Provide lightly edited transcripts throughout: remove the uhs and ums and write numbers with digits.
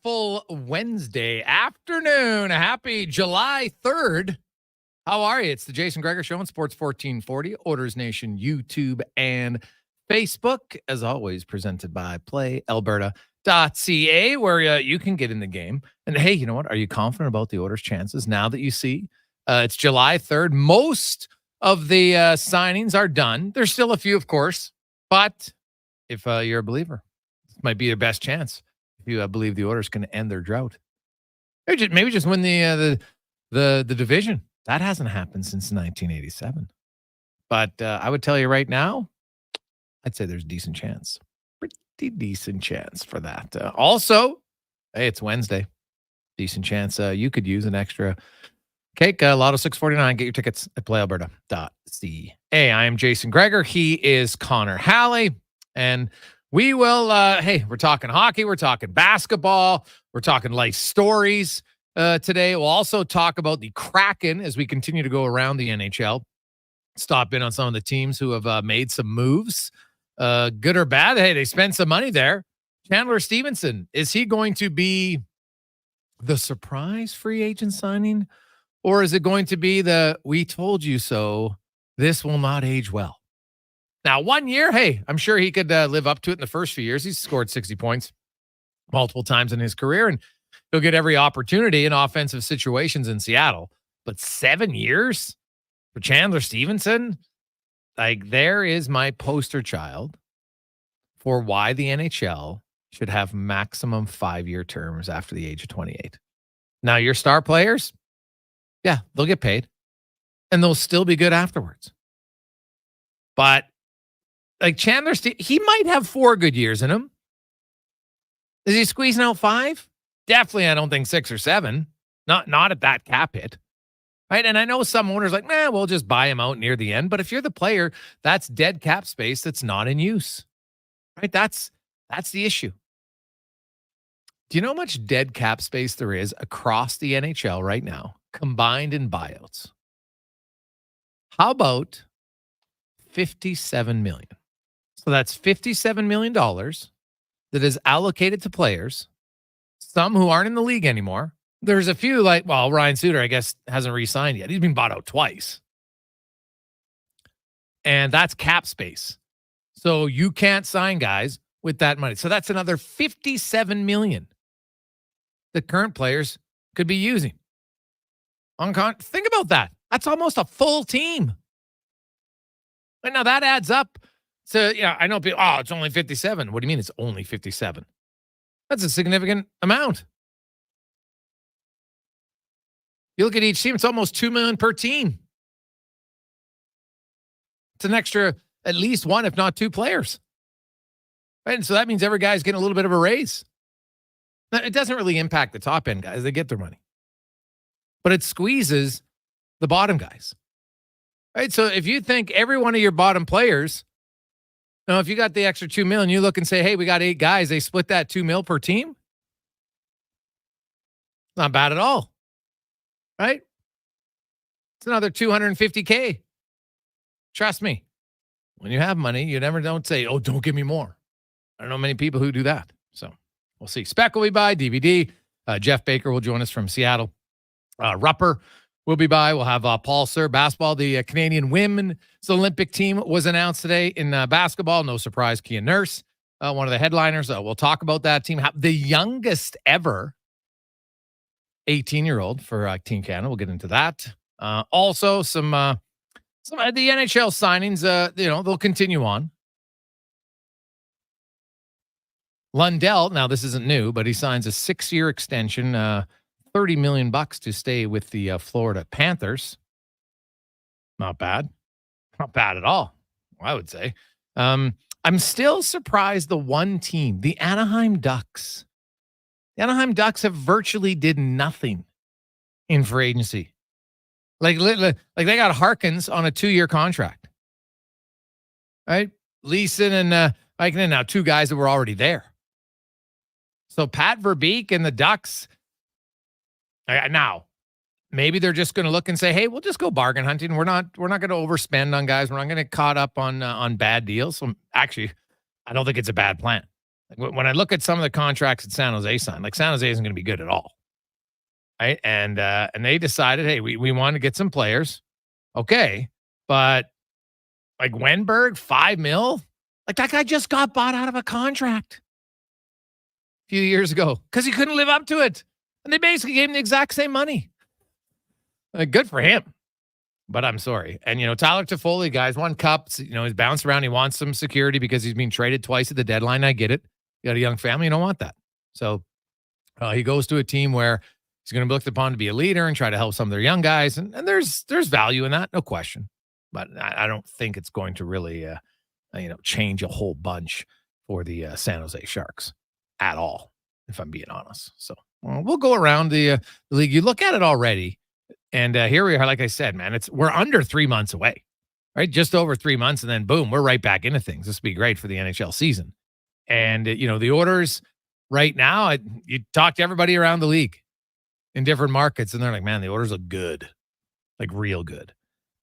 wonderful Wednesday afternoon. Happy July 3rd. How are you? It's the Jason Gregor Show on Sports 1440, Oilers Nation, YouTube, and Facebook. As always, presented by PlayAlberta.ca, where you can get in the game. And hey, you know what? Are you confident about the Oilers' chances now that you see it's July 3rd? Most of the signings are done. There's still a few, of course, but if you're a believer, this might be your best chance. If you believe the Oilers can end their drought, maybe just win the division. That hasn't happened since 1987. But I would tell you right now, I'd say there's a decent chance, pretty decent chance for that. Also, hey, it's Wednesday. Decent chance you could use an extra cake. Lotto 649. Get your tickets at playalberta.ca. Hey, I am Jason Gregor. He is Connor Halley, and we will, we're talking hockey, we're talking basketball, we're talking life stories today. We'll also talk about the Kraken as we continue to go around the NHL. Stop in on some of the teams who have made some moves, good or bad. Hey, they spent some money there. Chandler Stevenson, is he going to be the surprise free agent signing? Or is it going to be the we told you so, this will not age well? Now, 1 year, hey, I'm sure he could live up to it in the first few years. He's scored 60 points multiple times in his career, and he'll get every opportunity in offensive situations in Seattle. But 7 years for Chandler Stevenson? Like, there is my poster child for why the NHL should have maximum 5-year terms after the age of 28. Now, your star players, yeah, they'll get paid, and they'll still be good afterwards. But like Chandler, he might have 4 good years in him. Is he squeezing out 5? Definitely, I don't think 6 or 7. Not at that cap hit. Right? And I know some owners like, we'll just buy him out near the end. But if you're the player, that's dead cap space that's not in use. Right? That's the issue. Do you know how much dead cap space there is across the NHL right now, combined in buyouts? How about $57 million? So that's $57 million that is allocated to players, some who aren't in the league anymore. There's a few Ryan Suter, I guess, hasn't re-signed yet. He's been bought out twice. And that's cap space. So you can't sign guys with that money. So that's another $57 million that current players could be using. Think about that. That's almost a full team. But now that adds up. So, I know people, it's only 57. What do you mean it's only 57? That's a significant amount. You look at each team, it's almost $2 million per team. It's an extra, at least 1, if not 2 players. Right? And so that means every guy's getting a little bit of a raise. Now, it doesn't really impact the top end guys. They get their money. But it squeezes the bottom guys. Right? So if you think every one of your bottom players, if you got the extra $2 million, you look and say, hey, we got 8 guys. They split that $2 million per team. Not bad at all. Right? It's another $250K. Trust me. When you have money, you never don't say, don't give me more. I don't know many people who do that. So we'll see. Speck will be by DVD. Jeff Baker will join us from Seattle. Rupper will be by. We'll have Paul Sir basketball. The Canadian women's Olympic team was announced today in basketball. No surprise, Kia Nurse, one of the headliners. We'll talk about that team. The youngest ever 18-year-old for Team Canada. We'll get into that. Also, some of the NHL signings. They'll continue on. Lundell. Now, this isn't new, but he signs a 6-year extension. $30 million to stay with the Florida Panthers. Not bad. Not bad at all, I would say. I'm still surprised the one team, the Anaheim Ducks. The Anaheim Ducks have virtually did nothing in free agency. Like they got Harkins on a 2-year contract. Right? Leeson and Eichner, now 2 guys that were already there. So Pat Verbeek and the Ducks. Now, maybe they're just going to look and say, hey, we'll just go bargain hunting. We're not going to overspend on guys. We're not going to get caught up on bad deals. So actually, I don't think it's a bad plan. When I look at some of the contracts that San Jose signed, like San Jose isn't going to be good at all, right? And they decided, hey, we want to get some players, okay, but like Wenberg, $5 million, like that guy just got bought out of a contract a few years ago because he couldn't live up to it, and they basically gave him the exact same money. Good for him. But I'm sorry. And, Tyler Toffoli, guys, won cups. He's bounced around. He wants some security because he's been traded twice at the deadline. I get it. You got a young family. You don't want that. So he goes to a team where he's going to be looked upon to be a leader and try to help some of their young guys. And there's value in that. No question. But I don't think it's going to really, change a whole bunch for the San Jose Sharks at all, if I'm being honest. So we'll go around the league. You look at it already. And here we are, like I said, man, we're under 3 months away, right? Just over 3 months, and then boom, we're right back into things. This would be great for the NHL season. And, the orders right now, you talk to everybody around the league in different markets, and they're like, man, the orders look good, like real good.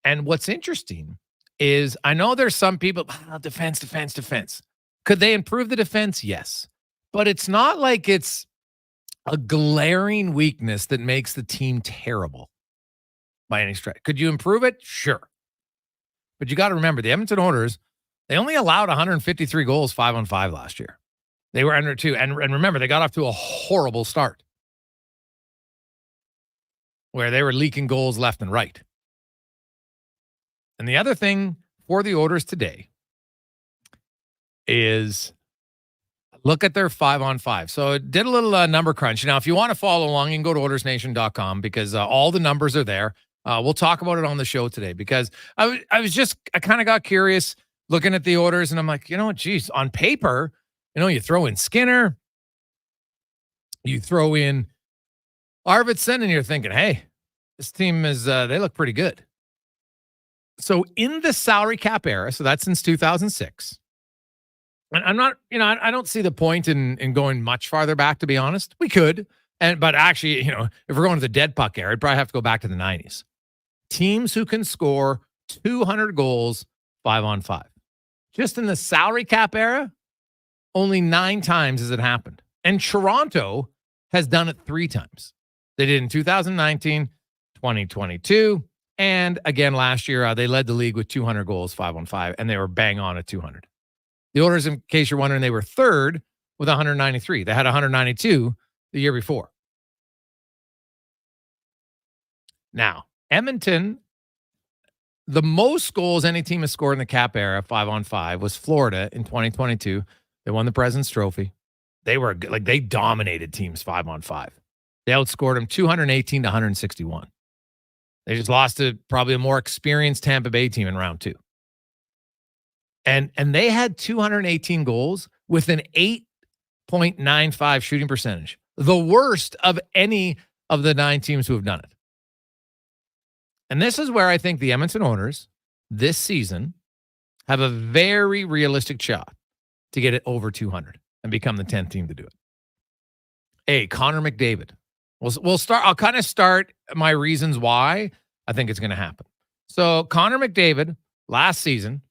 And what's interesting is I know there's some people, defense. Could they improve the defense? Yes. But it's not like it's a glaring weakness that makes the team terrible. By any stretch. Could you improve it? Sure. But you got to remember, the Edmonton Oilers, they only allowed 153 goals 5-on-5 last year. They were under 2. And remember, they got off to a horrible start where they were leaking goals left and right. And the other thing for the Oilers today is look at their 5-on-5. So it did a little number crunch. Now, if you want to follow along, you can go to OilersNation.com because all the numbers are there. We'll talk about it on the show today because I kind of got curious looking at the orders and I'm like, geez, on paper, you throw in Skinner, you throw in Arvidsson, and you're thinking, hey, this team they look pretty good. So in the salary cap era, so that's since 2006, and I'm not, I don't see the point in going much farther back, to be honest. We could, but actually, if we're going to the dead puck era, I'd probably have to go back to the 90s. Teams who can score 200 goals 5-on-5. Just in the salary cap era, only 9 times has it happened. And Toronto has done it 3 times. They did in 2019, 2022, and again last year, they led the league with 200 goals 5-on-5, and they were bang on at 200. The Oilers, in case you're wondering, they were third with 193. They had 192 the year before. Now, Edmonton, the most goals any team has scored in the cap era, 5-on-5, was Florida in 2022. They won the President's Trophy. They were they dominated teams 5-on-5. They outscored them 218 to 161. They just lost to probably a more experienced Tampa Bay team in round 2. And they had 218 goals with an 8.95 shooting percentage, the worst of any of the 9 teams who have done it. And this is where I think the Edmonton Oilers this season have a very realistic shot to get it over 200 and become the 10th team to do it. Hey, Connor McDavid. We'll start. I'll kind of start my reasons why I think it's going to happen. So Connor McDavid last season,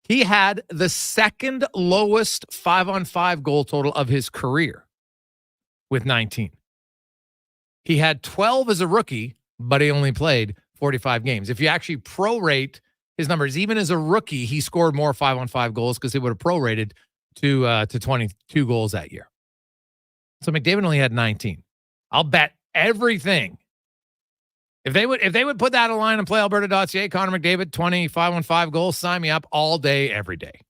he had the second lowest 5-on-5 goal total of his career with 19. He had 12 as a rookie, but he only played 45 games. If you actually prorate his numbers, even as a rookie, he scored more 5-on-5 goals because he would have prorated to 22 goals that year. So McDavid only had 19. I'll bet everything. If they would put that online and play Alberta.ca, Connor McDavid, 25-on-5 goals, sign me up all day, every day.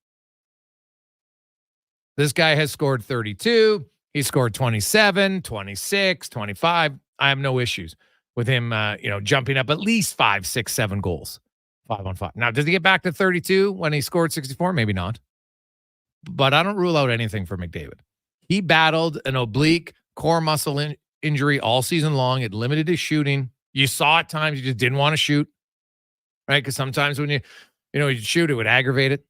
This guy has scored 32. He scored 27, 26, 25. I have no issues with him, jumping up at least 5, 6, 7 goals, 5-on-5. Now, does he get back to 32 when he scored 64? Maybe not. But I don't rule out anything for McDavid. He battled an oblique core muscle injury all season long. It limited his shooting. You saw at times you just didn't want to shoot, right? Because sometimes when you shoot, it would aggravate it.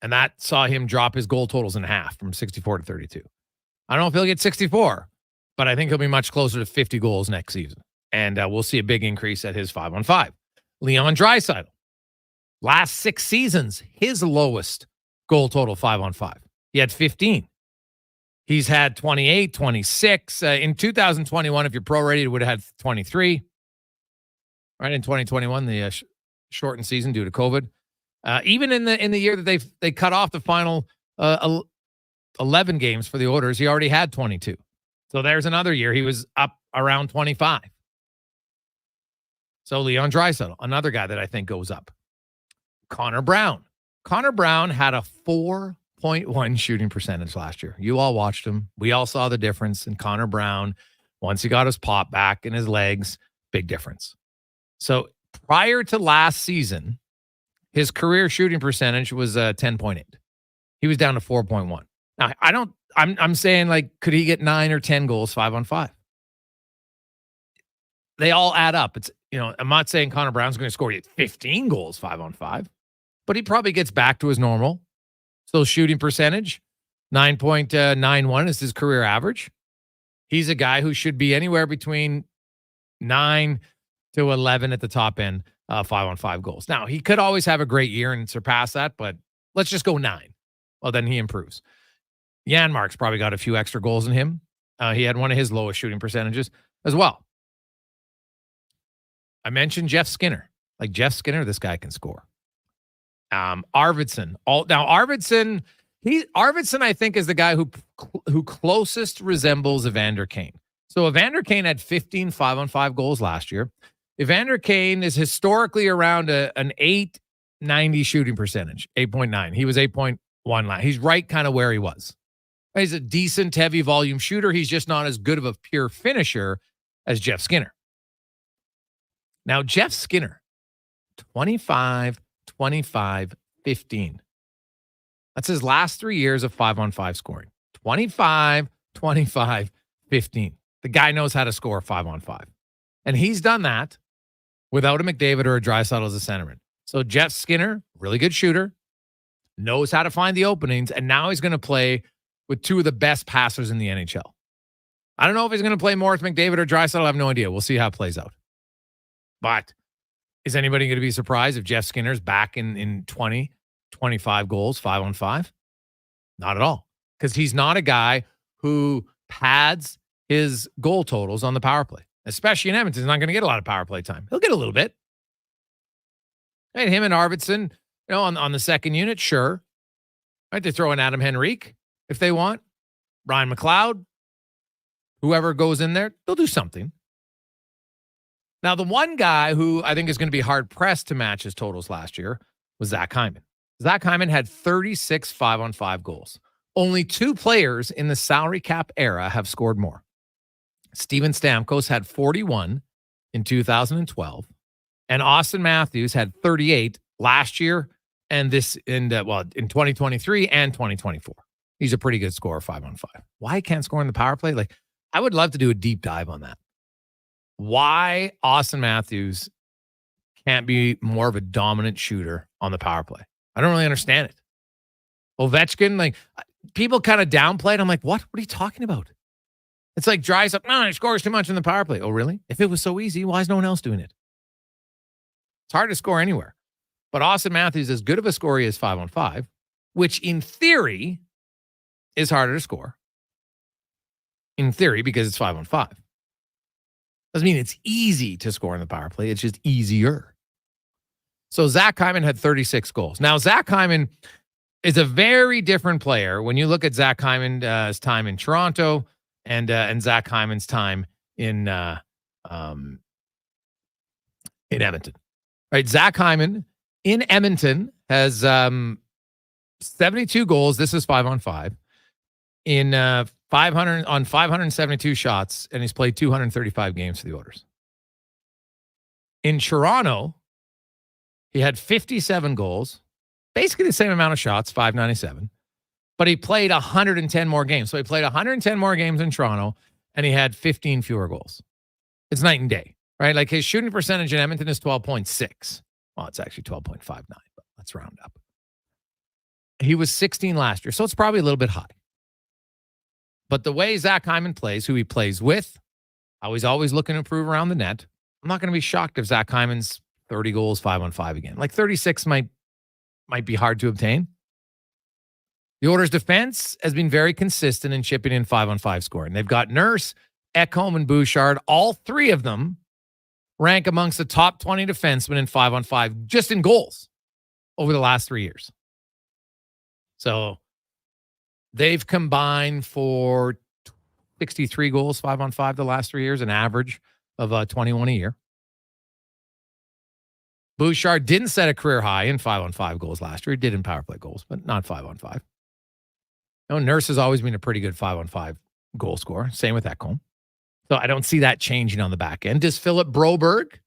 And that saw him drop his goal totals in half from 64 to 32. I don't know if he'll get 64, but I think he'll be much closer to 50 goals next season. And we'll see a big increase at his 5-on-5. Leon Draisaitl, last 6 seasons, his lowest goal total 5-on-5. He had 15. He's had 28, 26. In 2021, if you're prorated, it would have had 23. Right, in 2021, the shortened season due to COVID. Even in the year that they cut off the final 11 games for the Oilers, he already had 22. So there's another year he was up around 25. So Leon Draisaitl, another guy that I think goes up. Connor Brown. Connor Brown had a 4.1 shooting percentage last year. You all watched him. We all saw the difference in Connor Brown. Once he got his pop back in his legs, big difference. So prior to last season, his career shooting percentage was 10.8. He was down to 4.1. Now, I'm saying, like, could he get 9 or 10 goals 5-on-5? They all add up. It's, I'm not saying Connor Brown's going to score 15 goals 5-on-5, but he probably gets back to his normal. So shooting percentage, 9.91 is his career average. He's a guy who should be anywhere between 9 to 11 at the top end, 5-on-5 goals. Now, he could always have a great year and surpass that, but let's just go 9. Well, then he improves. Janmark's probably got a few extra goals in him. He had one of his lowest shooting percentages as well. I mentioned Jeff Skinner. Like Jeff Skinner, this guy can score. Arvidsson. Arvidsson, I think, is the guy who closest resembles Evander Kane. So Evander Kane had 15 5-on-5 goals last year. Evander Kane is historically around an 890 shooting percentage, 8.9. He was 8.1 last. He's right kind of where he was. He's a decent heavy volume shooter. He's just not as good of a pure finisher as Jeff Skinner. Now, Jeff Skinner, 25, 25, 15. That's his last 3 years of 5-on-5 scoring. 25, 25, 15. The guy knows how to score 5-on-5. And he's done that without a McDavid or a Draisaitl as a centerman. So Jeff Skinner, really good shooter, knows how to find the openings, and now he's going to play with two of the best passers in the NHL. I don't know if he's going to play more with McDavid or Draisaitl. I have no idea. We'll see how it plays out. But is anybody going to be surprised if Jeff Skinner's back in 20, 25 goals, 5-on-5? Not at all. Because he's not a guy who pads his goal totals on the power play. Especially in Edmonton, he's not going to get a lot of power play time. He'll get a little bit. And him and Arvidsson, on the second unit, sure. Right, they throw in Adam Henrique if they want. Ryan McLeod. Whoever goes in there, they'll do something. Now, the one guy who I think is going to be hard-pressed to match his totals last year was Zach Hyman. Zach Hyman had 36 5-on-5 goals. Only 2 players in the salary cap era have scored more. Steven Stamkos had 41 in 2012, and Austin Matthews had 38 last year and in 2023 and 2024. He's a pretty good scorer 5-on-5. Why can't score in the power play? Like, I would love to do a deep dive on that. Why Austin Matthews can't be more of a dominant shooter on the power play. I don't really understand it. Ovechkin, like, people kind of downplay it. I'm like, what? What are you talking about? It's like dries up. No, he scores too much in the power play. Oh, really? If it was so easy, why is no one else doing it? It's hard to score anywhere. But Austin Matthews, as good of a scorer as 5-on-5, which in theory is harder to score. In theory, because it's 5-on-5. Doesn't mean it's easy to score in the power play. It's just easier. So Zach Hyman had 36 goals. Now, Zach Hyman is a very different player when you look at Zach Hyman's time in Toronto and Zach Hyman's time in Edmonton. Right, Zach Hyman in Edmonton has 72 goals. This is 5-on-5 in 572 shots, and he's played 235 games for the Oilers. In Toronto, he had 57 goals, basically the same amount of shots, 597, but he played 110 more games. So he played 110 more games in Toronto, and he had 15 fewer goals. It's night and day, right? Like his shooting percentage in Edmonton is 12.6. Well, it's actually 12.59, but let's round up. He was 16 last year, so it's probably a little bit high. But the way Zach Hyman plays, who he plays with, how he's always looking to improve around the net, I'm not going to be shocked if Zach Hyman's 30 goals, 5-on-5 again. Like 36 might be hard to obtain. The Oilers' defense has been very consistent in chipping in 5-on-5 scoring. They've got Nurse, Ekholm, and Bouchard. All three of them rank amongst the top 20 defensemen in 5-on-5 just in goals over the last 3 years. So they've combined for 63 goals 5-on-5 the last 3 years, an average of 21 a year. Bouchard didn't set a career high in 5-on-5 goals last year. He did in power play goals, but not 5-on-5. No, Nurse has always been a pretty good 5-on-5 goal scorer. Same with Ekholm. So I don't see that changing on the back end. Does Philip Broberg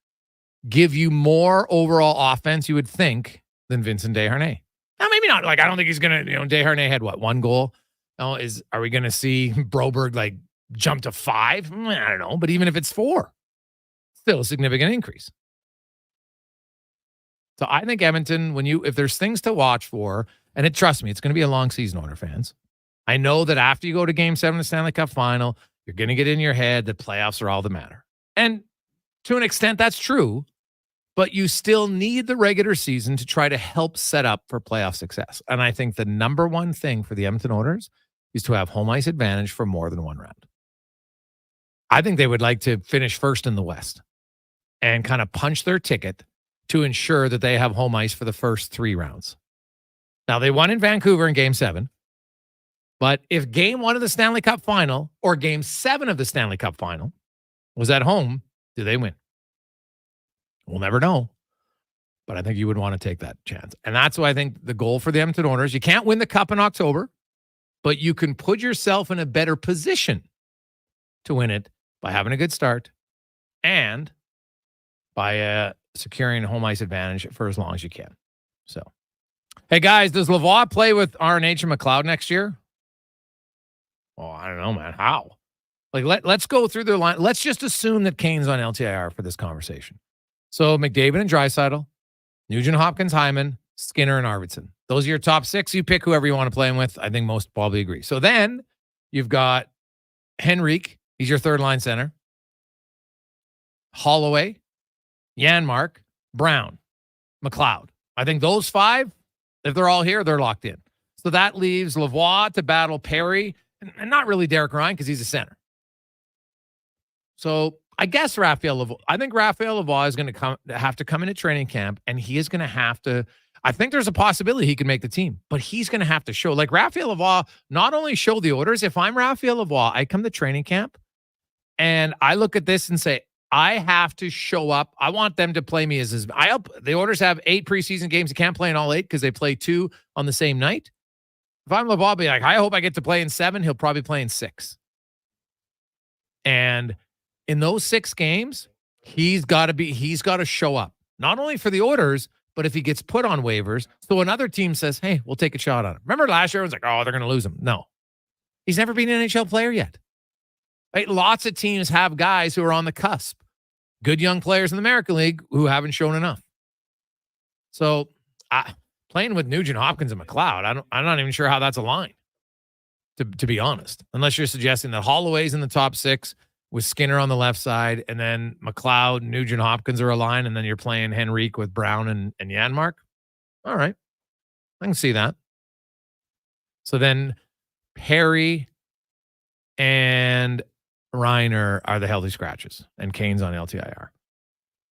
give you more overall offense, you would think, than Vincent Desharnais? Now, maybe not. Like, I don't think he's going to, Desharnais had what, 1 goal? Are we going to see Broberg jump to 5? I don't know. But even if it's 4, still a significant increase. So I think Edmonton, if there's things to watch for, and trust me, it's going to be a long season, Oilers fans. I know that after you go to Game 7 of the Stanley Cup Final, you're going to get in your head that playoffs are all that matter. And to an extent, that's true. But you still need the regular season to try to help set up for playoff success. And I think the number one thing for the Edmonton Oilers is to have home ice advantage for more than one round. I think they would like to finish first in the West and kind of punch their ticket to ensure that they have home ice for the first 3 rounds. Now, they won in Vancouver in Game 7. But if Game 1 of the Stanley Cup Final or Game 7 of the Stanley Cup Final was at home, do they win? We'll never know. But I think you would want to take that chance. And that's why I think the goal for the Edmonton Oilers, you can't win the Cup in October, but you can put yourself in a better position to win it by having a good start and by securing home ice advantage for as long as you can. So, hey, guys, does Lavoie play with RNH and McLeod next year? Oh, I don't know, man. How? Let's go through their line. Let's just assume that Kane's on LTIR for this conversation. So McDavid and Draisaitl, Nugent Hopkins, Hyman, Skinner, and Arvidsson. Those are your top 6. You pick whoever you want to play him with. I think most probably agree. So then you've got Henrique. He's your third-line center. Holloway, Janmark, Brown, McLeod. I think those 5, if they're all here, they're locked in. So that leaves Lavoie to battle Perry, and not really Derek Ryan because he's a center. So I guess Raphael Lavoie is going to have to come into training camp, and he is going to have to. I think there's a possibility he can make the team, but he's going to have to show. Like Raphael Lavoie, not only show the Oilers. If I'm Raphael Lavoie, I come to training camp, and I look at this and say, I have to show up. I want them to play me as the Oilers have 8 preseason games. They can't play in all 8 because they play 2 on the same night. If I'm Lavoie, I'll be like, I hope I get to play in 7. He'll probably play in 6. And in those 6 games, he's got to show up. Not only for the Oilers, but if he gets put on waivers, so another team says, hey, we'll take a shot on him. Remember last year, it was like, oh, they're going to lose him. No. He's never been an NHL player yet. Right? Lots of teams have guys who are on the cusp. Good young players in the American League who haven't shown enough. So playing with Nugent Hopkins and McLeod, I'm not even sure how that's aligned, to be honest. Unless you're suggesting that Holloway's in the top 6 with Skinner on the left side, and then McLeod, Nugent Hopkins are aligned, and then you're playing Henrique with Brown and Janmark. All right. I can see that. So then Perry and Reiner are the healthy scratches, and Kane's on LTIR.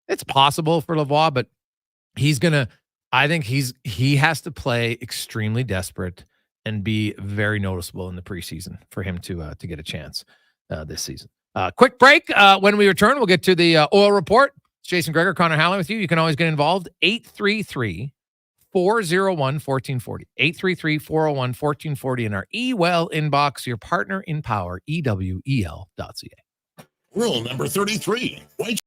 It's possible for Lavoie, but I think he has to play extremely desperate and be very noticeable in the preseason for him to get a chance this season. Quick break. When we return, we'll get to the oil report. It's Jason Gregor, Connor Halley with you. You can always get involved. 833-401-1440. 833-401-1440 in our eWell inbox, your partner in power, ewel.ca. Rule number 33. White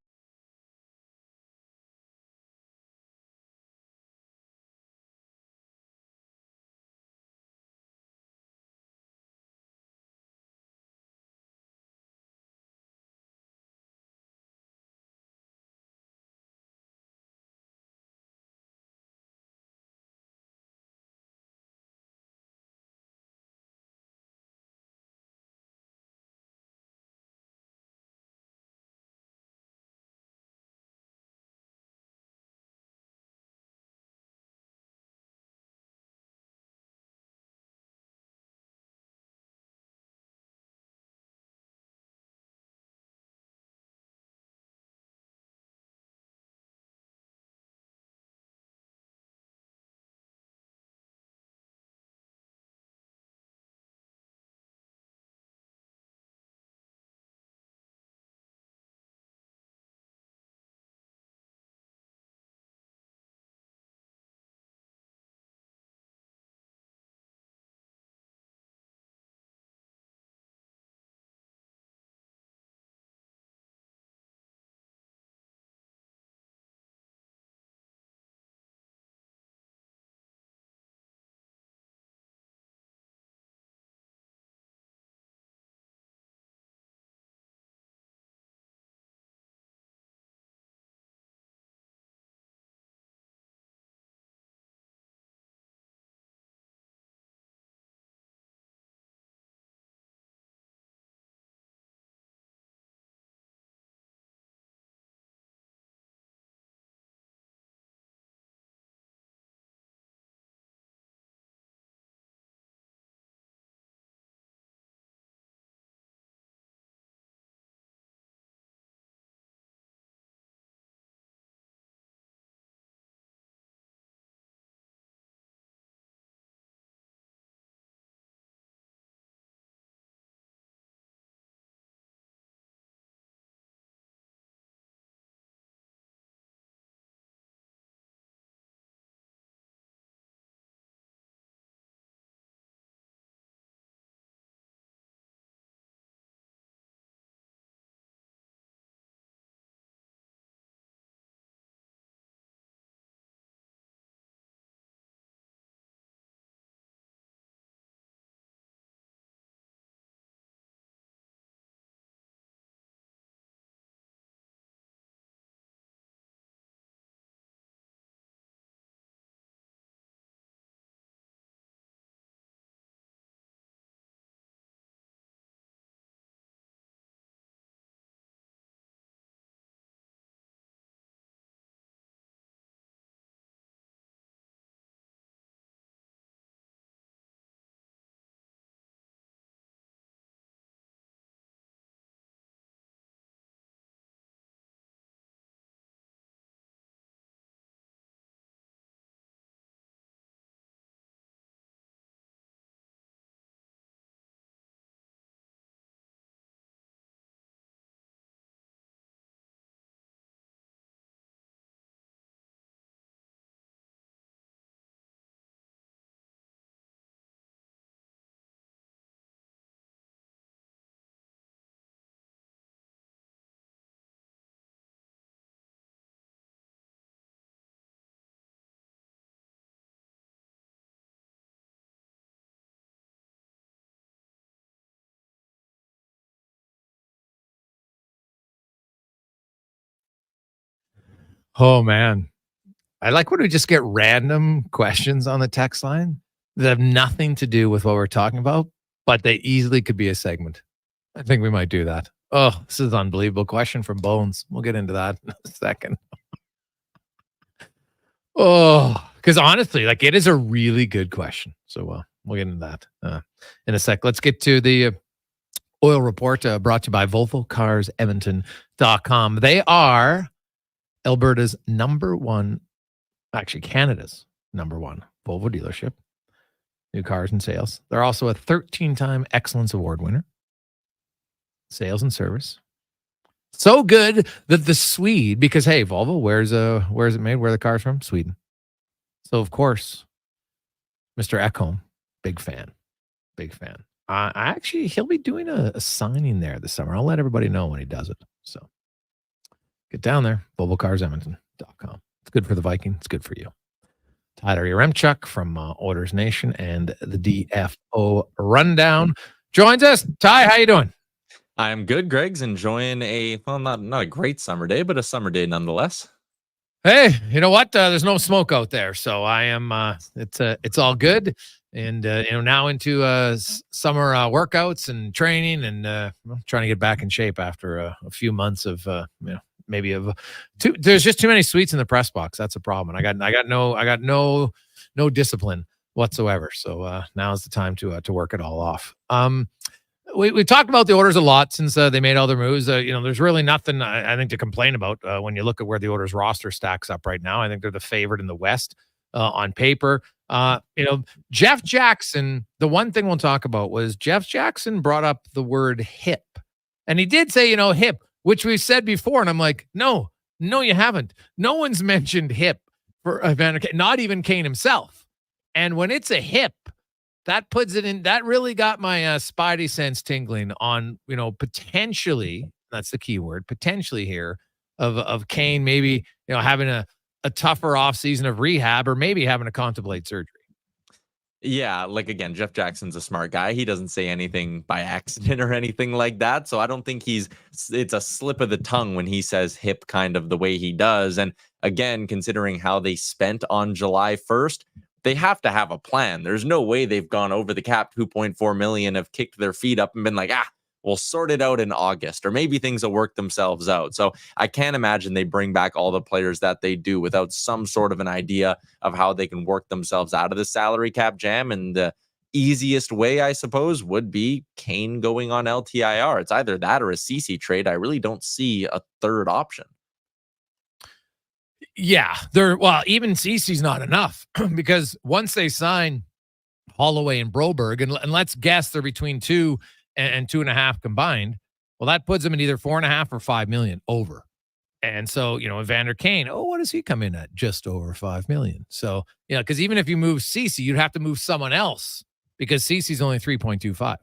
Oh, man. I like when we just get random questions on the text line that have nothing to do with what we're talking about, but they easily could be a segment. I think we might do that. Oh, this is an unbelievable question from Bones. We'll get into that in a second. Oh, because honestly, like it is a really good question. So we'll get into that in a sec. Let's get to the oil report brought to you by VolvoCarsEdmonton.com. They are Alberta's number one, actually Canada's number one Volvo dealership. New cars and sales. They're also a 13-time Excellence Award winner. Sales and service. So good that the Swede, because hey, Volvo, where is it made? Where are the cars from? Sweden. So of course, Mr. Ekholm, big fan. He'll be doing a signing there this summer. I'll let everybody know when he does it. So get down there, VolvoCarsEdmonton.com. It's good for the Viking. It's good for you. Tyler Yaremchuk from Oilers Nation and the DFO Rundown joins us. Ty, how you doing? I'm good. Greg's enjoying not a great summer day, but a summer day nonetheless. Hey, you know what? There's no smoke out there, so I am. It's all good, and now into summer workouts and training, and trying to get back in shape after a few months of maybe of there's just too many sweets in the press box. That's a problem. And I got no discipline whatsoever. So now is the time to work it all off. We talked about the Oilers a lot since they made all their moves. There's really nothing I think to complain about when you look at where the Oilers roster stacks up right now. I think they're the favorite in the West on paper. Jeff Jackson, the one thing we'll talk about was Jeff Jackson brought up the word hip. And he did say, hip, which we've said before. And I'm like, no, you haven't. No one's mentioned hip for Evander Kane, not even Kane himself. And when it's a hip, that puts it in, that really got my spidey sense tingling on, potentially, that's the key word, potentially here of Kane maybe, having a tougher offseason of rehab or maybe having to contemplate surgery. Yeah, like again, Jeff Jackson's a smart guy. He doesn't say anything by accident or anything like that. So I don't think it's a slip of the tongue when he says hip kind of the way he does. And again, considering how they spent on July 1st, they have to have a plan. There's no way they've gone over the cap 2.4 million, have kicked their feet up and been like, we'll sort it out in August, or maybe things will work themselves out. So I can't imagine they bring back all the players that they do without some sort of an idea of how they can work themselves out of the salary cap jam. And the easiest way, I suppose, would be Kane going on LTIR. It's either that or a CC trade. I really don't see a third option. Yeah, even CC's not enough because once they sign Holloway and Broberg, and let's guess they're between 2 and 2.5 combined, well, that puts them in either 4.5 or 5 million over. And so, Evander Kane, what does he come in at? Just over 5 million. So, because even if you move CC, you'd have to move someone else because CC's only 3.25.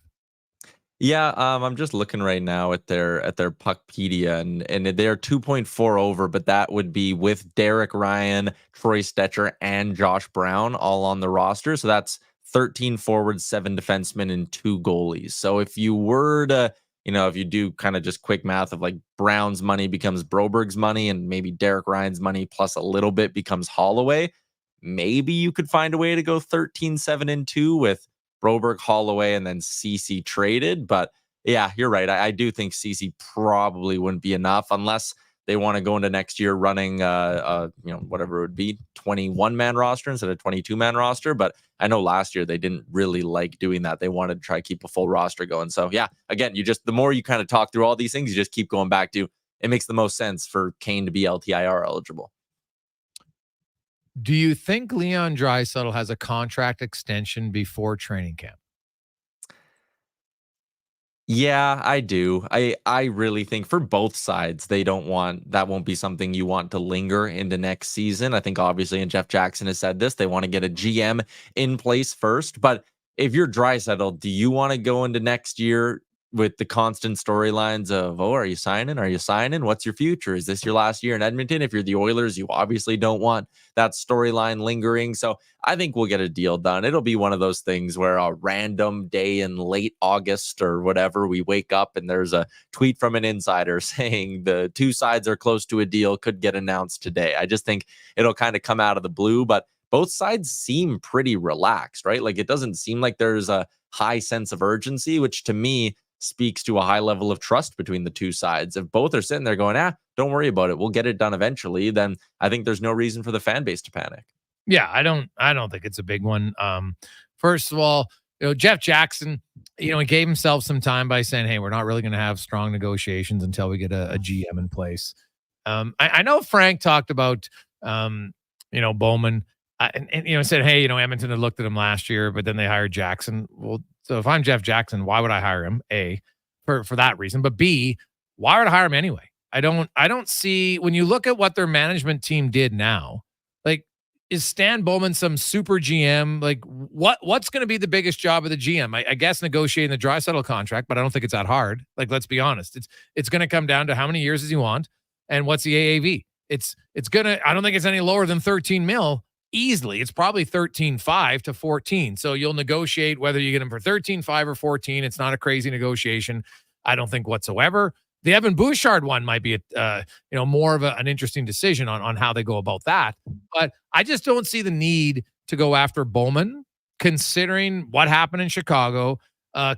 Yeah, I'm just looking right now at their Puckpedia, and they're 2.4 over, but that would be with Derek Ryan, Troy Stetcher, and Josh Brown all on the roster. So that's 13 forwards, 7 defensemen, and 2 goalies. So if you were to, if you do kind of just quick math of like Brown's money becomes Broberg's money, and maybe Derek Ryan's money plus a little bit becomes Holloway, maybe you could find a way to go 13, 7, and 2 with Broberg, Holloway, and then CC traded. But yeah, you're right. I do think CC probably wouldn't be enough unless they want to go into next year running, whatever it would be, 21-man roster instead of 22-man roster. But I know last year they didn't really like doing that. They wanted to try to keep a full roster going. So yeah, again, the more you kind of talk through all these things, you just keep going back to it makes the most sense for Kane to be LTIR eligible. Do you think Leon Draisaitl has a contract extension before training camp? Yeah, I do. I really think for both sides, that won't be something you want to linger into next season. I think obviously, and Jeff Jackson has said this, they want to get a GM in place first. But if you're Draisaitl, do you want to go into next year with the constant storylines of, oh, are you signing? Are you signing? What's your future? Is this your last year in Edmonton? If you're the Oilers, you obviously don't want that storyline lingering. So I think we'll get a deal done. It'll be one of those things where a random day in late August or whatever, we wake up and there's a tweet from an insider saying the two sides are close to a deal, could get announced today. I just think it'll kind of come out of the blue, but both sides seem pretty relaxed, right? Like, it doesn't seem like there's a high sense of urgency, which to me speaks to a high level of trust between the two sides. If both are sitting there going, don't worry about it, we'll get it done eventually, then I think there's no reason for the fan base to panic. Yeah, I don't think it's a big one. First of all, Jeff Jackson, he gave himself some time by saying, hey, we're not really going to have strong negotiations until we get a GM in place. I know Frank talked about, Bowman, and said, hey, Edmonton had looked at him last year, but then they hired Jackson. Well, so if I'm Jeff Jackson, why would I hire him? A, for that reason, but B, why would I hire him anyway? I don't see, when you look at what their management team did now, like, is Stan Bowman some super GM? Like, what's going to be the biggest job of the GM? I guess negotiating the Draisaitl contract, but I don't think it's that hard. Like, let's be honest. It's going to come down to how many years does he want and what's the AAV. It's going to, I don't think it's any lower than 13 mil easily. It's probably 13.5 to 14. So you'll negotiate whether you get him for 13.5 or 14. It's not a crazy negotiation, I don't think, whatsoever. The Evan Bouchard one might be more of an interesting decision on how they go about that. But I just don't see the need to go after Bowman, considering what happened in Chicago,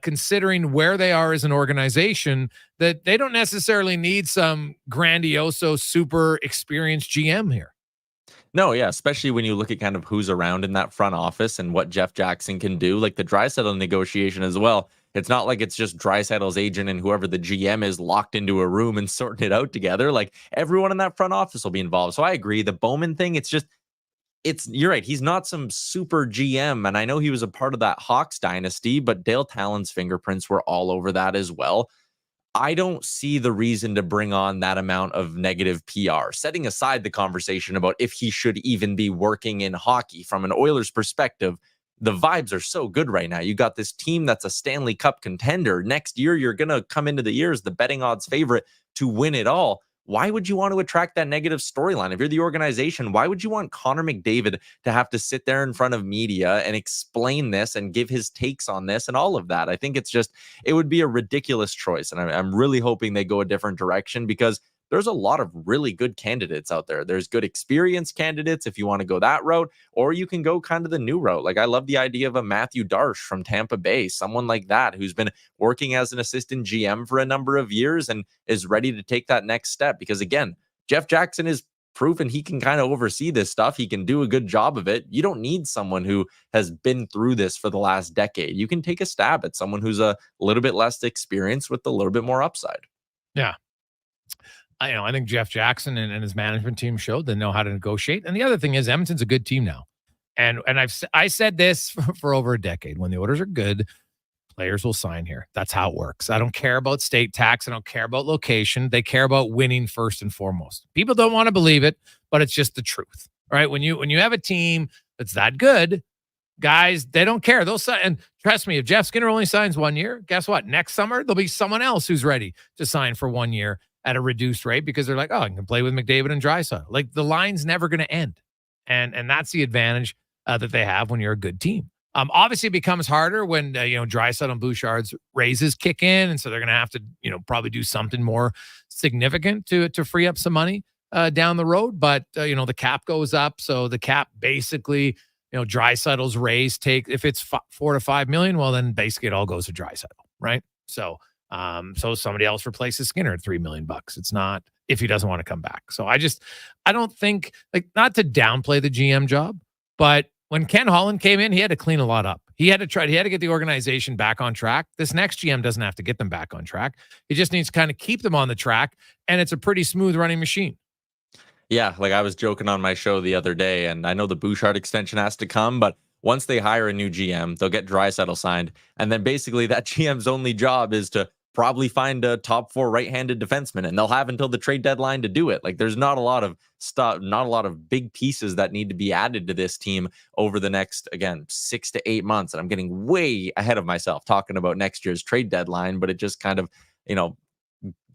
considering where they are as an organization, that they don't necessarily need some grandioso, super experienced GM here. No, yeah, especially when you look at kind of who's around in that front office and what Jeff Jackson can do, like the Draisaitl negotiation as well. It's not like it's just Draisaitl's agent and whoever the GM is locked into a room and sorting it out together. Like, everyone in that front office will be involved. So I agree. The Bowman thing, you're right. He's not some super GM. And I know he was a part of that Hawks dynasty, but Dale Talon's fingerprints were all over that as well. I don't see the reason to bring on that amount of negative PR, setting aside the conversation about if he should even be working in hockey. From an Oilers perspective, the vibes are so good right now. You got this team that's a Stanley Cup contender. Next year, you're going to come into the year as the betting odds favorite to win it all. Why would you want to attract that negative storyline? If you're the organization, why would you want Connor McDavid to have to sit there in front of media and explain this and give his takes on this and all of that? I think it would be a ridiculous choice. And I'm really hoping they go a different direction, because there's a lot of really good candidates out there. There's good experienced candidates if you want to go that route, or you can go kind of the new route. Like, I love the idea of a Matthew Darche from Tampa Bay, someone like that who's been working as an assistant GM for a number of years and is ready to take that next step. Because again, Jeff Jackson is proven he can kind of oversee this stuff. He can do a good job of it. You don't need someone who has been through this for the last decade. You can take a stab at someone who's a little bit less experienced with a little bit more upside. Yeah. I think Jeff Jackson and his management team showed they know how to negotiate. And the other thing is, Edmonton's a good team now. And I said this for over a decade. When the Oilers are good, players will sign here. That's how it works. I don't care about state tax. I don't care about location. They care about winning first and foremost. People don't want to believe it, but it's just the truth, right? When you have a team that's that good, guys, they don't care. They'll sign. And trust me, if Jeff Skinner only signs 1 year, guess what? Next summer, there'll be someone else who's ready to sign for 1 year at a reduced rate, because they're like, oh, I can play with McDavid and Draisaitl. Like, the line's never going to end. And that's the advantage that they have when you're a good team. Obviously, it becomes harder when, Draisaitl and Bouchard's raises kick in. And so they're going to have to, probably do something more significant to free up some money down the road. But, the cap goes up. So the cap basically, Draisaitl's raise if it's $4 to $5 million, well, then basically it all goes to Draisaitl, right? So somebody else replaces Skinner at $3 million. It's not if he doesn't want to come back. So I don't think, like, not to downplay the GM job, but when Ken Holland came in, he had to clean a lot up. He had to get the organization back on track. This next GM doesn't have to get them back on track. He just needs to kind of keep them on the track, and it's a pretty smooth running machine. Yeah, like I was joking on my show the other day, and I know the Bouchard extension has to come, but once they hire a new GM, they'll get Draisaitl signed, and then basically that GM's only job is to probably find a top 4 right-handed defenseman, and they'll have until the trade deadline to do it. Like, there's not a lot of stuff, not a lot of big pieces that need to be added to this team over the next, again, 6 to 8 months. And I'm getting way ahead of myself talking about next year's trade deadline, but it just kind of,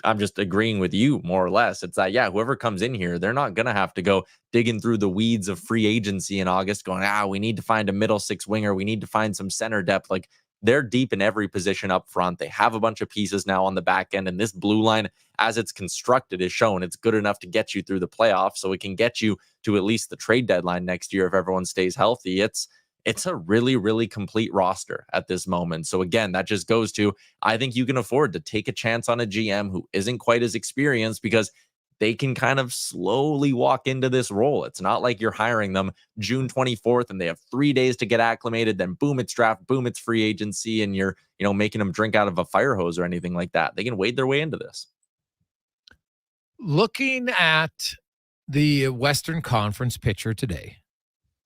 I'm just agreeing with you more or less. It's that, yeah, whoever comes in here, they're not going to have to go digging through the weeds of free agency in August going, we need to find a middle 6 winger. We need to find some center depth. Like, they're deep in every position up front. They have a bunch of pieces now on the back end. And this blue line, as it's constructed, is shown it's good enough to get you through the playoffs. So it can get you to at least the trade deadline next year if everyone stays healthy. It's a really, really complete roster at this moment. So again, that just goes to, I think you can afford to take a chance on a GM who isn't quite as experienced, because they can kind of slowly walk into this role. It's not like you're hiring them June 24th and they have 3 days to get acclimated. Then boom, it's draft, boom, it's free agency. And you're, making them drink out of a fire hose or anything like that. They can wade their way into this. Looking at the Western Conference picture today,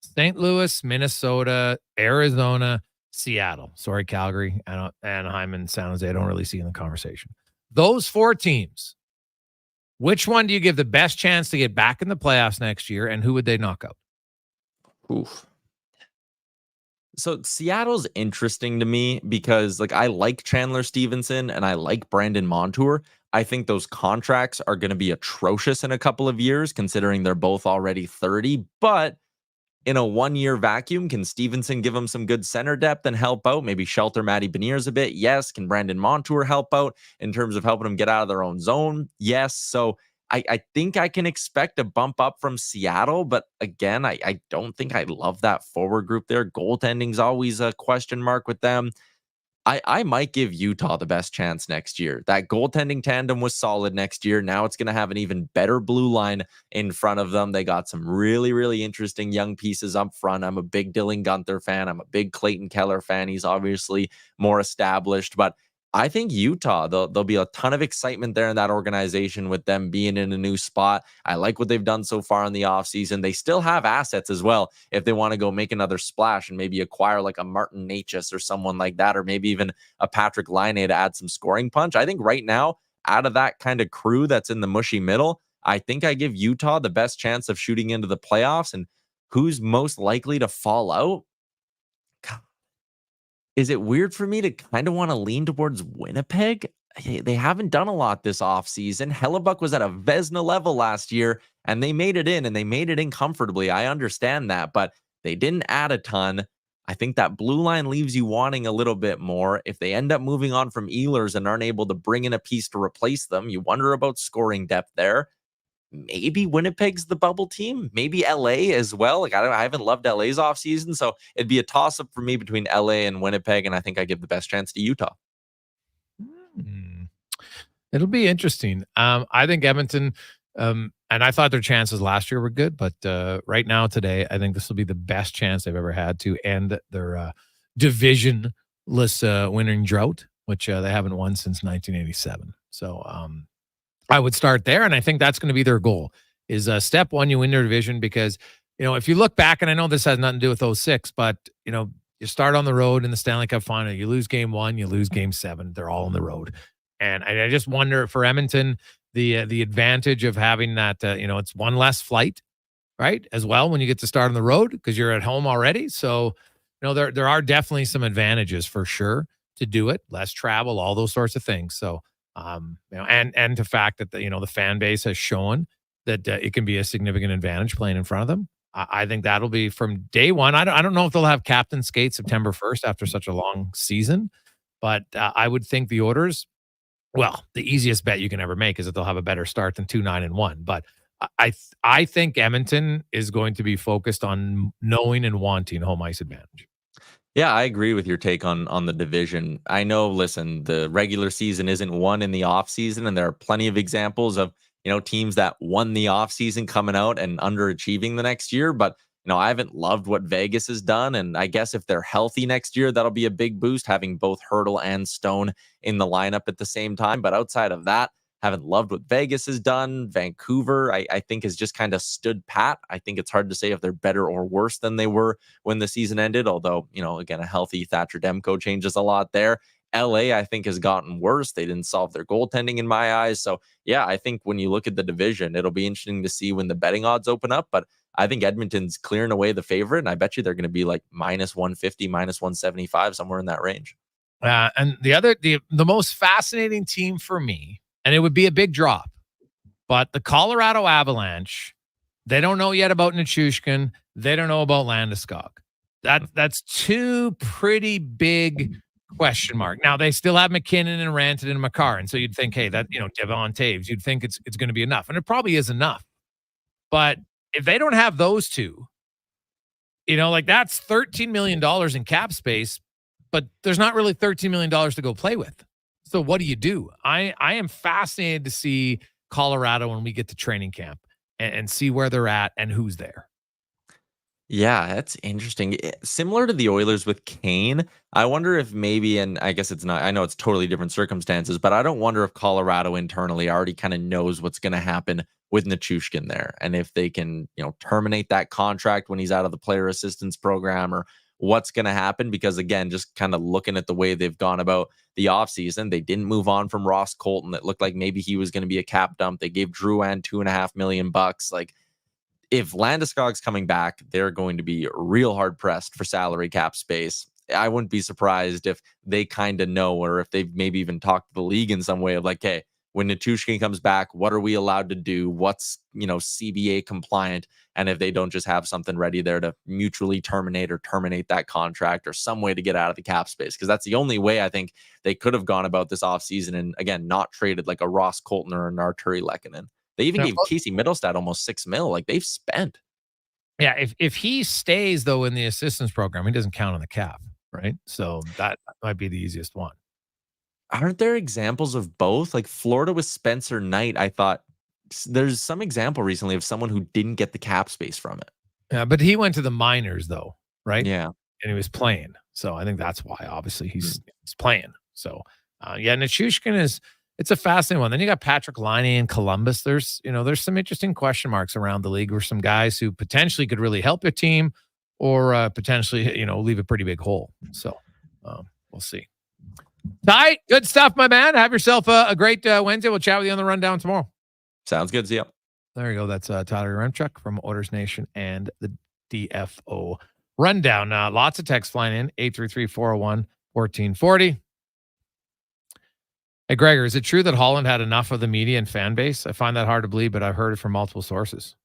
St. Louis, Minnesota, Arizona, Seattle. Sorry, Calgary, Anaheim, and San Jose. I don't really see in the conversation. Those 4 teams, which one do you give the best chance to get back in the playoffs next year, and who would they knock out? Oof. So Seattle's interesting to me because, I like Chandler Stevenson and I like Brandon Montour. I think those contracts are going to be atrocious in a couple of years, considering they're both already 30, but in a 1-year vacuum, can Stevenson give him some good center depth and help out? Maybe shelter Matty Beniers a bit? Yes. Can Brandon Montour help out in terms of helping them get out of their own zone? Yes. So I think I can expect a bump up from Seattle, but again, I don't think I love that forward group there. Goaltending's always a question mark with them. I might give Utah the best chance next year. That goaltending tandem was solid next year. Now it's going to have an even better blue line in front of them. They got some really, really interesting young pieces up front. I'm a big Dylan Gunther fan. I'm a big Clayton Keller fan. He's obviously more established, but I think Utah, there'll be a ton of excitement there in that organization with them being in a new spot. I like what they've done so far in the offseason. They still have assets as well if they want to go make another splash and maybe acquire like a Martin Necas or someone like that, or maybe even a Patrick Laine to add some scoring punch. I think right now, out of that kind of crew that's in the mushy middle, I think I give Utah the best chance of shooting into the playoffs. And who's most likely to fall out? Is it weird for me to kind of want to lean towards Winnipeg? They haven't done a lot this offseason. Hellebuck was at a Vezina level last year, and they made it in, and they made it in comfortably. I understand that, but they didn't add a ton. I think that blue line leaves you wanting a little bit more. If they end up moving on from Ehlers and aren't able to bring in a piece to replace them, you wonder about scoring depth there. Maybe Winnipeg's the bubble team, maybe LA as well. I haven't loved LA's offseason, so it'd be a toss-up for me between LA and Winnipeg, and I think I give the best chance to Utah. It'll be interesting. I think Edmonton, and I thought their chances last year were good, but right now today, I think this will be the best chance they've ever had to end their divisionless winning drought, which they haven't won since 1987. So I would start there, and I think that's going to be their goal. Is step one, you win your division, because if you look back, and I know this has nothing to do with 06, but you start on the road in the Stanley Cup final, you lose game 1, you lose game 7. They're all on the road, and I just wonder for Edmonton the advantage of having that. It's one less flight, right, as well when you get to start on the road because you're at home already. So there are definitely some advantages for sure to do it, less travel, all those sorts of things. So. And the fact that the fan base has shown that it can be a significant advantage playing in front of them. I think that'll be from day one. I don't know if they'll have captain skate September 1st after such a long season, but I would think the Oilers, well, the easiest bet you can ever make is that they'll have a better start than 2-9-1. But I think Edmonton is going to be focused on knowing and wanting home ice advantage. Yeah, I agree with your take on the division. I know, listen, the regular season isn't won in the offseason, and there are plenty of examples of, teams that won the offseason coming out and underachieving the next year. But, I haven't loved what Vegas has done. And I guess if they're healthy next year, that'll be a big boost, having both Hurdle and Stone in the lineup at the same time. But outside of that, haven't loved what Vegas has done. Vancouver, I think, has just kind of stood pat. I think it's hard to say if they're better or worse than they were when the season ended. Although, again, a healthy Thatcher Demko changes a lot there. LA, I think, has gotten worse. They didn't solve their goaltending in my eyes. So, yeah, I think when you look at the division, it'll be interesting to see when the betting odds open up. But I think Edmonton's clearing away the favorite, and I bet you they're going to be like minus 150, minus 175, somewhere in that range. And the most fascinating team for me, and it would be a big drop, but the Colorado Avalanche, they don't know yet about Nichushkin. They don't know about Landeskog. That's two pretty big question mark. Now they still have McKinnon and Rantanen and Makar, and so you'd think, hey, that Devon Taves, you'd think it's going to be enough, and it probably is enough. But if they don't have those two, like that's $13 million in cap space, but there's not really $13 million to go play with. So what do? I am fascinated to see Colorado when we get to training camp and see where they're at and who's there. Yeah, that's interesting. Similar to the Oilers with Kane, I wonder if maybe, and I guess it's not, I know it's totally different circumstances, but I don't wonder if Colorado internally already kind of knows what's going to happen with Nichushkin there. And if they can, terminate that contract when he's out of the player assistance program, or what's going to happen. Because again, just kind of looking at the way they've gone about the offseason, they didn't move on from Ross Colton. It looked like maybe he was going to be a cap dump. They gave Drouin $2.5 million. Like, if Landeskog's coming back, they're going to be real hard pressed for salary cap space. I wouldn't be surprised if they kind of know, or if they've maybe even talked to the league in some way of like, hey, when Nichushkin comes back, what are we allowed to do? What's, CBA compliant? And if they don't just have something ready there to mutually terminate that contract, or some way to get out of the cap space. Because that's the only way I think they could have gone about this offseason, and again, not traded like a Ross Colton or an Arturi Lehkonen. They even gave Casey Middlestad almost $6 million. Like, they've spent. Yeah, if he stays though in the assistance program, he doesn't count on the cap, right? So that might be the easiest one. Aren't there examples of both? Like Florida with Spencer Knight, I thought there's some example recently of someone who didn't get the cap space from it. Yeah, but he went to the minors though, right? Yeah. And he was playing. So I think that's why obviously he's playing. So Nichushkin it's a fascinating one. Then you got Patrick Laine in Columbus. There's some interesting question marks around the league, where some guys who potentially could really help your team, or potentially, leave a pretty big hole. So we'll see. Ty, good stuff, my man. Have yourself a great Wednesday. We'll chat with you on the rundown tomorrow. Sounds good. See ya. There you go. That's Tyler Yaremchuk from Oilers Nation and the DFO rundown. Lots of text flying in. 833-401-1440. Hey, Gregor, is it true that Holland had enough of the media and fan base? I find that hard to believe, but I've heard it from multiple sources.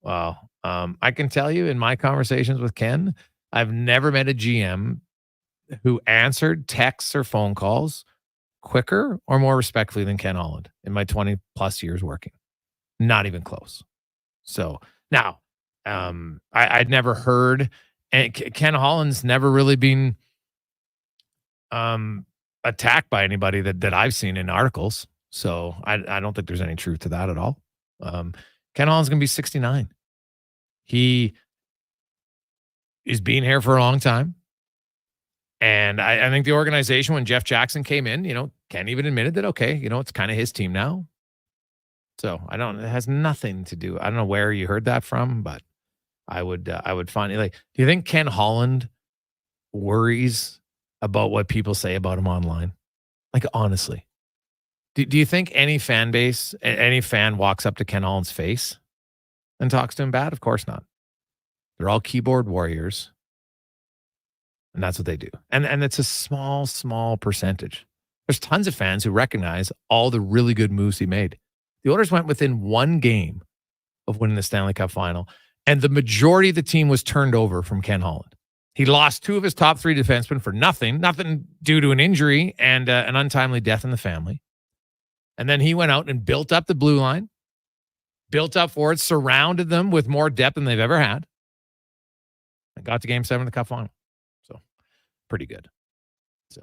Well, I can tell you in my conversations with Ken, I've never met a GM who answered texts or phone calls quicker or more respectfully than Ken Holland in my 20 plus years working. Not even close. So now, I'd never heard, and Ken Holland's never really been attacked by anybody that I've seen in articles. So I don't think there's any truth to that at all. Ken Holland's going to be 69. He is being here for a long time. And I think the organization, when Jeff Jackson came in, Ken even admitted that, okay, it's kind of his team now. So it has nothing to do. I don't know where you heard that from, but I would find it like, do you think Ken Holland worries about what people say about him online? Like, honestly, do you think any fan base, any fan walks up to Ken Holland's face and talks to him bad? Of course not. They're all keyboard warriors. And that's what they do. And it's a small percentage. There's tons of fans who recognize all the really good moves he made. The Oilers went within one game of winning the Stanley Cup final, and the majority of the team was turned over from Ken Holland. He lost two of his top three defensemen for nothing due to an injury and an untimely death in the family. And then he went out and built up the blue line, built up forwards, surrounded them with more depth than they've ever had, and got to Game 7 of the Cup final. So pretty good. So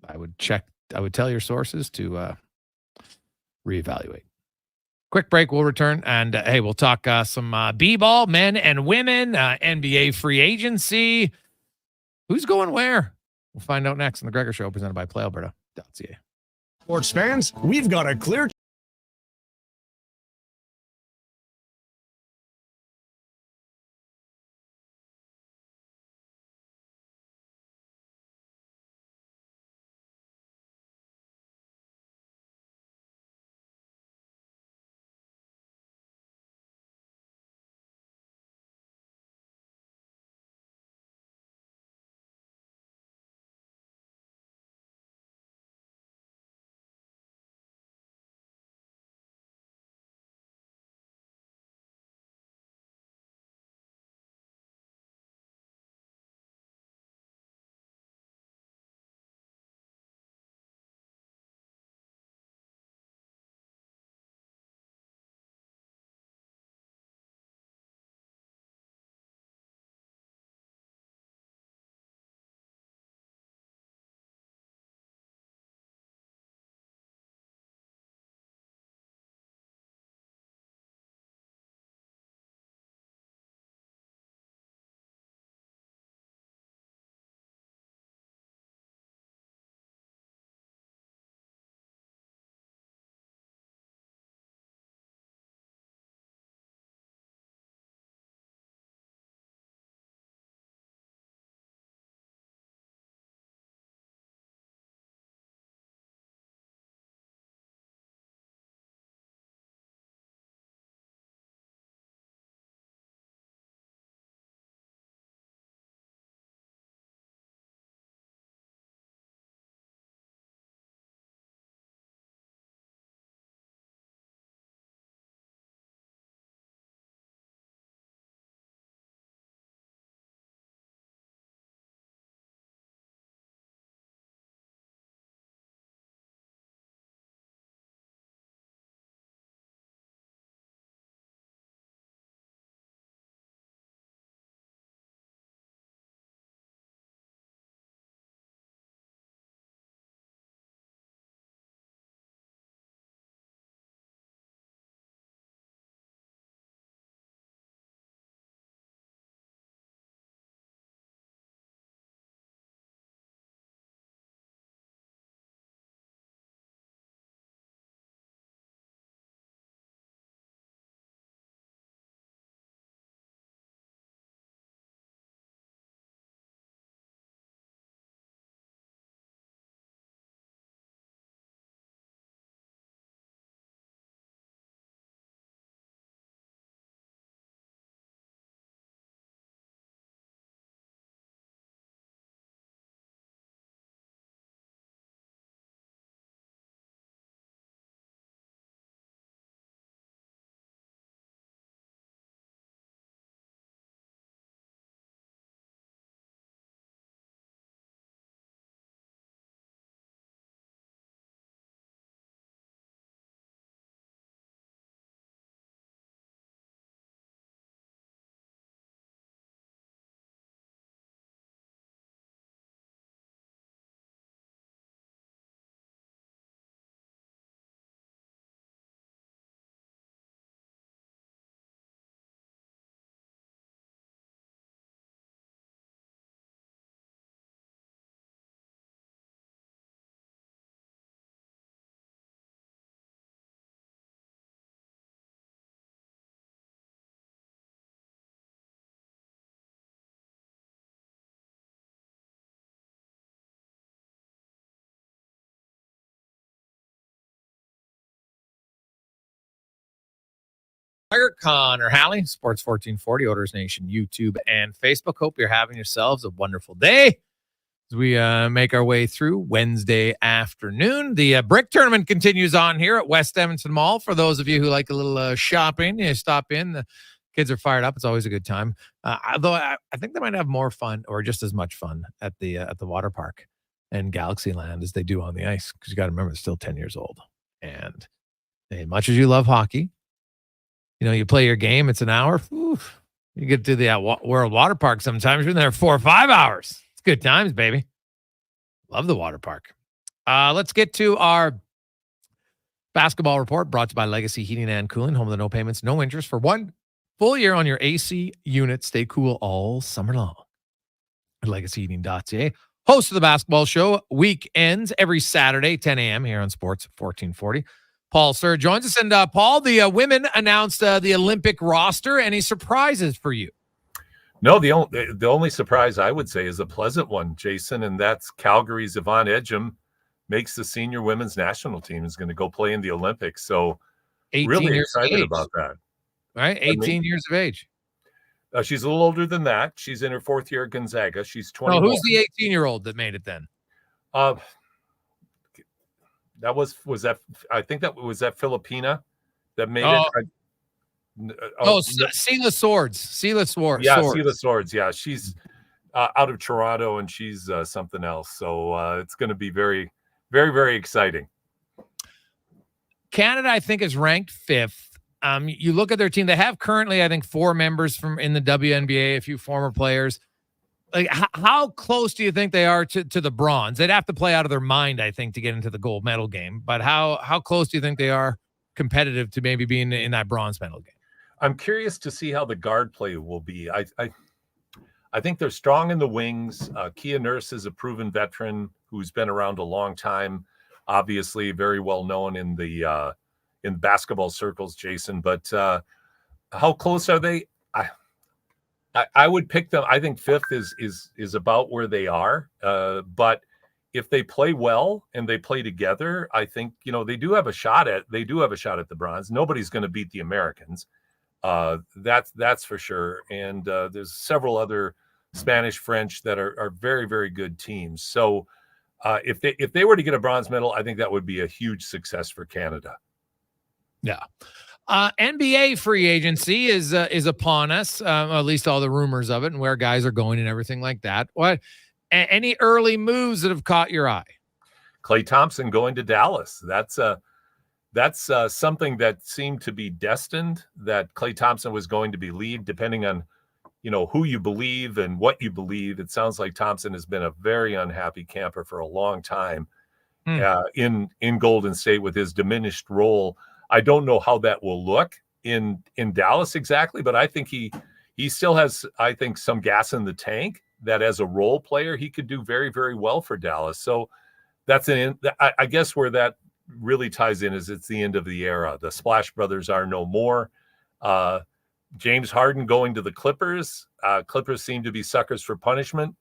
I would tell your sources to reevaluate. Quick break. We'll return. And hey, we'll talk some B-ball, men and women, NBA free agency. Who's going where? We'll find out next on the Gregor Show, presented by PlayAlberta.ca. Sports fans, we've got a clear Gregor, Connor Halley, Sports 1440, Oilers Nation, YouTube, and Facebook. Hope you're having yourselves a wonderful day as we make our way through Wednesday afternoon. The brick tournament continues on here at West Edmonton Mall. For those of you who like a little shopping, you stop in. The kids are fired up. It's always a good time. Although I think they might have more fun or just as much fun at the water park and Galaxyland as they do on the ice, because you got to remember, they're still 10 years old. And as much as you love hockey, you play your game, it's an hour. Oof, you get to the World Water Park sometimes. You're in there 4 or 5 hours. It's good times, baby. Love the water park. Let's get to our basketball report, brought to you by Legacy Heating and Cooling, home of the no payments, no interest for 1 full year on your AC unit. Stay cool all summer long at legacyheating.ca. Host of the basketball show, weekends every Saturday, 10 a.m. here on Sports 1440. Paul Sir joins us. And Paul, the women announced the Olympic roster. Any surprises for you? No, the only surprise I would say is a pleasant one, Jason, and that's Calgary's Yvonne Edgem makes the senior women's national team, is going to go play in the Olympics. So really excited about that. Right, 18 years of age. She's a little older than that. She's in her 4th year at Gonzaga. She's 21. No, who's the 18-year-old that made it then? That was that. I think that was that Filipina that made it. Sela Swords. Sela Swords. Yeah, Sela Swords. Yeah, she's out of Toronto, and she's something else. So it's going to be very, very, very exciting. Canada, I think, is ranked 5th. You look at their team; they have currently, I think, 4 members from in the WNBA, a few former players. Like, how close do you think they are to the bronze? They'd have to play out of their mind, I think, to get into the gold medal game. But how close do you think they are competitive to maybe being in that bronze medal game? I'm curious to see how the guard play will be. I think they're strong in the wings. Kia Nurse is a proven veteran who's been around a long time, obviously very well known in the in basketball circles, Jason. But how close are they? I would pick them. I think 5th is about where they are. But if they play well and they play together, I think they do have a shot at the bronze. Nobody's going to beat the Americans. That's for sure. And there's several other Spanish, French that are very, very good teams. So if they were to get a bronze medal, I think that would be a huge success for Canada. Yeah. NBA free agency is upon us, at least all the rumors of it and where guys are going and everything like that. What any early moves that have caught your eye? Klay Thompson going to Dallas. That's something that seemed to be destined, that Klay Thompson was going to be lead, depending on who you believe and what you believe. It sounds like Thompson has been a very unhappy camper for a long time in Golden State with his diminished role. I don't know how that will look in Dallas exactly, but I think he still has, I think, some gas in the tank that as a role player, he could do very, very well for Dallas. So that's I guess where that really ties in is it's the end of the era. The Splash Brothers are no more. James Harden going to the Clippers. Clippers seem to be suckers for punishment.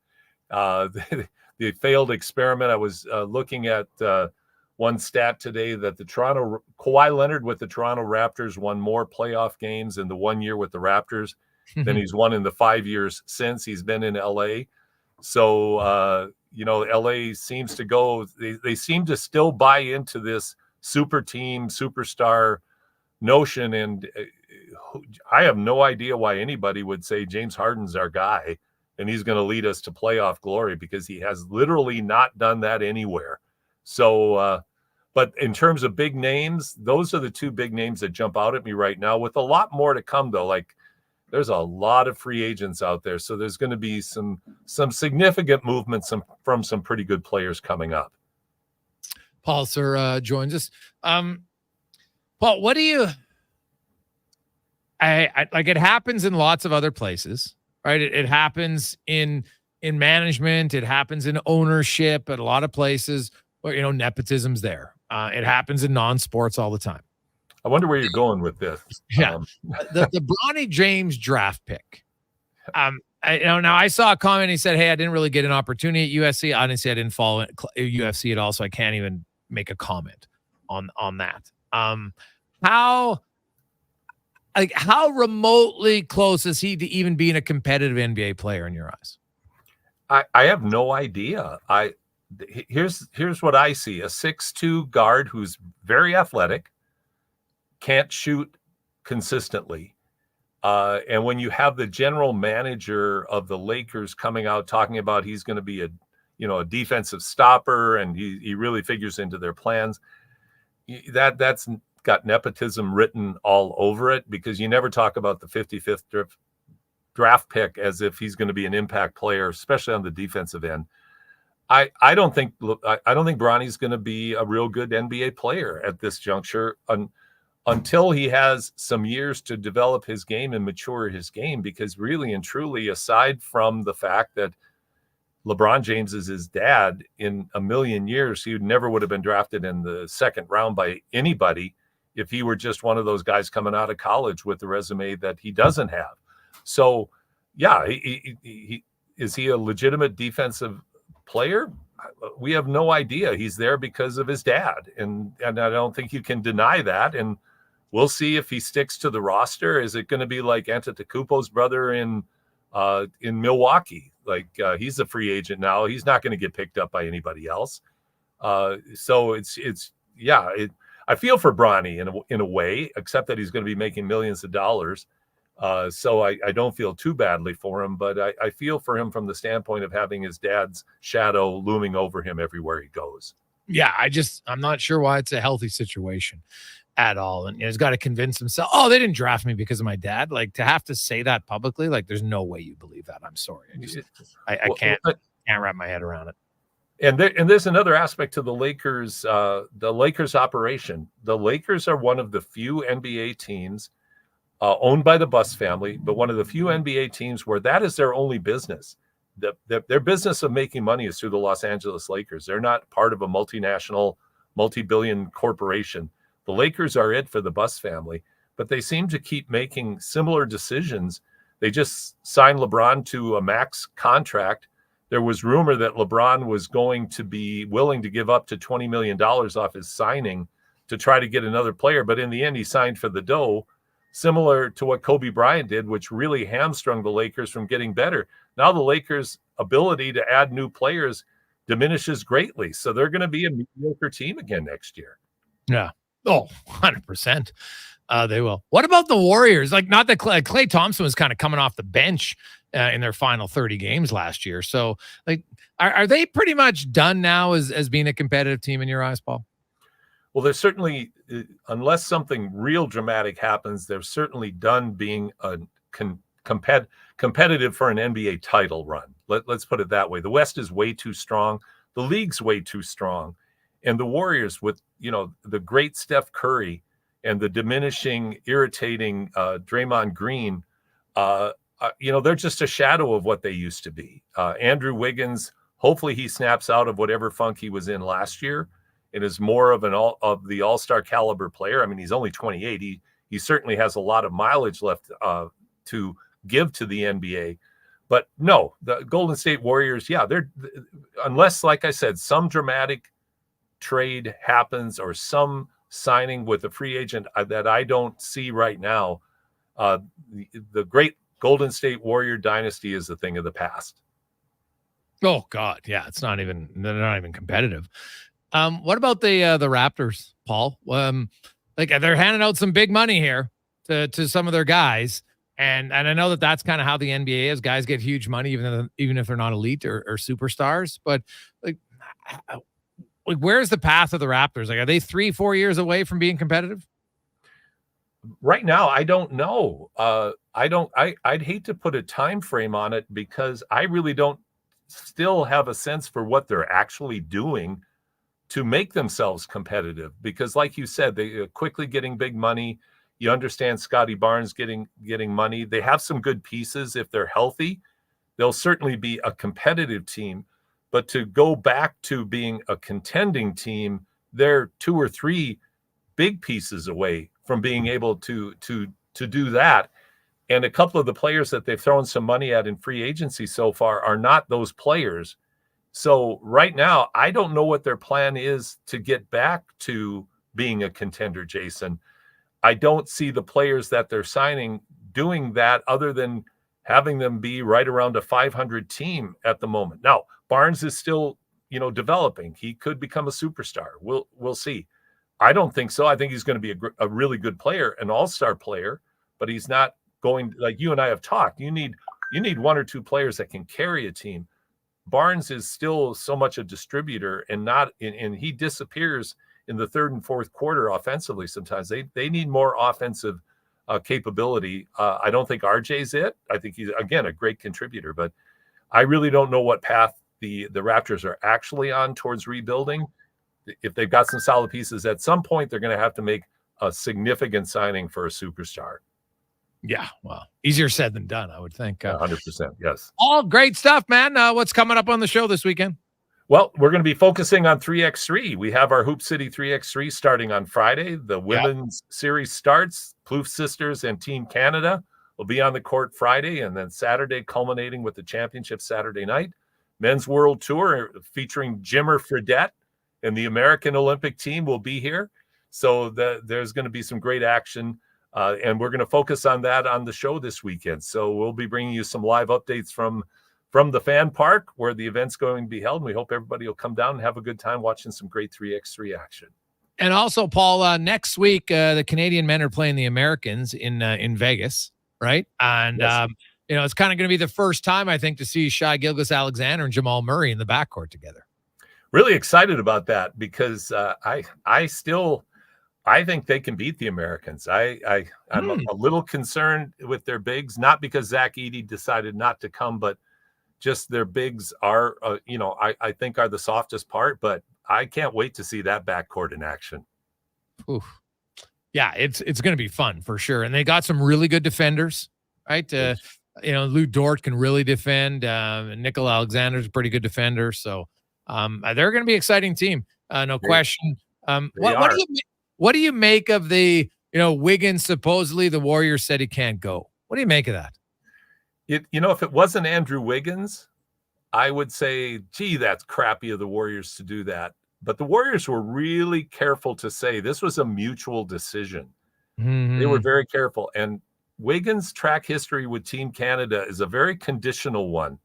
The failed experiment. I was looking at one stat today that Kawhi Leonard with the Toronto Raptors won more playoff games in the 1 year with the Raptors than he's won in the 5 years since he's been in LA. So, LA seems to go, they seem to still buy into this super team, superstar notion. And I have no idea why anybody would say James Harden's our guy and he's going to lead us to playoff glory, because he has literally not done that anywhere. So, but in terms of big names, those are the 2 big names that jump out at me right now, with a lot more to come, though. Like, there's a lot of free agents out there. So there's going to be some significant movements from some pretty good players coming up. Paul Sir joins us. Paul, what do you, I like, it happens in lots of other places, right? It happens in management. It happens in ownership at a lot of places where, nepotism's there. It happens in non-sports all the time. I wonder where you're going with this. Yeah. The Bronny James draft pick. Now I saw a comment. He said, "Hey, I didn't really get an opportunity at USC. Honestly, I didn't follow UFC at all, so I can't even make a comment on that." How like how remotely close is he to even being a competitive NBA player in your eyes? I have no idea. Here's what I see: a 6'2" guard who's very athletic, can't shoot consistently. And when you have the general manager of the Lakers coming out talking about he's going to be a defensive stopper and he really figures into their plans, that's got nepotism written all over it, because you never talk about the 55th draft pick as if he's going to be an impact player, especially on the defensive end. I don't think Bronny's going to be a real good NBA player at this juncture until he has some years to develop his game and mature his game, because really and truly, aside from the fact that LeBron James is his dad, in a million years, he never would have been drafted in the second round by anybody if he were just one of those guys coming out of college with the resume that he doesn't have. So, yeah, is he a legitimate defensive player? We have no idea. He's there because of his dad, and I don't think you can deny that. And we'll see if he sticks to the roster. Is it going to be like Antetokounmpo's brother in Milwaukee? Like he's a free agent now. He's not going to get picked up by anybody else. So I feel for Bronny in a way, except that he's going to be making millions of dollars. So I don't feel too badly for him, but I feel for him from the standpoint of having his dad's shadow looming over him everywhere he goes. Yeah, I'm not sure why it's a healthy situation at all. And he's got to convince himself, oh, they didn't draft me because of my dad. Like, to have to say that publicly, like, there's no way you believe that. I'm sorry. I can't wrap my head around it. And there's another aspect to the Lakers operation. The Lakers are one of the few NBA teams owned by the Buss family, but one of the few NBA teams where that is their only business. Their business of making money is through the Los Angeles Lakers. They're not part of a multinational, multi-billion corporation. The Lakers are it for the Buss family, but they seem to keep making similar decisions. They just signed LeBron to a max contract. There was rumor that LeBron was going to be willing to give up to $20 million off his signing to try to get another player, but in the end, he signed for the dough, similar to what Kobe Bryant did, which really hamstrung the Lakers from getting better. Now the Lakers' ability to add new players diminishes greatly, so they're going to be a mediocre team again next year. Yeah. Oh, 100%. They will. What about the Warriors? Like, not that Klay Thompson was kind of coming off the bench in their final 30 games last year. So, like, are they pretty much done now as being a competitive team in your eyes, Paul? Well, they're certainly, unless something real dramatic happens, they're certainly done being a competitive for an NBA title run. Let's put it that way. The West is way too strong. The league's way too strong. And the Warriors, with, the great Steph Curry and the diminishing, irritating Draymond Green, they're just a shadow of what they used to be. Andrew Wiggins, hopefully he snaps out of whatever funk he was in last year and is more of the all-star caliber player. I mean, he's only 28. He certainly has a lot of mileage left to give to the NBA. But no, the Golden State Warriors, they're, unless, like I said, some dramatic trade happens or some signing with a free agent that I don't see right now, the great Golden State Warrior dynasty is a thing of the past. Oh God, yeah, they're not even competitive. What about the Raptors, Paul? Like, they're handing out some big money here to some of their guys, and I know that's kind of how the NBA is. Guys get huge money even if they're not elite or superstars. But like, where's the path of the Raptors? Like, are they 3-4 years away from being competitive? Right now, I don't know. I'd hate to put a time frame on it, because I really don't still have a sense for what they're actually doing to make themselves competitive. Because, like you said, they are quickly getting big money. You understand Scotty Barnes getting money. They have some good pieces. If they're healthy, they'll certainly be a competitive team. But to go back to being a contending team, they're 2 or 3 big pieces away from being able to do that. And a couple of the players that they've thrown some money at in free agency so far are not those players. So right now, I don't know what their plan is to get back to being a contender, Jason. I don't see the players that they're signing doing that other than having them be right around a 500 team at the moment. Now, Barnes is still, developing. He could become a superstar. We'll see. I don't think so. I think he's going to be a really good player, an all-star player, but he's not going, like you and I have talked. You need one or two players that can carry a team. Barnes is still so much a distributor and he disappears in the third and fourth quarter offensively. Sometimes they need more offensive capability. I don't think RJ's it. I think he's, again, a great contributor, but I really don't know what path the Raptors are actually on towards rebuilding. If they've got some solid pieces, at some point they're going to have to make a significant signing for a superstar. Yeah, well, easier said than done, I would think. 100%, yes. All great stuff, man. What's coming up on the show this weekend? Well, we're going to be focusing on 3x3. We have our Hoop City 3x3 starting on Friday. The women's series starts. Plouffe Sisters and Team Canada will be on the court Friday, and then Saturday, culminating with the championship Saturday night. Men's World Tour featuring Jimmer Fredette and the American Olympic team will be here. So there's going to be some great action, and we're going to focus on that on the show this weekend. So we'll be bringing you some live updates from the fan park where the event's going to be held. And we hope everybody will come down and have a good time watching some great 3x3 action. And also, Paul, next week, the Canadian men are playing the Americans in Vegas, right? And, yes. It's kind of going to be the first time, I think, to see Shai Gilgeous-Alexander and Jamal Murray in the backcourt together. Really excited about that because I think they can beat the Americans. I'm a little concerned with their bigs, not because Zach Edey decided not to come, but just their bigs are, I think are the softest part, but I can't wait to see that backcourt in action. Oof. Yeah, it's going to be fun for sure. And they got some really good defenders, right? Lou Dort can really defend. Nickel Alexander's a pretty good defender. So they're going to be an exciting team. No question. What do you make of the, Wiggins, supposedly the Warriors said he can't go? What do you make of that? If it wasn't Andrew Wiggins, I would say, gee, that's crappy of the Warriors to do that. But the Warriors were really careful to say this was a mutual decision. Mm-hmm. They were very careful. And Wiggins' track history with Team Canada is a very conditional one.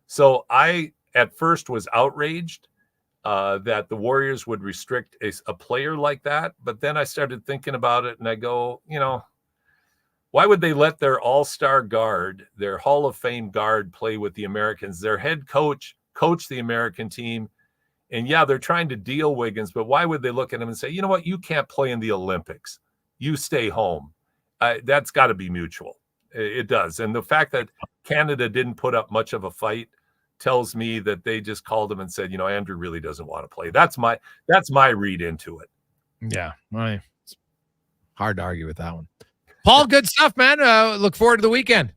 So I, at first, was outraged that the Warriors would restrict a player like that. But then I started thinking about it and I go, why would they let their all-star guard, their Hall of Fame guard, play with the Americans? Their head coach the American team. And yeah, they're trying to deal Wiggins, but why would they look at him and say, you know what, you can't play in the Olympics. You stay home. That's got to be mutual. It does. And the fact that Canada didn't put up much of a fight tells me that they just called him and said, Andrew really doesn't want to play. That's my read into it. Yeah. It's hard to argue with that one. Paul, good stuff, man. Look forward to the weekend.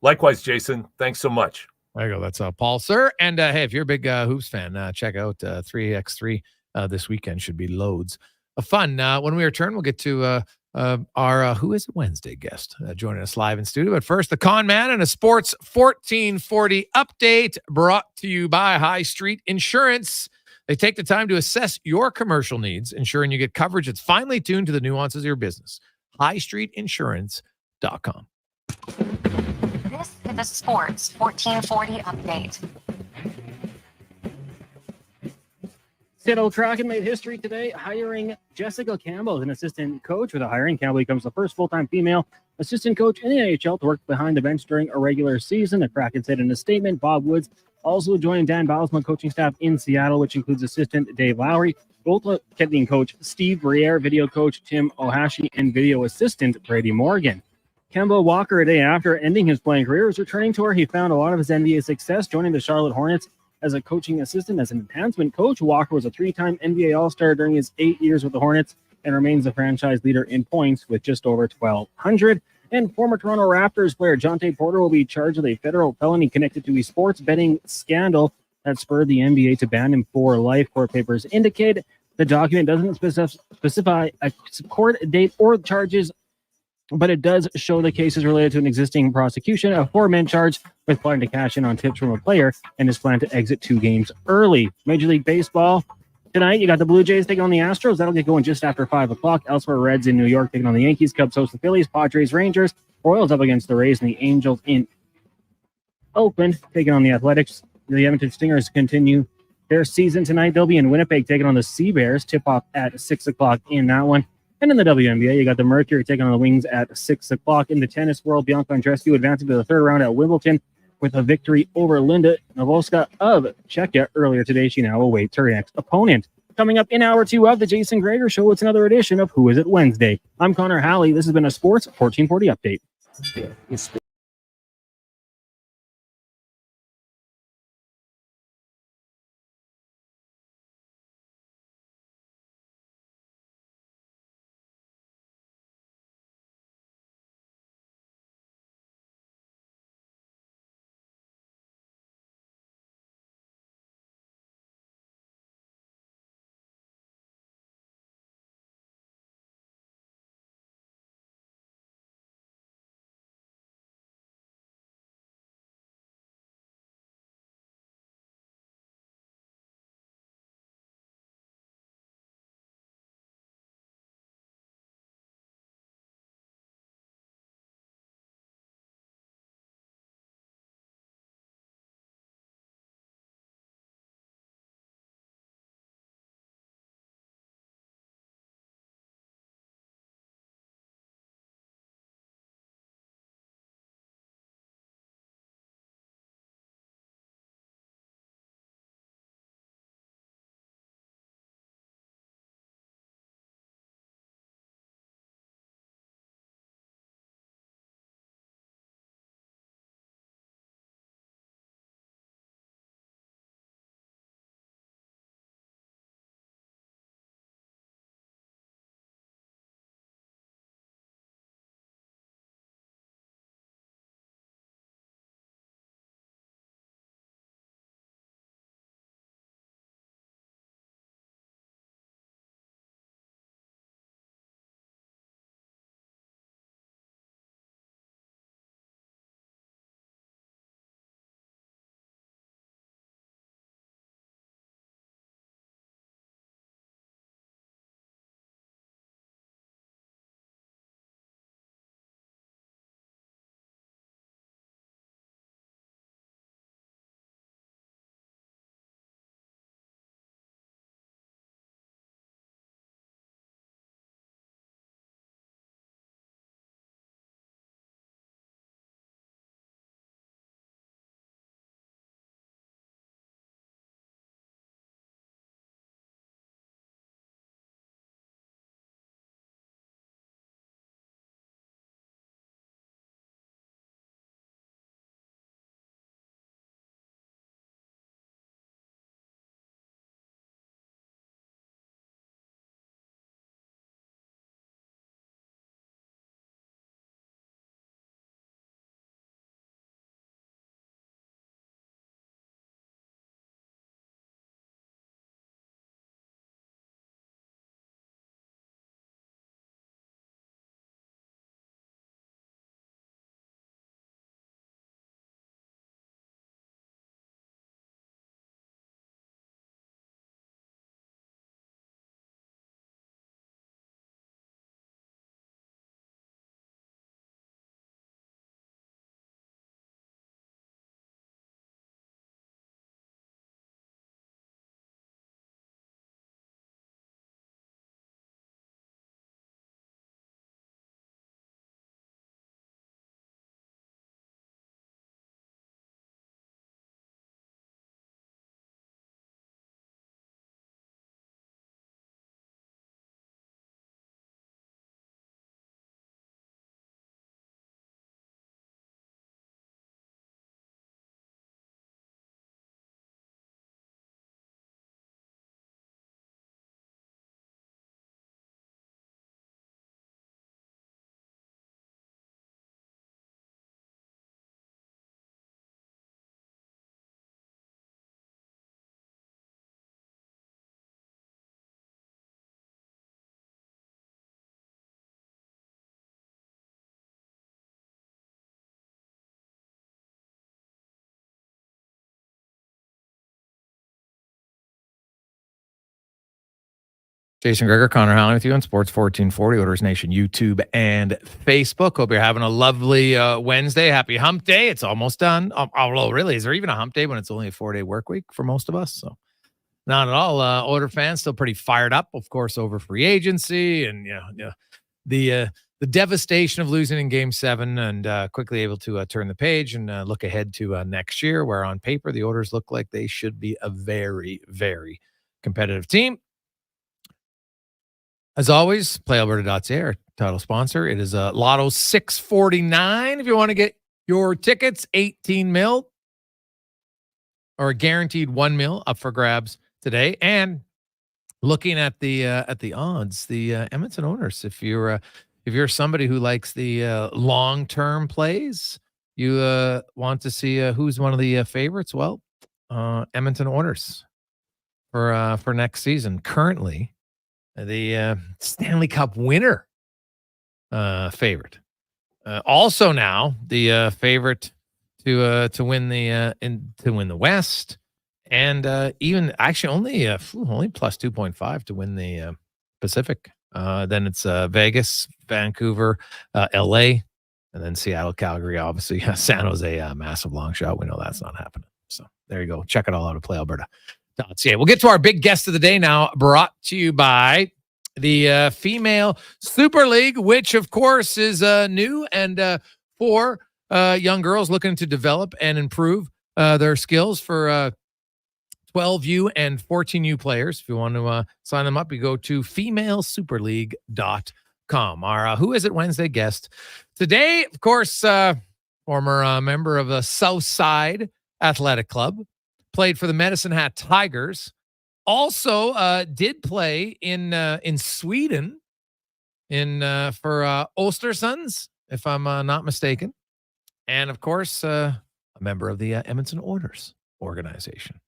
Likewise, Jason. Thanks so much. There you go. That's Paul, sir. And hey, if you're a big Hoops fan, check out 3x3 this weekend. Should be loads of fun. When we return, we'll get to our Who Is It Wednesday guest joining us live in studio. But first, the Con Man and a Sports 1440 update brought to you by High Street Insurance. They take the time to assess your commercial needs, ensuring you get coverage that's finely tuned to the nuances of your business. HighStreetInsurance.com. This is the Sports 1440 update. Seattle Kraken made history today, hiring Jessica Campbell as an assistant coach. With the hiring, Campbell becomes the first full-time female assistant coach in the NHL to work behind the bench during a regular season. The Kraken said in a statement, Bob Woods also joined Dan Bylsma coaching staff in Seattle, which includes assistant Dave Lowry, goaltending coach Steve Briere, video coach Tim Ohashi, and video assistant Brady Morgan. Kemba Walker, a day after ending his playing career, was returning to where he found a lot of his NBA success, joining the Charlotte Hornets as a coaching assistant. As an enhancement coach, Walker was a three-time NBA All-Star during his 8 years with the Hornets and remains the franchise leader in points with just over 1,200. And former Toronto Raptors player Jonte Porter will be charged with a federal felony connected to a sports betting scandal that spurred the NBA to ban him for life. Court papers indicate the document doesn't specify a court date or charges, but it does show the case is related to an existing prosecution of 4 men charged with planning to cash in on tips from a player and his plan to exit 2 games early. Major League Baseball Tonight, you got the Blue Jays taking on the Astros. That'll get going just after 5 o'clock. Elsewhere, Reds in New York taking on the Yankees. Cubs host the Phillies. Padres, Rangers. Royals up against the Rays, and the Angels in Oakland taking on the Athletics. The Edmonton Stingers continue their season tonight. They'll be in Winnipeg taking on the Sea Bears. Tip-off at 6 o'clock in that one. And in the WNBA, you got the Mercury taking on the Wings at 6 o'clock. In the tennis world, Bianca Andreescu advancing to the third round at Wimbledon with a victory over Linda Novoska of Czechia earlier today. She now awaits her next opponent. Coming up in hour 2 of the Jason Gregor Show, it's another edition of Who Is It Wednesday. I'm Connor Halley. This has been a Sports 1440 update. Jason Gregor, Connor Halley with you on Sports 1440, Oilers Nation, YouTube and Facebook. Hope you're having a lovely Wednesday. Happy hump day. It's almost done. Although, really, is there even a hump day when it's only a 4-day work week for most of us? So, not at all. Oiler fans still pretty fired up, of course, over free agency and the devastation of losing in Game 7 and quickly able to turn the page and look ahead to next year, where on paper the Oilers look like they should be a very, very competitive team. As always, PlayAlberta.ca, our title sponsor. It is Lotto 649. If you want to get your tickets, 18 mil or a guaranteed 1 mil up for grabs today. And looking at the odds, the Edmonton Oilers. If you're somebody who likes the long-term plays, you want to see who's one of the favorites. Well, Edmonton Oilers for next season. Currently, the Stanley Cup winner favorite. Also now the favorite to win the West, and even actually only plus 2.5 to win the Pacific. Then it's Vegas, Vancouver, LA, and then Seattle, Calgary. Obviously, San Jose, massive long shot. We know that's not happening. So there you go. Check it all out at PlayAlberta.ca. We'll get to our big guest of the day now, brought to you by the Female Super League, which of course is new and for young girls looking to develop and improve their skills for 12U and 14U players. If you want to sign them up, you go to femalesuperleague.com. Our Who Is It Wednesday guest today, of course, former member of the Southside Athletic Club, played for the Medicine Hat Tigers. Also, did play in Sweden for Östersunds, if I'm not mistaken, and of course, a member of the Edmonton Oilers organization.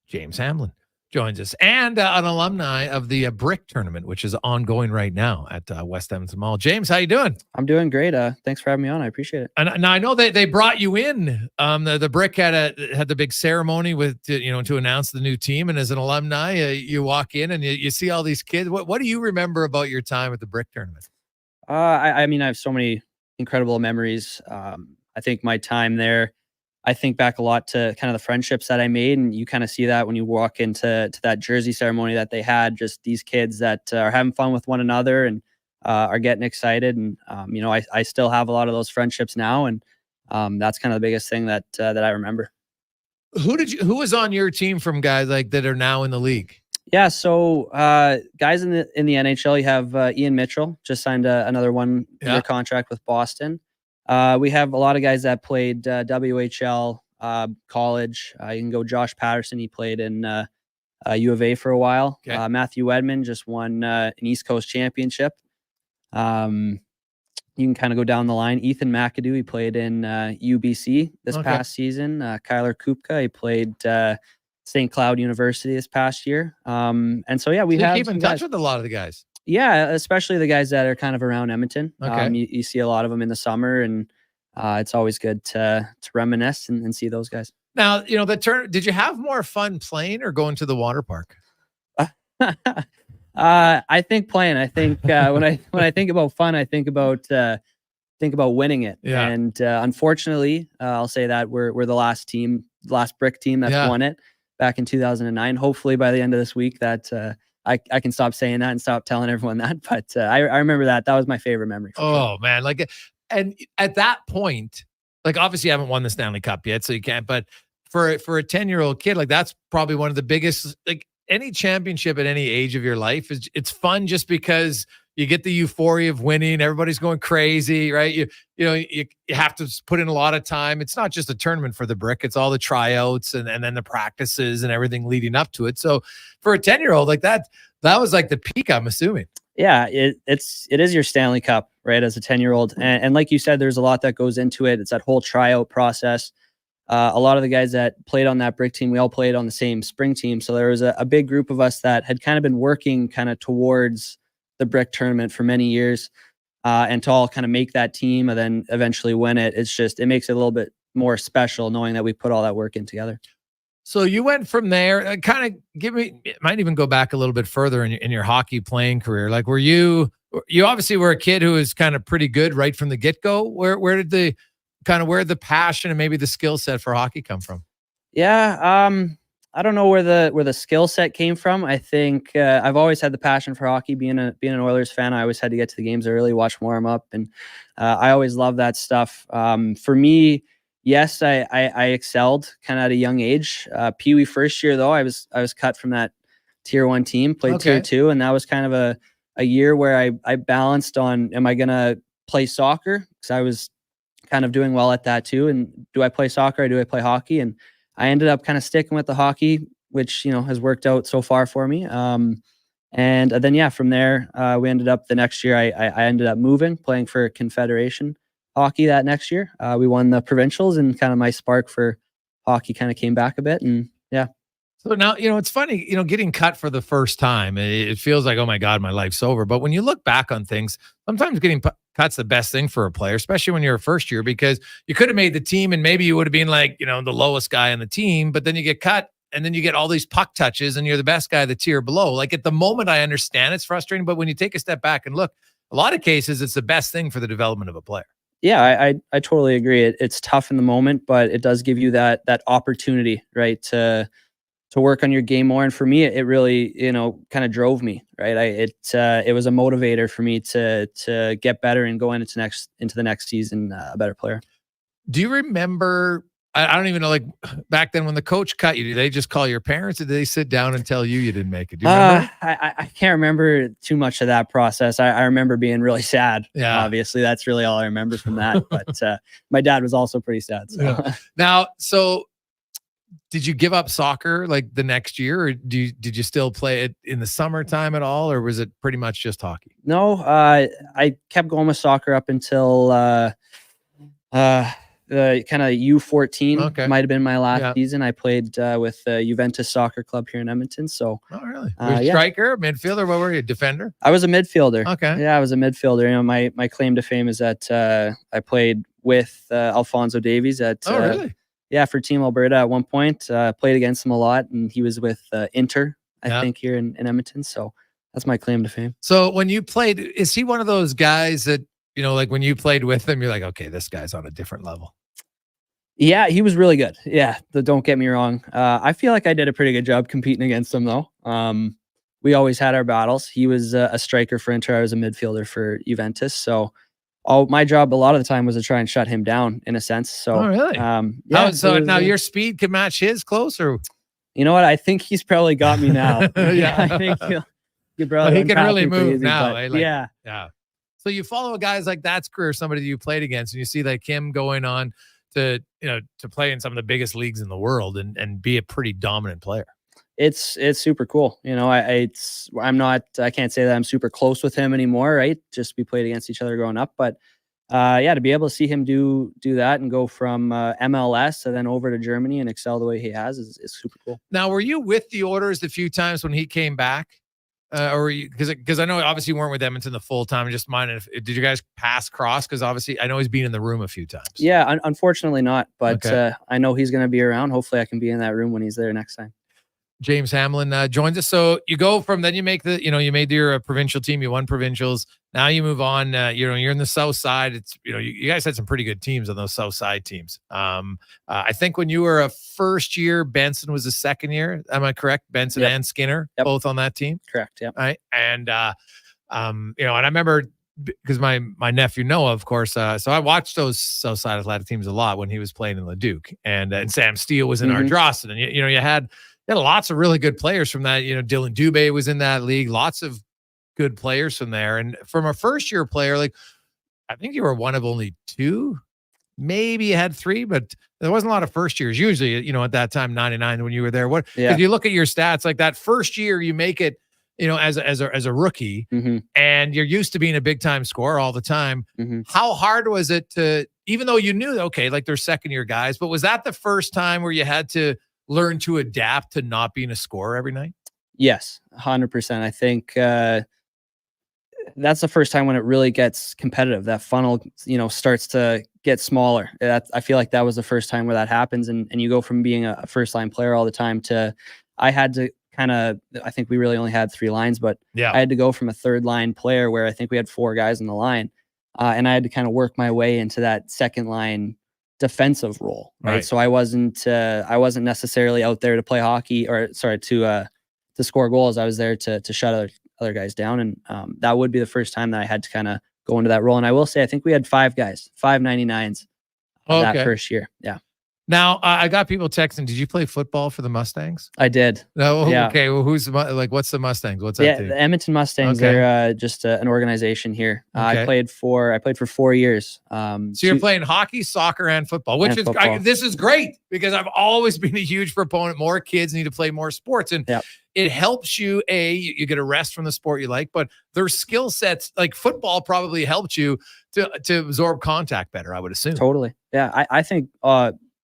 James Hamlin joins us, and an alumni of the Brick Tournament, which is ongoing right now at West Edmonton Mall. James, how you doing? I'm doing great. Thanks for having me on. I appreciate it. And now I know they brought you in. The Brick had the big ceremony to announce the new team, and as an alumni, you walk in and you see all these kids. What do you remember about your time at the Brick Tournament? I mean, I have so many incredible memories. I think my time there, I think back a lot to kind of the friendships that I made, and you kind of see that when you walk into that jersey ceremony that they had. Just these kids that are having fun with one another and are getting excited, and I still have a lot of those friendships now, and that's kind of the biggest thing that I remember. Who was on your team from guys like that are now in the league? Yeah, so guys in the NHL, you have Ian Mitchell, just signed another 1-year contract with Boston. We have a lot of guys that played WHL college. You can go Josh Patterson. He played in U of A for a while. Okay. Matthew Edmond just won an East Coast championship. You can kind of go down the line. Ethan McAdoo, he played in UBC this past season. Kyler Kupka, he played St. Cloud University this past year. And so, yeah, we have keep in touch with a lot of the guys. Yeah, especially the guys that are kind of around Edmonton. Okay. You see a lot of them in the summer, and it's always good to reminisce and see those guys. Now, did you have more fun playing or going to the water park? I think playing. I think when I think about fun, I think about winning it. Yeah. And unfortunately, I'll say that we're the last Brick team that's won it back in 2009. Hopefully, by the end of this week, that I can stop saying that and stop telling everyone that. But I remember that was my favorite memory. Oh, man. And at that point, obviously you haven't won the Stanley Cup yet, so you can't, but for a 10-year-old kid, that's probably one of the biggest, any championship at any age of your life it's fun just because you get the euphoria of winning. Everybody's going crazy, right? You have to put in a lot of time. It's not just a tournament for the Brick. It's all the tryouts and then the practices and everything leading up to it. So for a 10-year-old that was like the peak, I'm assuming. Yeah, it is your Stanley Cup, right? As a 10-year-old. And like you said, there's a lot that goes into it. It's that whole tryout process. A lot of the guys that played on that Brick team, we all played on the same spring team. So there was a big group of us that had kind of been working kind of towards the Brick tournament for many years, and to all kind of make that team and then eventually win it. It makes it a little bit more special knowing that we put all that work in together. So you went from there, kind of give me, it might even go back a little bit further in your hockey playing career. Like, you obviously were a kid who was kind of pretty good right from the get-go. Where did the passion and maybe the skill set for hockey come from? Yeah, I don't know where the skill set came from. I think I've always had the passion for hockey. Being an Oilers fan, I always had to get to the games early, watch warm up, and I always loved that stuff. For me, yes, I excelled kind of at a young age. Pee Wee first year though, I was cut from that Tier 1 team, played Tier 2, and that was kind of a year where I balanced on, am I gonna play soccer? Because I was kind of doing well at that too. And do I play soccer or do I play hockey? And I ended up kind of sticking with the hockey, which, has worked out so far for me. And then, yeah, from there, we ended up the next year, I ended up moving, playing for Confederation hockey that next year. We won the provincials, and kind of my spark for hockey kind of came back a bit. And yeah. So now, it's funny, getting cut for the first time, it feels like, oh my God, my life's over. But when you look back on things, sometimes getting cut's the best thing for a player, especially when you're a first year, because you could have made the team and maybe you would have been like, the lowest guy on the team, but then you get cut and then you get all these puck touches and you're the best guy the tier below. Like, at the moment, I understand it's frustrating, but when you take a step back and look, a lot of cases, it's the best thing for the development of a player. Yeah, I totally agree. It's tough in the moment, but it does give you that opportunity, right, to work on your game more. And for me, it really, kind of drove me, right? It was a motivator for me to get better and go into the next season a better player. Do you remember? I don't even know. Like, back then when the coach cut you, did they just call your parents, or did they sit down and tell you didn't make it? Do you remember? I can't remember too much of that process. I remember being really sad. Yeah, obviously that's really all I remember from that. But my dad was also pretty sad. So. Yeah. Now, did you give up soccer like the next year, or did you still play it in the summertime at all, or was it pretty much just hockey? No, I kept going with soccer up until the kind of U14. Okay. Might have been my last season. I played with Juventus Soccer Club here in Edmonton. So, oh really? Striker, midfielder? What were you? Defender? I was a midfielder. Okay. Yeah, I was a midfielder. My claim to fame is that I played with Alphonso Davies at. Oh really? Yeah, for Team Alberta at one point. Played against him a lot, and he was with Inter, I think, here in Edmonton. So that's my claim to fame. So when you played, is he one of those guys that, like when you played with him, you're like, okay, this guy's on a different level? Yeah, he was really good. Yeah, don't get me wrong. I feel like I did a pretty good job competing against him, though. We always had our battles. He was a striker for Inter. I was a midfielder for Juventus. So my job a lot of the time was to try and shut him down in a sense. So, oh, really? Yeah. So now your speed can match his close, or? You know what? I think he's probably got me now. Yeah. I think he can really move now. Yeah. So you follow guys like that's career, somebody that you played against, and you see like him going on to play in some of the biggest leagues in the world and be a pretty dominant player. It's super cool. I can't say that I'm super close with him anymore, right? Just we played against each other growing up, but to be able to see him do that and go from MLS and then over to Germany and excel the way he has is super cool. Now, were you with the Oilers a few times when he came back? Or were you, because I know obviously you weren't with Edmonton the full time. Just mind did you guys pass cross? Because obviously I know he's been in the room a few times. Yeah, unfortunately not, but I know he's going to be around. Hopefully I can be in that room when he's there next time. James Hamlin joins us. So you go from then you make you made your provincial team. You won provincials. Now you move on. You're in the South Side. It's you guys had some pretty good teams on those South Side teams. I think when you were a first year, Benson was a second year. Am I correct? Benson and Skinner both on that team. Correct. Yeah. Right. And and I remember because my nephew Noah, of course. So I watched those South Side Athletic teams a lot when he was playing in Leduc, and Sam Steele was in Ardrossan, and you had lots of really good players from that. Dylan Dubé was in that league. Lots of good players from there. And from a first year player, like I think you were one of only two, maybe you had three, but there wasn't a lot of first years. Usually, at that time, 99 when you were there. If you look at your stats, like that first year, you make it, as a rookie, and you're used to being a big time scorer all the time. How hard was it to, even though you knew, okay, like they're second year guys, but was that the first time where you had to learn to adapt to not being a scorer every night? Yes, 100%. I think that's the first time when it really gets competitive. That funnel, starts to get smaller. I feel like that was the first time where that happens, and you go from being a first line player all the time to I had to I think we really only had 3 lines, but Yeah. I had to go from a third line player where I think we had 4 guys in the line, and I had to kind of work my way into that second line defensive role, right? So I wasn't necessarily out there to play hockey or to score goals. I was there to shut other guys down, and that would be the first time that I had to kind of go into that role. And I will say, I think we had 5 guys, 5 99s that first year. Yeah. Now, I got people texting. Did you play football for the Mustangs? I did. No. Yeah. Okay. Well, what's the Mustangs? What's that? Yeah, team? the Edmonton Mustangs. Okay. They're just an organization here. Okay. I played for 4 years. So you're playing hockey, soccer, and football, which And is football. this is great because I've always been a huge proponent. More kids need to play more sports, and it helps you. You get a rest from the sport you like, but their skill sets, like football, probably helped you to absorb contact better. I would assume. Totally. Yeah, I think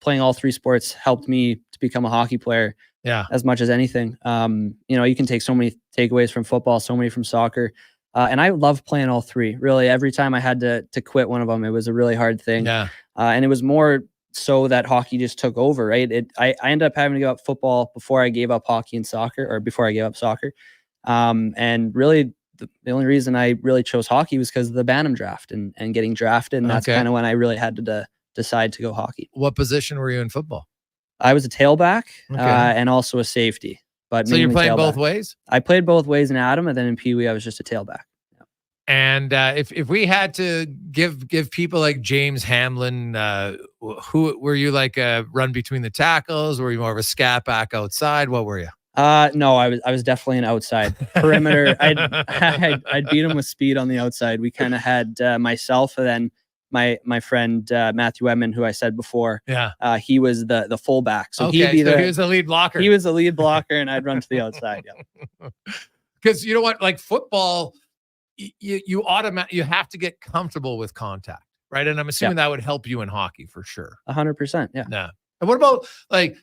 playing all 3 sports helped me to become a hockey player. Yeah. As much as anything. You can take so many takeaways from football, so many from soccer. And I love playing all 3. Really, every time I had to quit one of them, it was a really hard thing. Yeah. And it was more so that hockey just took over, right? I ended up having to give up football before I gave up hockey and soccer, or before I gave up soccer. And really, the only reason I really chose hockey was because of the Bantam draft and getting drafted. And that's kind of when I really had to decide to go hockey. What position were you in football? I was a tailback and also a safety. But so you're playing tailback. both ways? I played both ways in Adam, and then in Pee Wee, I was just a tailback. Yeah. And if we had to give people like James Hamlin, who were you, like run between the tackles? Were you more of a scat back outside? What were you? No, I was definitely an outside perimeter. I'd beat him with speed on the outside. We kind of had myself and then my friend Matthew Edmond, who I said before. Yeah. He was the fullback. So he was the lead blocker. He was the lead blocker, and I'd run to the outside. Yeah. Because you know what, like football, you have to get comfortable with contact, right? And I'm assuming that would help you in hockey for sure. 100%. Yeah. Yeah. And what about like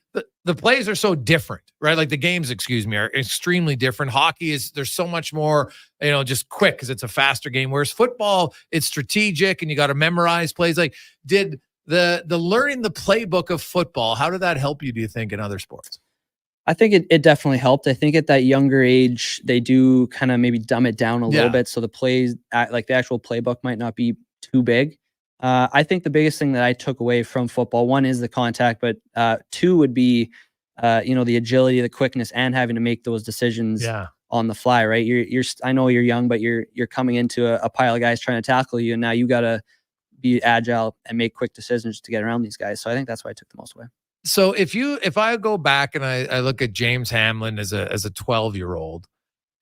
the plays are so different, right? Like the games, are extremely different. Hockey there's so much more, just quick because it's a faster game. Whereas football, it's strategic and you got to memorize plays. Like, did the learning the playbook of football, how did that help you, do you think, in other sports? I think it definitely helped. I think at that younger age, they do kind of maybe dumb it down a little bit. So the plays, like the actual playbook might not be too big. I think the biggest thing that I took away from football, 1 is the contact, but 2 would be, the agility, the quickness, and having to make those decisions on the fly, right? I know you're young, but you're coming into a pile of guys trying to tackle you, and now you got to be agile and make quick decisions to get around these guys. So I think that's why I took the most away. So if I go back and I look at James Hamlin as a 12-year-old,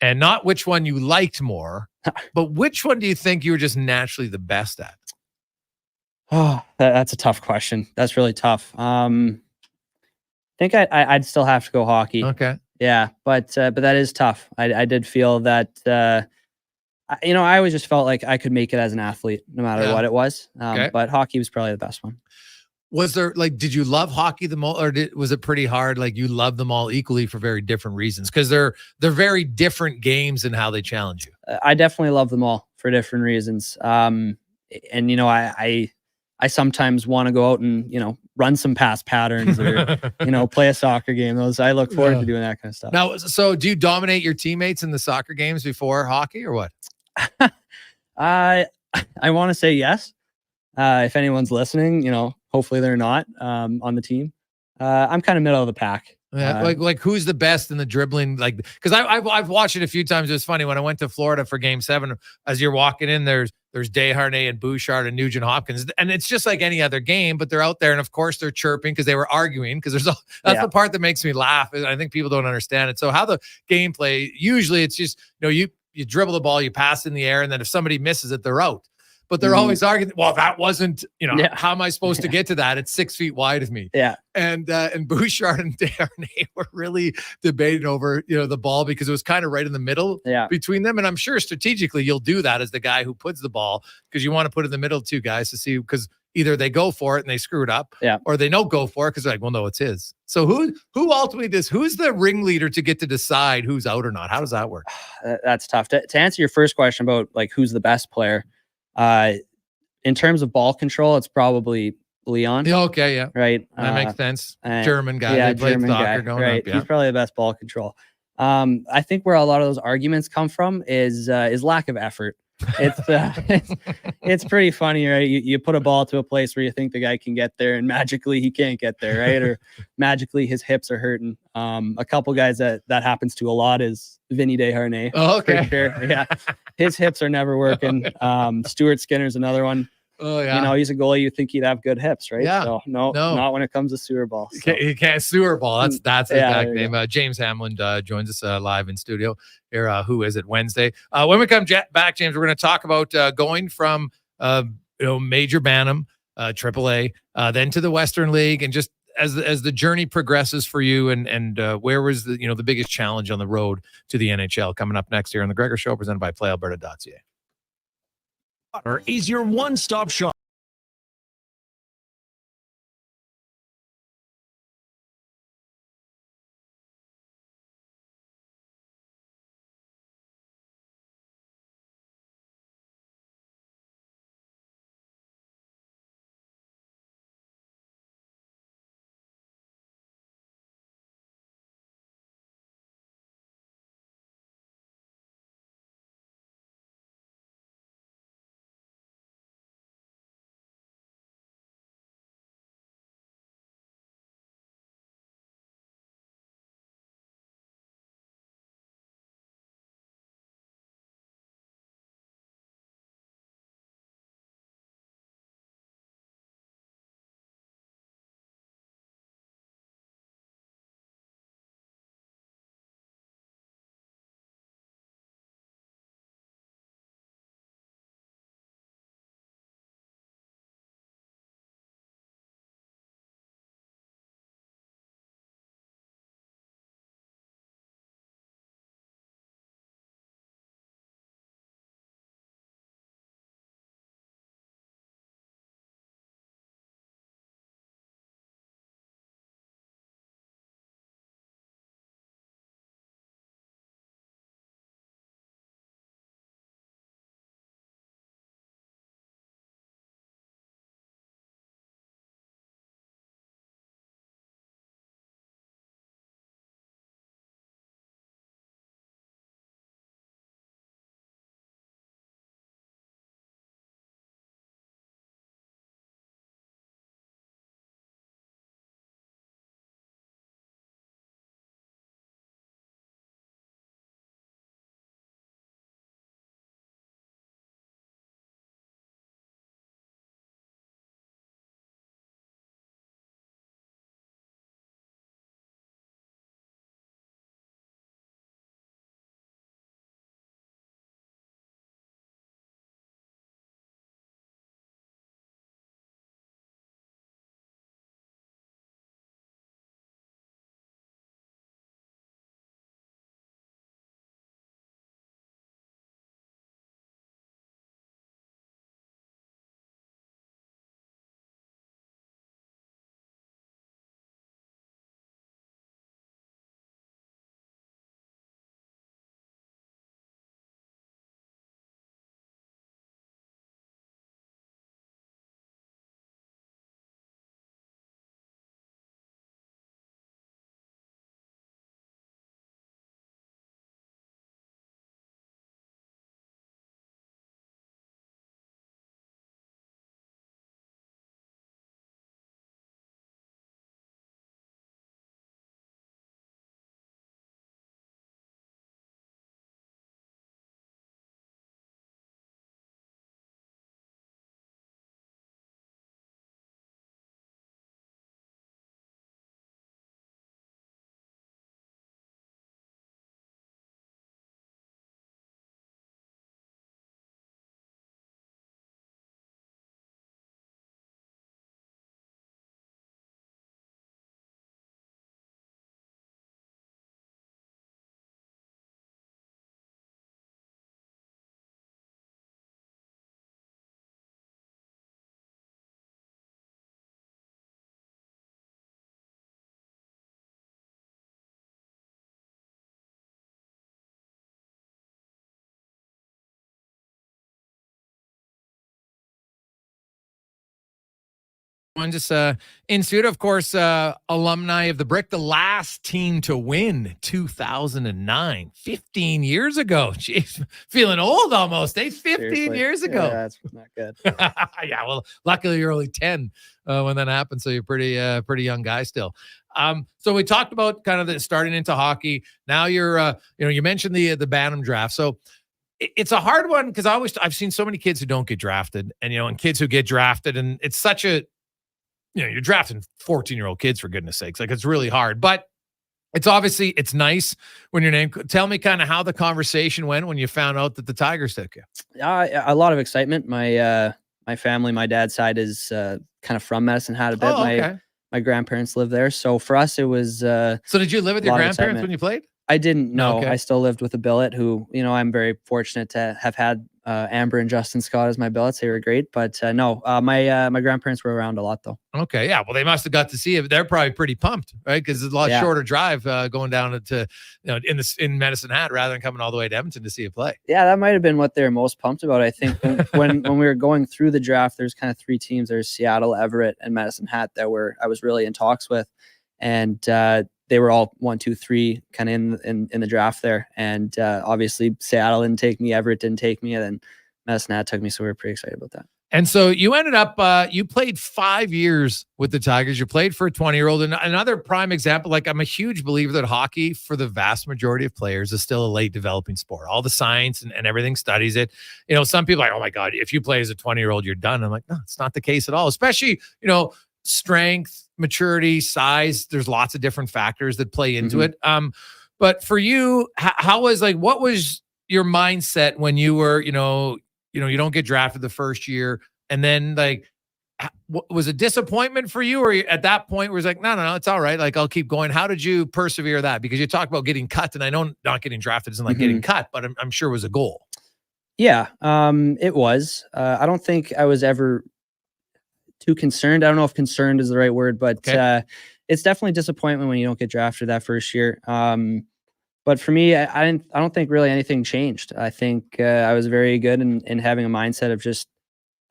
and not which one you liked more, but which one do you think you were just naturally the best at? Oh, that's a tough question. That's really tough. I think I'd still have to go hockey. Okay. Yeah, but that is tough. I did feel that I always just felt like I could make it as an athlete no matter what it was. But hockey was probably the best one. Was there, like, did you love hockey the most, or was it pretty hard? Like, you loved them all equally for very different reasons, because they're very different games in how they challenge you. I definitely love them all for different reasons. And I sometimes want to go out and run some pass patterns or play a soccer game. I look forward to doing that kind of stuff. Now, so do you dominate your teammates in the soccer games before hockey, or what? I want to say yes. If anyone's listening, hopefully they're not on the team. I'm kind of middle of the pack. Yeah, like who's the best in the dribbling? Like, because I've watched it a few times. It was funny when I went to Florida for Game 7. As you're walking in, there's Desharnais and Bouchard and Nugent Hopkins, and it's just like any other game. But they're out there, and of course they're chirping because they were arguing. Because that's the part that makes me laugh. I think people don't understand it. So how the gameplay, usually it's just you dribble the ball, you pass in the air, and then if somebody misses it, they're out. But they're always arguing, well, that wasn't, how am I supposed to get to that? It's 6 feet wide of me. Yeah. And Bouchard and Desharnais were really debating over, the ball, because it was kind of right in the middle between them. And I'm sure strategically you'll do that as the guy who puts the ball, because you want to put it in the middle of 2 guys to see, because either they go for it and they screw it up, or they don't go for it because they're like, well, no, it's his. So who ultimately who's the ringleader to get to decide who's out or not? How does that work? That's tough. To answer your first question about like who's the best player, in terms of ball control, it's probably Leon. Yeah, okay, yeah, Right. that makes sense. and- German guy, yeah, they played German soccer guy, growing right? up. Yeah, He's probably the best ball control. I think where a lot of those arguments come from is lack of effort. It's pretty funny, right? You put a ball to a place where you think the guy can get there, and magically he can't get there, right? Or magically his hips are hurting. A couple guys that happens to a lot is Vinny Desharnais. Oh, okay. For sure. Yeah, his hips are never working. Stuart Skinner's another one. Oh yeah. You know, he's a goalie. You think he'd have good hips, right? Yeah. So no, not when it comes to sewer ball. So. He can't sewer ball. That's his Yeah, exact there you name. James Hamlin joins us live in studio here. Who is it? Wednesday. When we come back, James, we're going to talk about going from Major Bantam, AAA, then to the Western League, and just as the journey progresses for you, and where was the biggest challenge on the road to the NHL? Coming up next here on the Gregor Show, presented by PlayAlberta.ca. Is your one-stop shop. Just in studio, of course, alumni of the Brick, the last team to win 2009, 15 years ago. Jeez, feeling old almost. 15 Seriously. years ago. Yeah, that's not good. Yeah, well, luckily you're only 10 when that happened, so you're pretty young guy still. So we talked about kind of the starting into hockey. Now you're, you mentioned the Bantam draft. So it's a hard one because I've seen so many kids who don't get drafted, and kids who get drafted, and it's such a, you're drafting 14-year-old kids, for goodness sakes. Like, it's really hard, but it's nice when your name. Tell me kind of how the conversation went when you found out that the Tigers took you. A lot of excitement. My family, my dad's side is kind of from Medicine Hat a bit. Oh, okay. My grandparents live there. So for us, it was. So did you live with your grandparents when you played? I didn't know. Okay. I still lived with a billet who, I'm very fortunate to have had Amber and Justin Scott as my billets. They were great, but no, my grandparents were around a lot though. Okay, yeah. Well, they must have got to see it. They're probably pretty pumped, right? Because it's a lot shorter drive going down to in Medicine Hat rather than coming all the way to Edmonton to see it play. Yeah, that might have been what they're most pumped about. I think when we were going through the draft, there's kind of three teams. There's Seattle, Everett, and Medicine Hat that I was really in talks with, and they were all 1, 2, 3 kind of in the draft there. And obviously Seattle didn't take me, Everett didn't take me, and then Medicine Hat took me. So we were pretty excited about that. And so you ended up, you played 5 years with the Tigers. You played for a 20-year-old. And another prime example, like, I'm a huge believer that hockey, for the vast majority of players, is still a late developing sport. All the science and everything studies it. Some people are like, oh my God, if you play as a 20-year-old, you're done. I'm like, no, it's not the case at all. Especially, strength, maturity, size. There's lots of different factors that play into it. But for you, what was your mindset when you were, you don't get drafted the first year, and then was it disappointment for you, or at that point was like, no, it's all right. Like, I'll keep going. How did you persevere that? Because you talked about getting cut, and I know not getting drafted isn't like getting cut, but I'm sure it was a goal. Yeah, it was. I don't think I was ever too concerned. I don't know if concerned is the right word, but it's definitely disappointment when you don't get drafted that first year. But for me, I don't think really anything changed. I think I was very good in having a mindset of just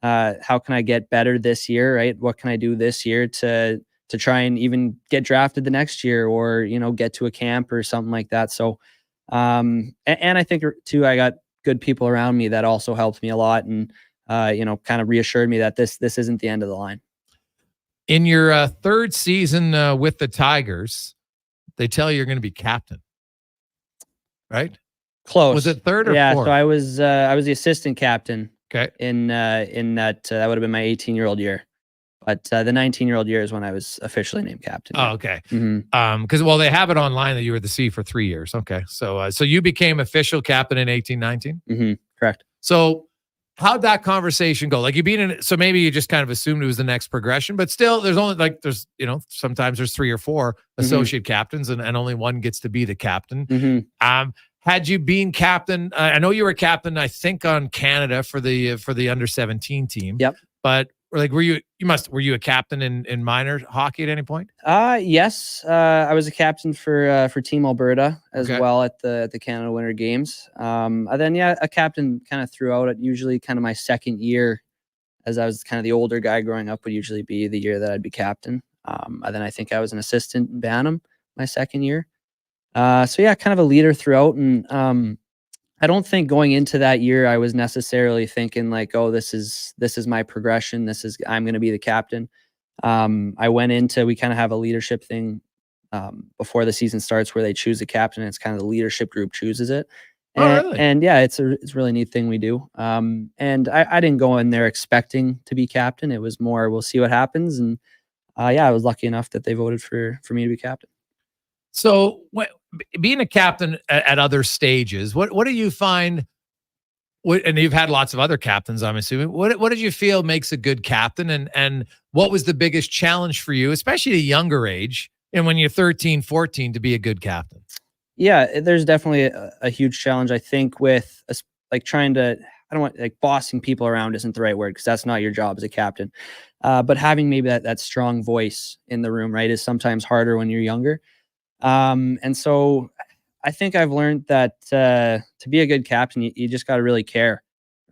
how can I get better this year, right? What can I do this year to try and even get drafted the next year, or get to a camp or something like that. So and I think too, I got good people around me that also helped me a lot, and kind of reassured me that this isn't the end of the line. In your third season with the Tigers, they tell you you're going to be captain, right? Close. Was it third or fourth? So I was the assistant captain. Okay. In that that would have been my 18-year-old year, but the 19-year-old year is when I was officially named captain. Oh, okay. Because they have it online that you were the C for 3 years. Okay, so you became official captain in 18-19. Correct. So how'd that conversation go? Like, you beat in, so maybe you just kind of assumed it was the next progression, but still, there's only sometimes there's 3 or 4 associate captains, and only one gets to be the captain. Had you been captain, I know you were captain, I think, on Canada for the under 17 team. Yep. But were you a captain in minor hockey at any point? Yes. I was a captain for Team Alberta as well at the Canada Winter Games. And then a captain kind of throughout it. Usually kind of my second year, as I was kind of the older guy growing up, would usually be the year that I'd be captain. And then I think I was an assistant in Bantam my second year. Kind of a leader throughout. And I don't think going into that year I was necessarily thinking like, oh, this is my progression. I'm going to be the captain. I went into, we kind of have a leadership thing before the season starts where they choose a captain. It's kind of the leadership group chooses it. And it's a really neat thing we do. And I didn't go in there expecting to be captain. It was more, we'll see what happens. And I was lucky enough that they voted for me to be captain. So being a captain at other stages, what do you find? And you've had lots of other captains, I'm assuming. What did you feel makes a good captain, and what was the biggest challenge for you, especially at a younger age, and when you're 13, 14, to be a good captain? Yeah, there's definitely a huge challenge, I think, with trying to, I don't want, bossing people around isn't the right word, because that's not your job as a captain. But having maybe that strong voice in the room, right, is sometimes harder when you're younger. And so I think I've learned that to be a good captain, you just got to really care.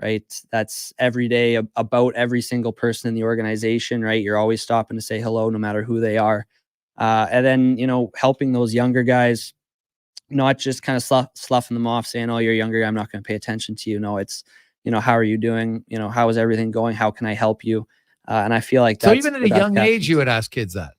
right? That's every day about every single person in the organization, right? You're always stopping to say hello, no matter who they are. And then, helping those younger guys, not just kind of sloughing them off, saying, "Oh, you're younger, I'm not going to pay attention to you." No, it's, how are you doing? How is everything going? How can I help you? And I feel like so even at a young age, you would ask kids that.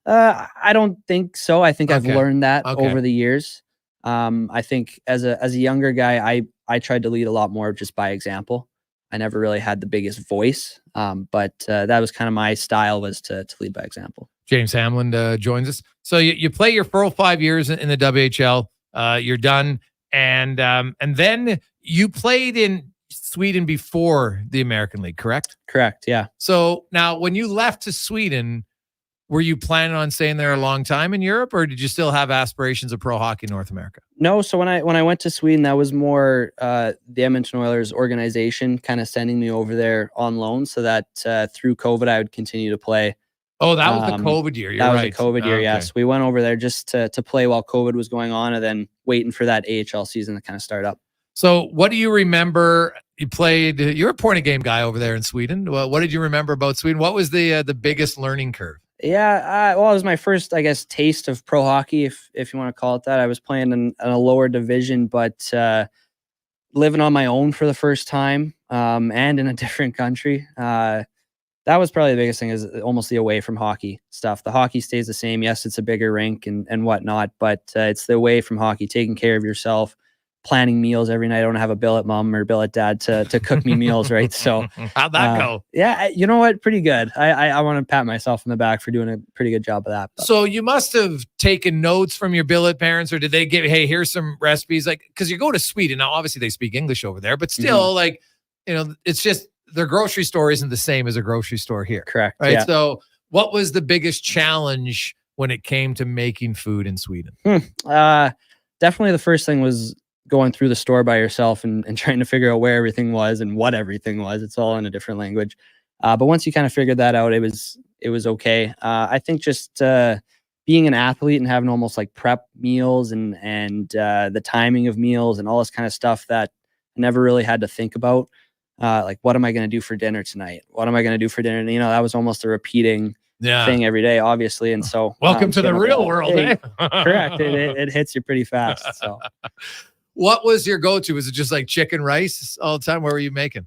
I don't think so. I think I've Okay. learned that Okay. over the years. I think as a younger guy, I tried to lead a lot more just by example. I never really had the biggest voice, but that was kind of my style, was to lead by example. James Hamlin joins us. So you play your full 5 years in the WHL. You're done, and then you played in Sweden before the American League, correct? Correct. Yeah. So now, when you left to Sweden, were you planning on staying there a long time in Europe, or did you still have aspirations of pro hockey in North America? No. So when I went to Sweden, that was more the Edmonton Oilers organization kind of sending me over there on loan, so that through COVID I would continue to play. Oh, that was the COVID year. You're that right. was the COVID year. Okay. Yes, we went over there just to play while COVID was going on, and then waiting for that AHL season to kind of start up. So what do you remember? You're a point of game guy over there in Sweden. What did you remember about Sweden? What was the biggest learning curve? Yeah, well, it was my first, I guess, taste of pro hockey, if you want to call it that. I was playing in a lower division, but living on my own for the first time, and in a different country. That was probably the biggest thing, is almost the away from hockey stuff. The hockey stays the same. Yes, it's a bigger rink and whatnot, but it's the away from hockey, taking care of yourself, planning meals every night. I don't have a billet mom or billet dad to cook me meals, right? So how'd that go? Yeah, you know what? Pretty good. I want to pat myself on the back for doing a pretty good job of that. But. So you must have taken notes from your billet parents, or did they give, hey, here's some recipes? Like, because you go to Sweden now, obviously they speak English over there, but still, it's just their grocery store isn't the same as a grocery store here. Correct. Right. Yeah. So what was the biggest challenge when it came to making food in Sweden? Definitely the first thing was going through the store by yourself and trying to figure out where everything was and what everything was. It's all in a different language. But once you kind of figured that out, it was okay. I think just being an athlete and having almost like prep meals and the timing of meals and all this kind of stuff that I never really had to think about. Like, what am I going to do for dinner tonight? What am I going to do for dinner? And, that was almost a repeating thing every day, obviously. And so welcome to the real world. Correct. It hits you pretty fast. So what was your go-to? Was it just like chicken rice all the time? What were you making?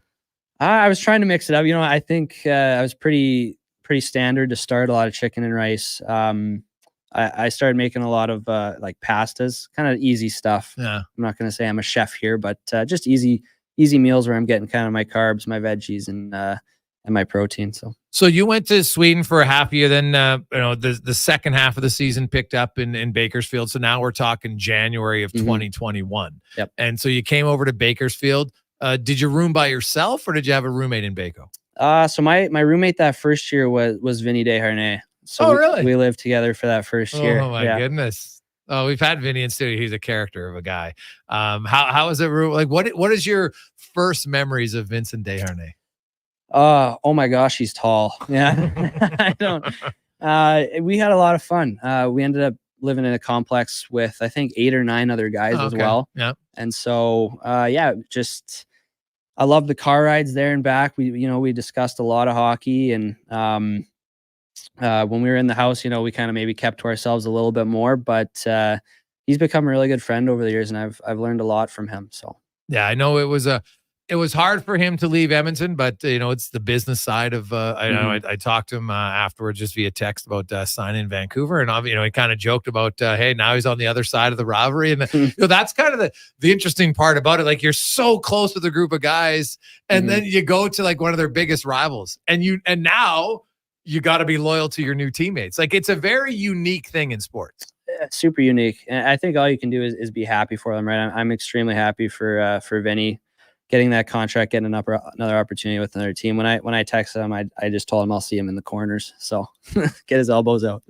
I was trying to mix it up. I think I was pretty standard to start, a lot of chicken and rice. I started making a lot of like pastas, kind of easy stuff. Yeah. I'm not going to say I'm a chef here, but just easy meals where I'm getting kind of my carbs, my veggies, and my protein. So you went to Sweden for a half year, then the second half of the season picked up in Bakersfield. So now we're talking January of 2021. Yep. And so you came over to Bakersfield. Did you room by yourself, or did you have a roommate in Baco? So my roommate that first year was Vinny Desharnais. So really? We lived together for that first year. Oh my goodness. Oh, we've had Vinny in studio. He's a character of a guy. How is it? Like, what is your first memories of Vincent Desharnais? Oh my gosh, he's tall. Yeah. I don't. We had a lot of fun. We ended up living in a complex with, I think, 8 or 9 other guys as well. Yeah. And so, just I love the car rides there and back. We discussed a lot of hockey, and when we were in the house, we kind of maybe kept to ourselves a little bit more. But he's become a really good friend over the years, and I've learned a lot from him. So yeah, I know it was hard for him to leave Edmonton, but it's the business side of. I talked to him afterwards just via text about signing in Vancouver, and he kind of joked about, hey, now he's on the other side of the rivalry, and that's kind of the interesting part about it. Like, you're so close with a group of guys, and then you go to like one of their biggest rivals, and now you got to be loyal to your new teammates. Like, it's a very unique thing in sports. Super unique, and I think all you can do is be happy for them, right? I'm extremely happy for Vinny getting that contract, getting another opportunity with another team. When I texted him, I just told him I'll see him in the corners. So get his elbows out.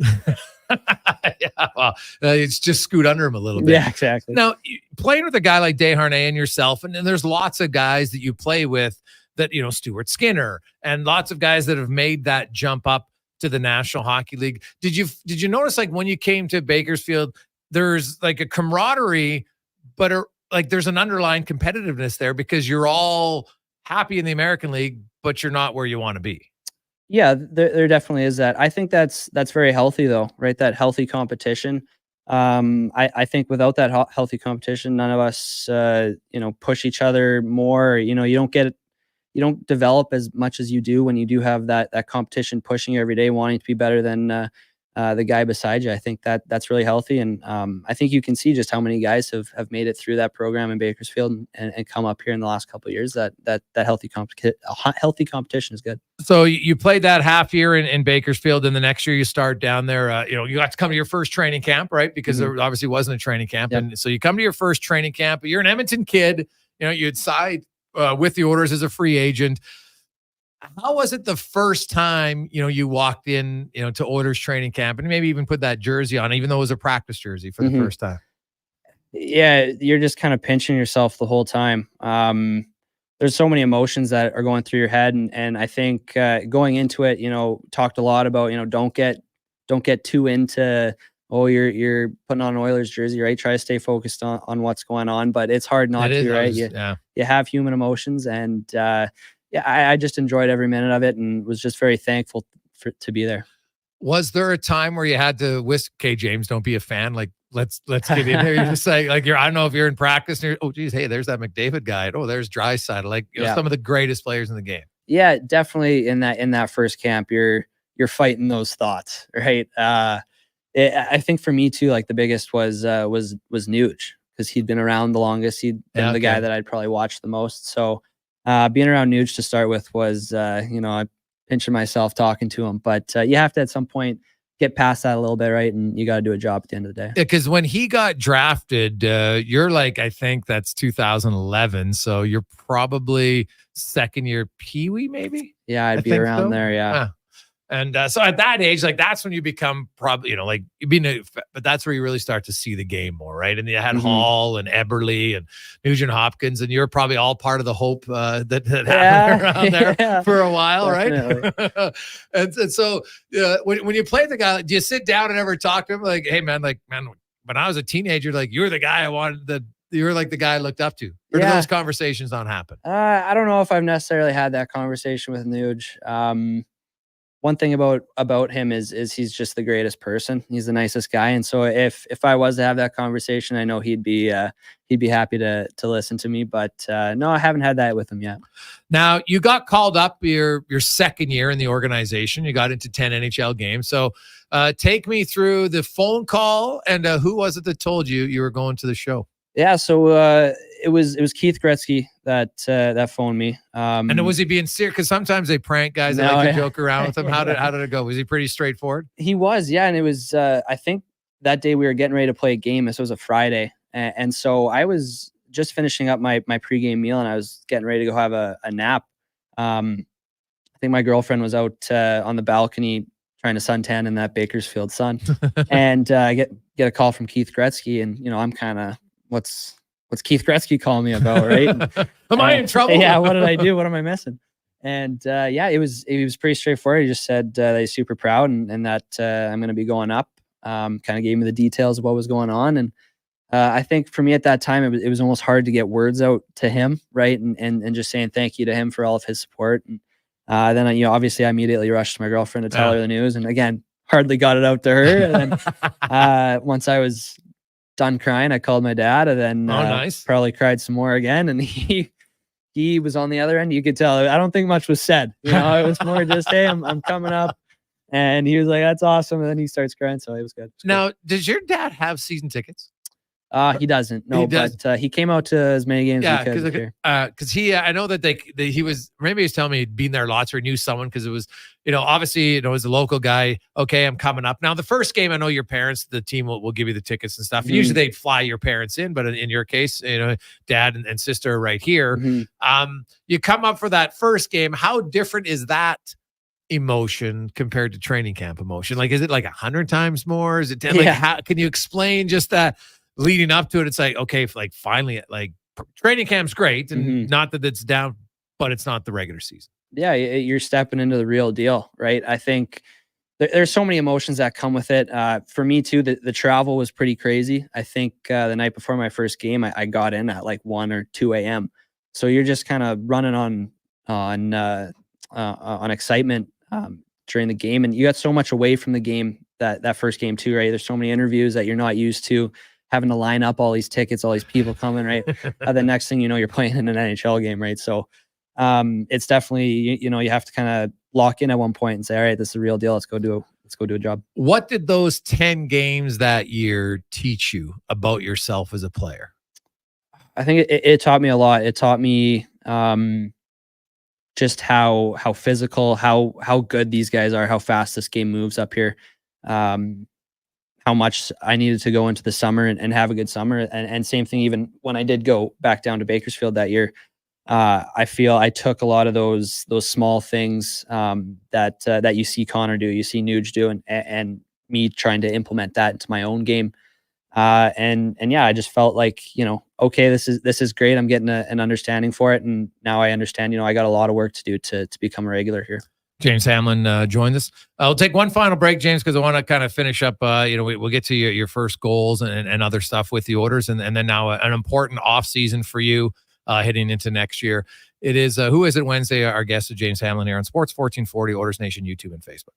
Yeah, well, it's just scoot under him a little bit. Yeah, exactly. Now, playing with a guy like Desharnais and yourself, and there's lots of guys that you play with that, Stuart Skinner, and lots of guys that have made that jump up to the National Hockey League. Did you notice, like, when you came to Bakersfield, there's like a camaraderie, but like there's an underlying competitiveness there because you're all happy in the American League, but you're not where you want to be. Yeah, there definitely is that. I think that's very healthy though, right? That healthy competition. I think without that healthy competition, none of us, push each other more. You don't develop as much as you do when you do have that competition pushing you every day, wanting to be better than the guy beside you. I think that's really healthy, and I think you can see just how many guys have made it through that program in Bakersfield and come up here in the last couple of years. That healthy competition is good. So you played that half year in Bakersfield, and the next year you start down there. You got to come to your first training camp, right? Because there obviously wasn't a training camp, Yep. and so you come to your first training camp. You're an Edmonton kid. You'd signed with the Oilers as a free agent. How was it the first time, you walked in, to Oilers training camp and maybe even put that jersey on, even though it was a practice jersey for the first time? Yeah, you're just kind of pinching yourself the whole time. There's so many emotions that are going through your head. And I think going into it, talked a lot about, don't get too into, you're putting on an Oilers jersey, right? Try to stay focused on what's going on, but it's hard not to, right? You have human emotions, and I just enjoyed every minute of it and was just very thankful to be there. Was there a time where you had to whisk, okay, James, don't be a fan. Like, let's get in here. You just say, like, I don't know if you're in practice and you're, geez, hey, there's that McDavid guy. Oh, there's Draisaitl. Like, some of the greatest players in the game. Yeah, definitely in that first camp, you're fighting those thoughts, right? I think for me too, like the biggest was Nuge, because he'd been around the longest. He'd been the guy that I'd probably watched the most. So being around Nuge to start with was, I pinching myself talking to him, but you have to at some point get past that a little bit, right? And you got to do a job at the end of the day. Because when he got drafted, you're like, I think that's 2011. So you're probably second year Pee-wee, maybe? Yeah, I'd be around there. Yeah. And so at that age, like that's when you become probably, like but that's where you really start to see the game more, right? And you had Hall and Eberle and Nugent Hopkins, and you're probably all part of the hope that happened around there for a while, right? and so when you play the guy, do you sit down and ever talk to him like, hey, man, when I was a teenager, like you're the guy I wanted you're like the guy I looked up to. Or do those conversations not happen? I don't know if I've necessarily had that conversation with Nuge. One thing about him is he's just the greatest person. He's the nicest guy, and so if I was to have that conversation, I know he'd be happy to listen to me. But no, I haven't had that with him yet. Now you got called up your second year in the organization. You got into 10 NHL games. So take me through the phone call and who was it that told you were going to the show? Yeah, so it was Keith Gretzky that phoned me. And was he being serious? Because sometimes they prank guys that like to joke around with him. How did it go? Was he pretty straightforward? He was, yeah. And it was I think that day we were getting ready to play a game. This was a Friday, and so I was just finishing up my pregame meal, and I was getting ready to go have a nap. I think my girlfriend was out on the balcony trying to suntan in that Bakersfield sun, and I get a call from Keith Gretzky, and I'm kind of, what's Keith Gretzky calling me about, right? Am I in trouble? Yeah, what did I do? What am I missing? And it was pretty straightforward. He just said that he's super proud and that I'm going to be going up. Kind of gave me the details of what was going on, and I think for me at that time it was almost hard to get words out to him, right? And just saying thank you to him for all of his support. And then obviously I immediately rushed to my girlfriend to tell her the news, and again hardly got it out to her. And then once I was done crying, I called my dad, and then probably cried some more again, and he was on the other end. You could tell, I don't think much was said, it was more just, hey, I'm coming up, and he was like, that's awesome, and then he starts crying, so it was good. Now, does your dad have season tickets? He doesn't, no, but he came out to as many games as he could. Because I know that he was, maybe he was telling me he'd been there lots or he knew someone, because it was, obviously, as a local guy, okay, I'm coming up. Now, the first game, I know your parents, the team will give you the tickets and stuff. Usually they'd fly your parents in, but in your case, dad and sister are right here. You come up for that first game. How different is that emotion compared to training camp emotion? Like, is it like 100 times more? Is it 10? Like, how can you explain just that? Leading up to it, it's like, okay, like finally, like training camp's great, and not that it's down, but it's not the regular season. Yeah, you're stepping into the real deal, right? I think there's so many emotions that come with it. For me too, the travel was pretty crazy. I think the night before my first game, I got in at like 1 or 2 a.m. So you're just kind of running on on excitement during the game, and you got so much away from the game that first game too, right? There's so many interviews that you're not used to, having to line up all these tickets, all these people coming, right? The next thing you know, you're playing in an NHL game, right? So it's definitely you have to kind of lock in at one point and say, all right, this is the real deal. Let's go do a job. What did those 10 games that year teach you about yourself as a player? I think it taught me a lot. It taught me just how physical, how good these guys are, how fast this game moves up here. How much I needed to go into the summer and have a good summer. And same thing, even when I did go back down to Bakersfield that year, I feel I took a lot of those small things that you see Connor do, you see Nuge do, and me trying to implement that into my own game. And yeah, I just felt like, okay, this is great. I'm getting an understanding for it. And now I understand, I got a lot of work to do to become a regular here. James Hamlin joined us. I'll take one final break, James, because I want to kind of finish up. We'll get to your first goals and other stuff with the Oilers, and then now an important off season for you heading into next year. It is Who Is It Wednesday. Our guest is James Hamlin here on Sports 1440, Oilers Nation, YouTube, and Facebook.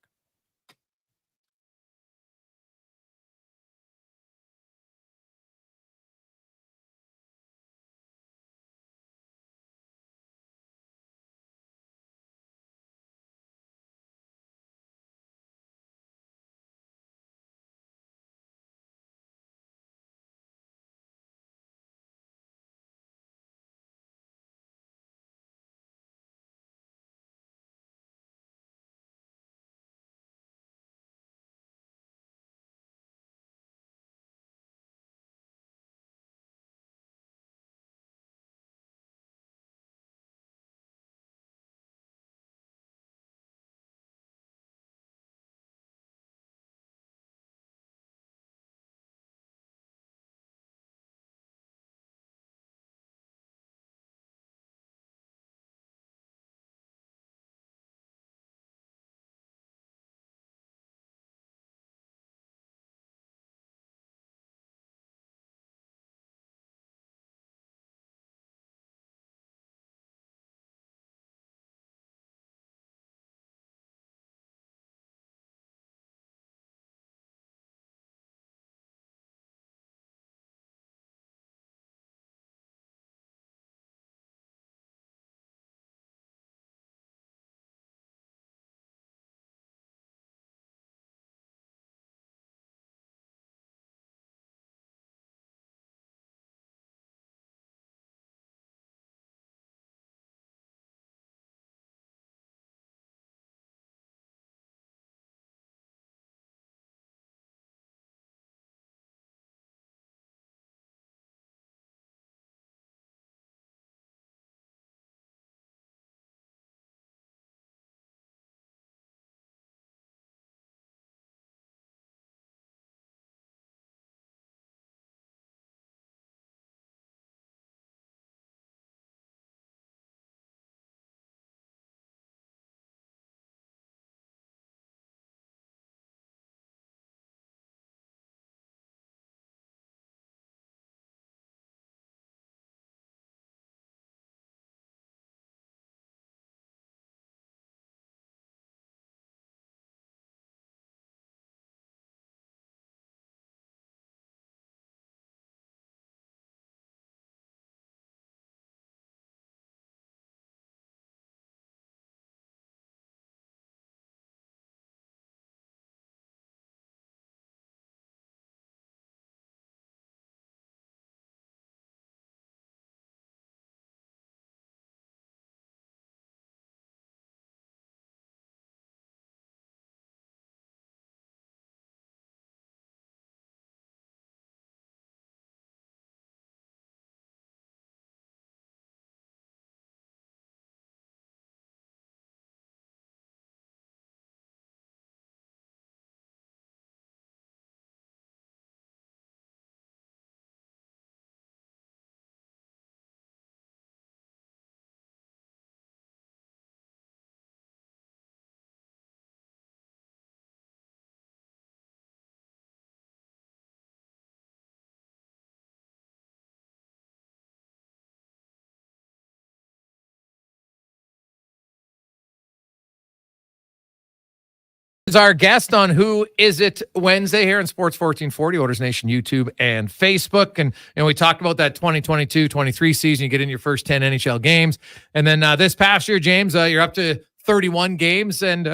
is our guest on Who Is It Wednesday here in Sports 1440, Oilers Nation YouTube and Facebook. And we talked about that 2022-23 season. You get in your first 10 NHL games. And then this past year, James, you're up to 31 games. And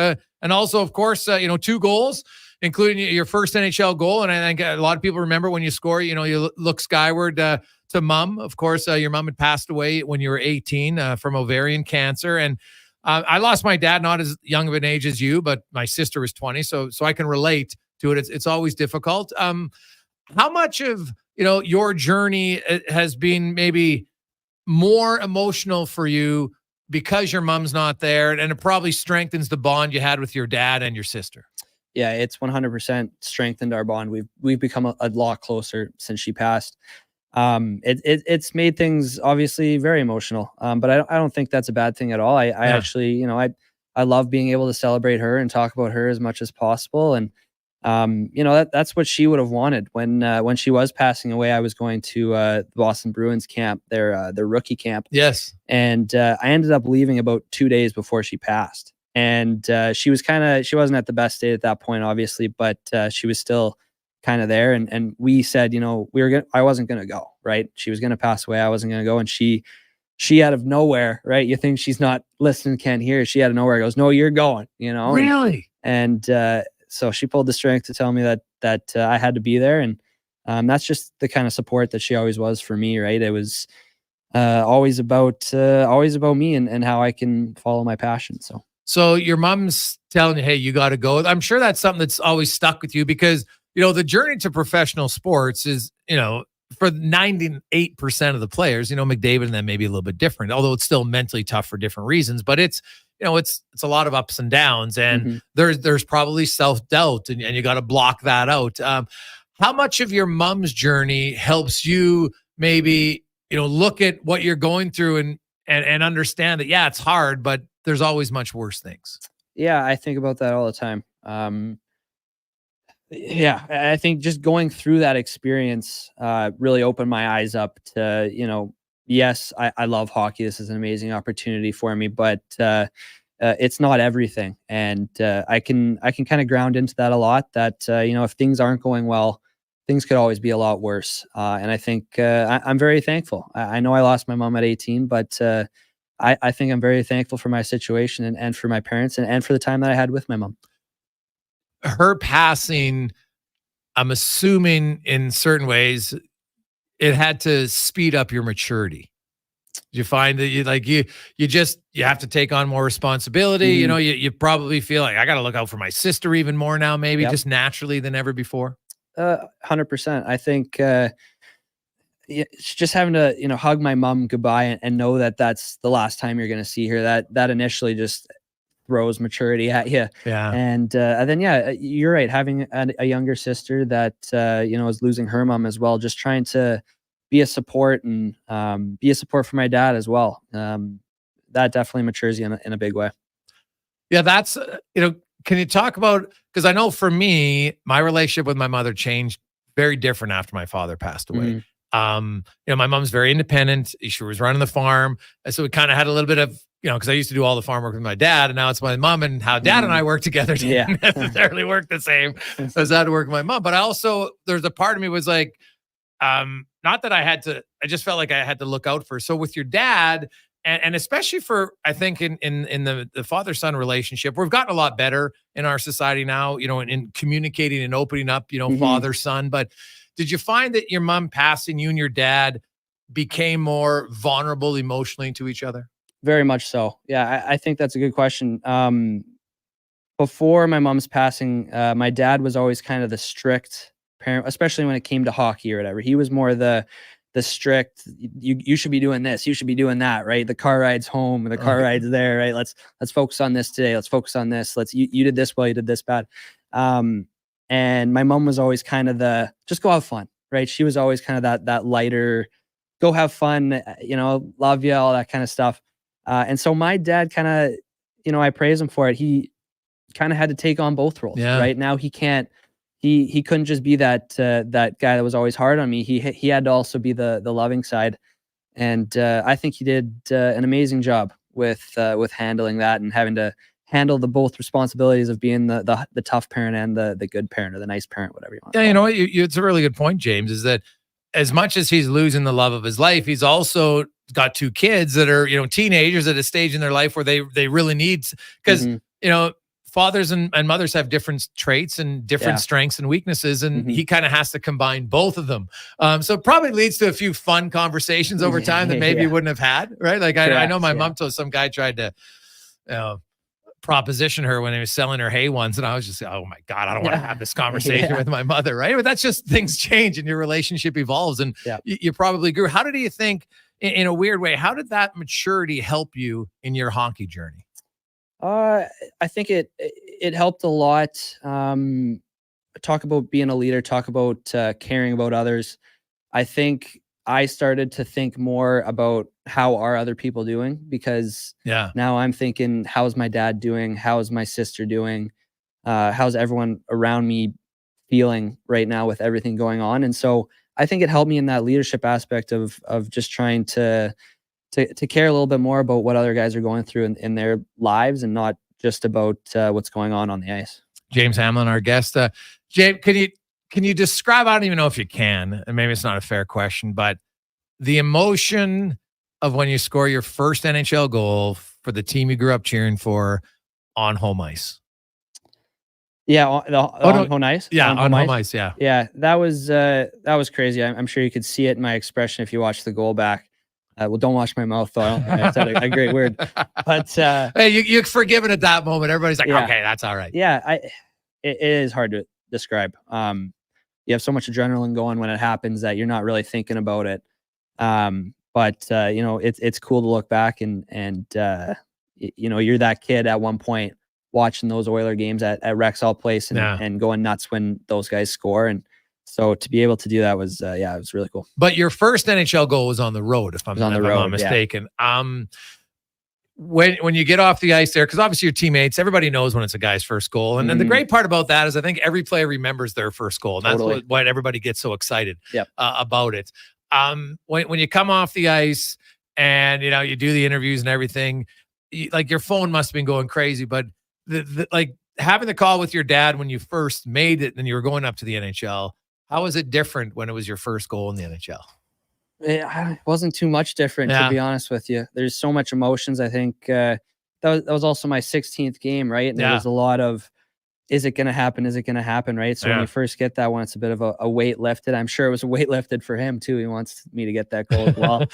also, of course, 2 goals, including your first NHL goal. And I think a lot of people remember when you score, you look skyward to mom. Of course, your mom had passed away when you were 18 from ovarian cancer. And I lost my dad, not as young of an age as you, but my sister was 20. So I can relate to it. It's always difficult. How much of, your journey has been maybe more emotional for you because your mom's not there, and it probably strengthens the bond you had with your dad and your sister? Yeah, it's 100% strengthened our bond. We've become a lot closer since she passed. It's made things obviously very emotional. But I don't think that's a bad thing at all. I actually, I love being able to celebrate her and talk about her as much as possible. And, that's what she would have wanted when she was passing away. I was going to, the Boston Bruins camp, their rookie camp. Yes. And, I ended up leaving about 2 days before she passed. And, she wasn't at the best state at that point, obviously, but, she was still kind of there. And we said, I wasn't going to go, right? She was going to pass away. I wasn't going to go. And she out of nowhere, right? You think she's not listening, can't hear. She out of nowhere goes, "No, you're going," Really? And so she pulled the strength to tell me that I had to be there. And that's just the kind of support that she always was for me, right? It was always about me and how I can follow my passion. So your mom's telling you, hey, you got to go. I'm sure that's something that's always stuck with you because, the journey to professional sports is, for 98% of the players, McDavid and them may be a little bit different, although it's still mentally tough for different reasons, but it's a lot of ups and downs, and there's probably self-doubt, and you got to block that out. How much of your mom's journey helps you maybe, look at what you're going through and understand that, yeah, it's hard, but there's always much worse things? Yeah, I think about that all the time. Yeah, I think just going through that experience really opened my eyes up to, yes, I love hockey. This is an amazing opportunity for me, but it's not everything. And I can kind of ground into that a lot, that, if things aren't going well, things could always be a lot worse. And I think I'm very thankful. I know I lost my mom at 18, but I think I'm very thankful for my situation and for my parents and for the time that I had with my mom. Her passing, I'm assuming in certain ways, it had to speed up your maturity. Did you find that you have to take on more responsibility? You probably feel like I got to look out for my sister even more now, maybe just naturally than ever before. 100%. I think just having to hug my mom goodbye and know that that's the last time you're going to see her. That initially just throws maturity at you. Yeah. And then, you're right. Having a younger sister that, is losing her mom as well, just trying to be a support and be a support for my dad as well. That definitely matures you in a big way. Yeah. That's, can you talk about, because I know for me, my relationship with my mother changed very different after my father passed away. My mom's very independent. She was running the farm. So we kind of had a little bit of, because I used to do all the farm work with my dad, and now it's my mom, and how dad and I work together didn't necessarily work the same as I had to work with my mom. But there's a part of me was like, not that I just felt like I had to look out for her. So with your dad, and especially for, I think in the father-son relationship, we've gotten a lot better in our society now, in communicating and opening up, father-son. But did you find that your mom passing, you and your dad became more vulnerable emotionally to each other? Very much so. Yeah, I think that's a good question. Before my mom's passing, my dad was always kind of the strict parent, especially when it came to hockey or whatever. He was more the strict, you should be doing this, you should be doing that, right? The car rides home, the car rides there, right? Let's focus on this today. Let's focus on this. You did this well, you did this bad. And my mom was always kind of just go have fun, right? She was always kind of that lighter, go have fun, love you, all that kind of stuff. And so my dad kind of, I praise him for it. He kind of had to take on both roles, right? Now he couldn't just be that guy that was always hard on me. He had to also be the loving side. And I think he did an amazing job with handling that and having to handle the both responsibilities of being the tough parent and the good parent or the nice parent, whatever you want. Yeah, you know what? It's a really good point, James, is that as much as he's losing the love of his life, he's also got 2 kids that are, teenagers at a stage in their life where they really need, because, fathers and mothers have different traits and different strengths and weaknesses, and he kind of has to combine both of them. So it probably leads to a few fun conversations over time that maybe you wouldn't have had, right? Like I know my mom told some guy tried to proposition her when he was selling her hay once, and I was just, oh my God, I don't want to have this conversation with my mother, right? But that's just, things change and your relationship evolves, and you probably grew. How did you think, in a weird way, how did that maturity help you in your hockey journey? I think it helped a lot. Talk about being a leader, talk about caring about others. I think I started to think more about how are other people doing, because now I'm thinking, how's my dad doing? How's my sister doing? How's everyone around me feeling right now with everything going on? And so I think it helped me in that leadership aspect of just trying to care a little bit more about what other guys are going through in their lives, and not just about what's going on the ice. James Hamlin, our guest. James, can you describe, I don't even know if you can, and maybe it's not a fair question, but the emotion of when you score your first NHL goal for the team you grew up cheering for on home ice? Yeah, on home ice. Yeah, on home ice. Yeah, yeah. That was crazy. I'm sure you could see it in my expression if you watched the goal back. Well, don't watch my mouth though. I said a great word, but hey, you're forgiven at that moment. Everybody's like, okay, that's all right. Yeah, it is hard to describe. You have so much adrenaline going when it happens that you're not really thinking about it. But it's cool to look back and you're that kid at one point watching those Oiler games at Rexall Place and going nuts when those guys score. And so to be able to do that was, it was really cool. But your first NHL goal was on the road, if I'm not mistaken. When you get off the ice there, because obviously your teammates, everybody knows when it's a guy's first goal. And then the great part about that is I think every player remembers their first goal. And that's why everybody gets so excited about it. When you come off the ice and, you do the interviews and everything, your phone must have been going crazy, but like having the call with your dad when you first made it and you were going up to the NHL, how was it different when it was your first goal in the NHL? It wasn't too much different, to be honest with you. There's so much emotions. I think that was also my 16th game, right? And there was a lot of, is it going to happen? Is it going to happen, right? So when you first get that one, it's a bit of a weight lifted. I'm sure it was a weight lifted for him too. He wants me to get that goal as well.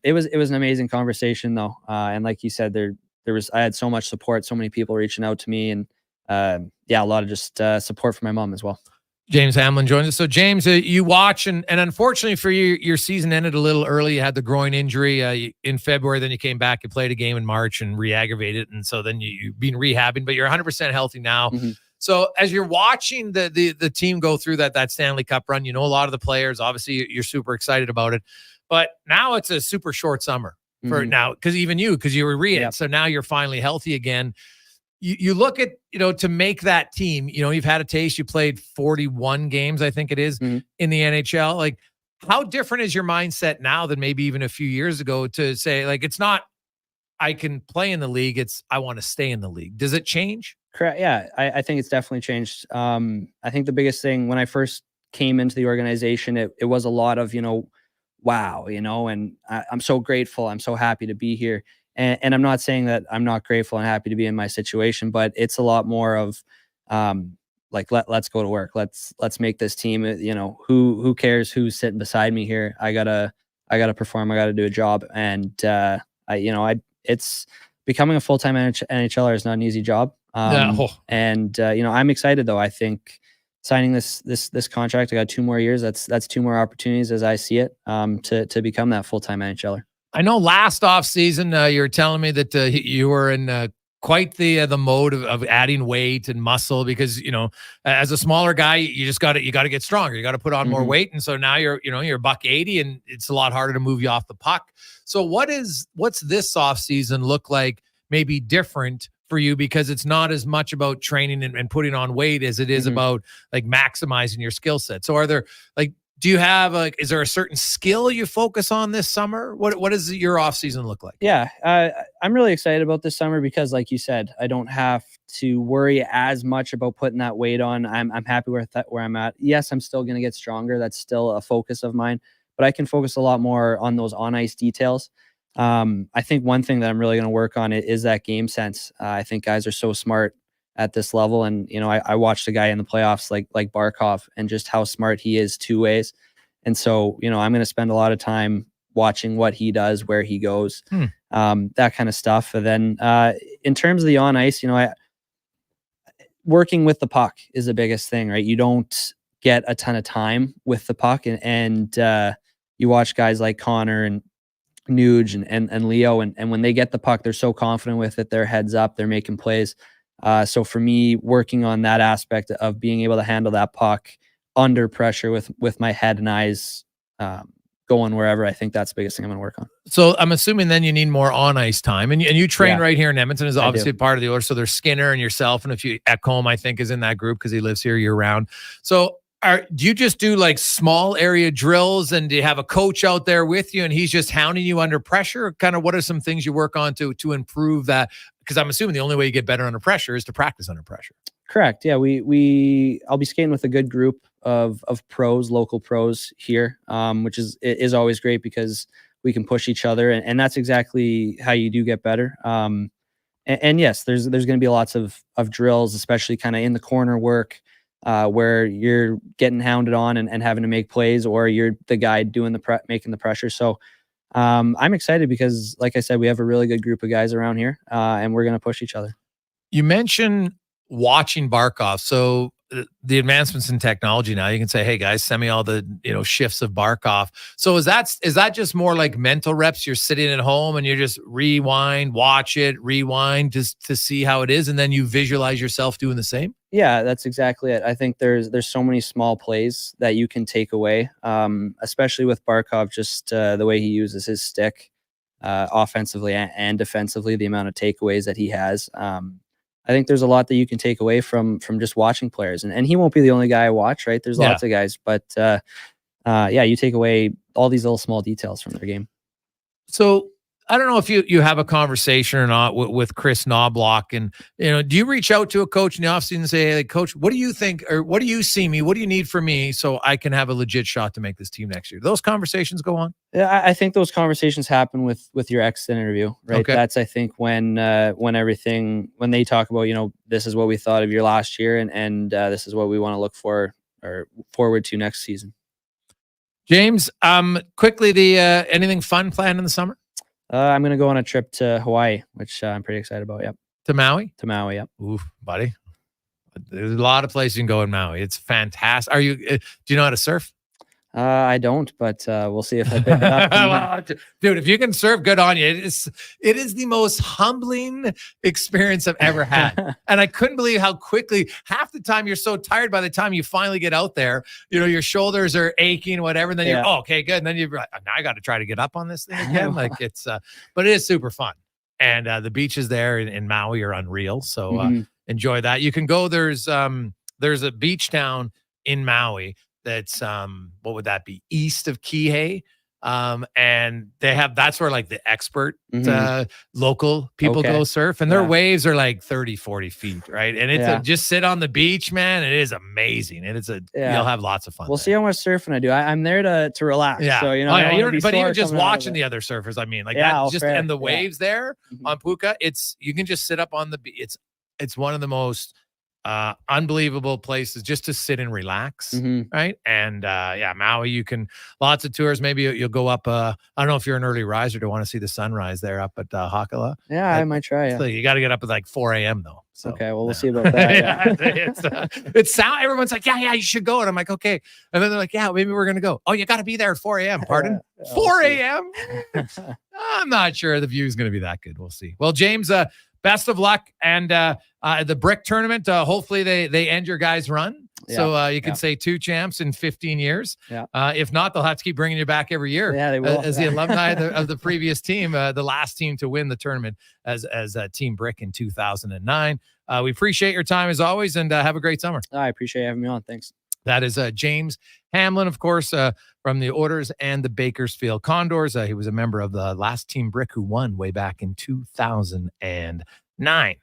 It was an amazing conversation though. And like you said, I had so much support, so many people reaching out to me, and a lot of just support from my mom as well. James Hamlin joins us. So James, you watch, and unfortunately for you, your season ended a little early. You had the groin injury in February. Then you came back, you played a game in March and re-aggravated. And so then you've been rehabbing, but you're 100% healthy now. So as you're watching the team go through that Stanley Cup run, a lot of the players, obviously you're super excited about it, but now it's a super short summer for now. Cause you were So now you're finally healthy again. You look at, to make that team, you've had a taste, you played 41 games, I think it is, in the NHL. Like, how different is your mindset now than maybe even a few years ago to say, like, it's not, I can play in the league, it's, I want to stay in the league. Does it change? Correct. Yeah, I think it's definitely changed. I think the biggest thing when I first came into the organization, it was a lot of, wow, and I'm so grateful. I'm so happy to be here. And I'm not saying that I'm not grateful and happy to be in my situation, but it's a lot more of let's go to work. Let's make this team, who cares who's sitting beside me here? I gotta perform. I gotta do a job. And it's becoming a full-time NHLer is not an easy job. And I'm excited though. I think signing this contract, I got 2 more years. That's 2 more opportunities as I see it, to become that full-time NHLer. I know last off season, you were telling me that you were in quite the mode of adding weight and muscle because, as a smaller guy, you got to get stronger. You got to put on more weight. And so now you're $180 and it's a lot harder to move you off the puck. So what's this off season look like maybe different for you, because it's not as much about training and putting on weight as it is about like maximizing your skill set. So are there do you have is there a certain skill you focus on this summer? What does your off season look like? Yeah, I'm really excited about this summer because, like you said, I don't have to worry as much about putting that weight on. I'm happy with that where I'm at. Yes, I'm still going to get stronger. That's still a focus of mine, but I can focus a lot more on those on ice details. I think one thing that I'm really going to work on is that game sense. I think guys are so smart at this level. And, I watched a guy in the playoffs like Barkov and just how smart he is two ways. And so, I'm going to spend a lot of time watching what he does, where he goes, that kind of stuff. And then in terms of the on ice, working with the puck is the biggest thing, right? You don't get a ton of time with the puck and you watch guys like Connor and Nuge and Leo. And when they get the puck, they're so confident with it. They're heads up, they're making plays. So for me, working on that aspect of being able to handle that puck under pressure with my head and eyes going wherever, I think that's the biggest thing I'm going to work on. So I'm assuming then you need more on ice time, and you train right here in Edmonton is obviously part of the order. So there's Skinner and yourself, and if you Ekholm, I think, is in that group because he lives here year round. So do you just do like small area drills, and do you have a coach out there with you and he's just hounding you under pressure? Kind of what are some things you work on to improve that? Because I'm assuming the only way you get better under pressure is to practice under pressure. Correct. Yeah, I'll be skating with a good group of pros, local pros here, which is always great because we can push each other, and that's exactly how you do get better. And yes, there's going to be lots of drills, especially kind of in the corner work, where you're getting hounded on and having to make plays, or you're the guy doing making the pressure. So I'm excited because, like I said, we have a really good group of guys around here, and we're going to push each other. You mentioned watching Barkov. So the advancements in technology now, you can say, hey guys, send me all the shifts of Barkov. So is that just more like mental reps? You're sitting at home and you just watch it, rewind just to see how it is, and then you visualize yourself doing the same? Yeah, that's exactly it. I think there's so many small plays that you can take away, especially with Barkov, just the way he uses his stick offensively and defensively, the amount of takeaways that he has. I think there's a lot that you can take away from just watching players, and he won't be the only guy I watch, right? There's lots of guys, but you take away all these little small details from their game. So I don't know if you have a conversation or not with Chris Knobloch, and do you reach out to a coach in the offseason and say, hey, coach, what do you think, or what do you see me? What do you need from me so I can have a legit shot to make this team next year? Those conversations go on? Yeah, I think those conversations happen with your exit interview, right? Okay. That's, I think, when they talk about, this is what we thought of your last year, and this is what we want to look for or forward to next season. James, quickly, the anything fun planned in the summer? I'm going to go on a trip to Hawaii, which I'm pretty excited about. Yep. To Maui? To Maui, yep. Oof, buddy. There's a lot of places you can go in Maui. It's fantastic. Do you know how to surf? I don't, but we'll see if I pick it up. Well, dude, if you can surf, good on you. It is the most humbling experience I've ever had. And I couldn't believe how quickly, half the time you're so tired by the time you finally get out there, your shoulders are aching, whatever. And then you're, okay, good. And then you're like, now I got to try to get up on this thing again. Like but it is super fun. And the beaches there in Maui are unreal. So enjoy that. You can go, there's a beach town in Maui that's what would that be, east of Kihei, and that's where like the expert local people go surf, and their waves are like 30-40 feet, right? And it's just sit on the beach, man. It is amazing, and you'll have lots of fun. We'll see how much surfing I do. I'm there to relax. So but even just watching the other surfers, I mean, like that just and the waves there on Puka, you can just sit up on the beach. It's one of the most unbelievable places just to sit and relax, right? And Maui, you can lots of tours. Maybe you'll go up. I don't know if you're an early riser to want to see the sunrise there up at Hakala. Yeah, I might try. So you got to get up at like 4 a.m. though. So, okay, well, we'll see about that. It's sound. Everyone's like, yeah, you should go, and I'm like, okay. And then they're like, yeah, maybe we're gonna go. Oh, you got to be there at 4 a.m. Pardon, 4 a.m. I'm not sure the view is gonna be that good. We'll see. Well, James, best of luck, and the brick tournament. Hopefully they end your guys' run, so you can say 2 champs in 15 years. Yeah. If not, they'll have to keep bringing you back every year. Yeah, they will. As the alumni of the previous team, the last team to win the tournament as Team Brick in 2009. We appreciate your time as always, and have a great summer. I appreciate having me on. Thanks. That is James Hamlin, of course, from the Oilers and the Bakersfield Condors. He was a member of the last Team Brick who won way back in 2009.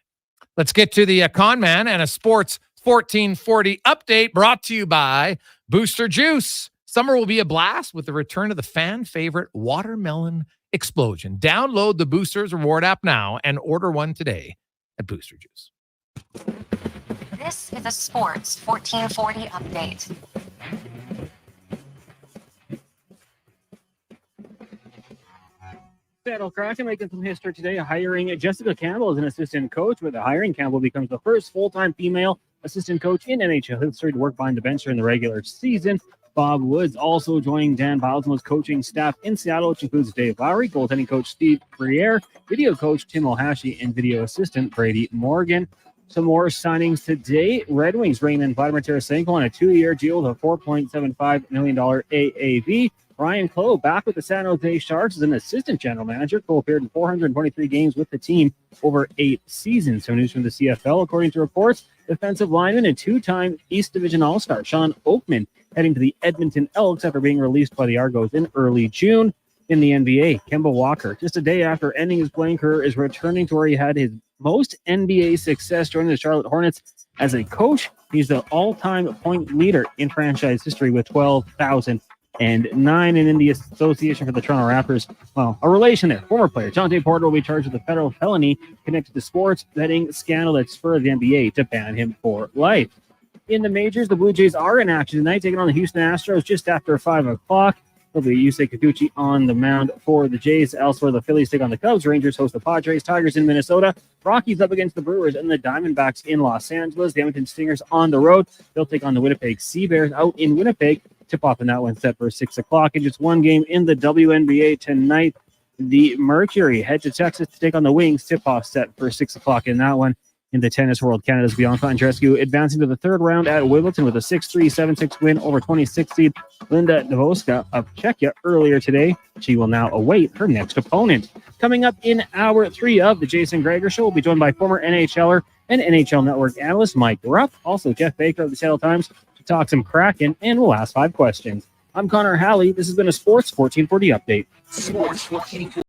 Let's get to the Con Man and a Sports 1440 update brought to you by Booster Juice. Summer will be a blast with the return of the fan favorite watermelon explosion. Download the Boosters Reward app now and order one today at Booster Juice. This is a Sports 1440 update. Seattle Kraken making some history today, hiring Jessica Campbell as an assistant coach. With the hiring, Campbell becomes the first full-time female assistant coach in NHL history to work behind the bench during the regular season. Bob Woods also joining Dan Bilesmo's coaching staff in Seattle, which includes Dave Lowry, goaltending coach Steve Briere, video coach Tim Ohashi, and video assistant Brady Morgan. Some more signings today. Red Wings Raymond Vladimir Tarasenko on a 2-year deal with a $4.75 million AAV. Ryan Clough back with the San Jose Sharks as an assistant general manager. Clough appeared in 423 games with the team over 8 seasons. Some news from the CFL, according to reports. Defensive lineman and 2-time East Division All-Star Sean Oakman heading to the Edmonton Elks after being released by the Argos in early June. In the NBA, Kemba Walker, just a day after ending his playing career, is returning to where he had his most NBA success, joining the Charlotte Hornets as a coach. He's the all-time point leader in franchise history with 12,009. And in the association for the Toronto Raptors, well, a relation there. Former player Jonte Porter will be charged with a federal felony connected to sports betting scandal that spurred the NBA to ban him for life. In the majors, the Blue Jays are in action tonight, taking on the Houston Astros just after 5 o'clock. It'll be Yusei Kikuchi on the mound for the Jays. Elsewhere, the Phillies take on the Cubs. Rangers host the Padres. Tigers in Minnesota. Rockies up against the Brewers and the Diamondbacks in Los Angeles. The Edmonton Stingers on the road. They'll take on the Winnipeg Sea Bears out in Winnipeg. Tip-off in that one set for 6 o'clock. And just one game in the WNBA tonight. The Mercury head to Texas to take on the Wings. Tip-off set for 6 o'clock in that one. In the tennis world, Canada's Bianca Andreescu advancing to the third round at Wimbledon with a 6-3, 7-6 win over 26th seed Linda Novoska of Czechia earlier today. She will now await her next opponent. Coming up in hour 3 of the Jason Gregor Show, we'll be joined by former NHLer and NHL Network analyst Mike Rupp, also Jeff Baker of the Seattle Times, to talk some Kraken, and we'll ask 5 questions. I'm Connor Halley. This has been a Sports 1440 update. Sports 1440.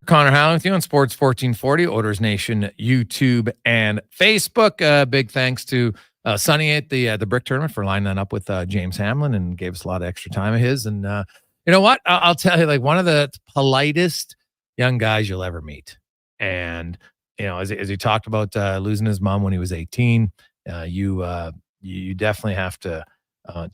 Connor Halley with you on Sports 1440, Oilers Nation, YouTube, and Facebook. Big thanks to Sonny at the Brick Tournament for lining that up with James Hamlin and gave us a lot of extra time of his. And you know what? I'll tell you, like, one of the politest young guys you'll ever meet. And, you know, as he talked about losing his mom when he was 18, you definitely have to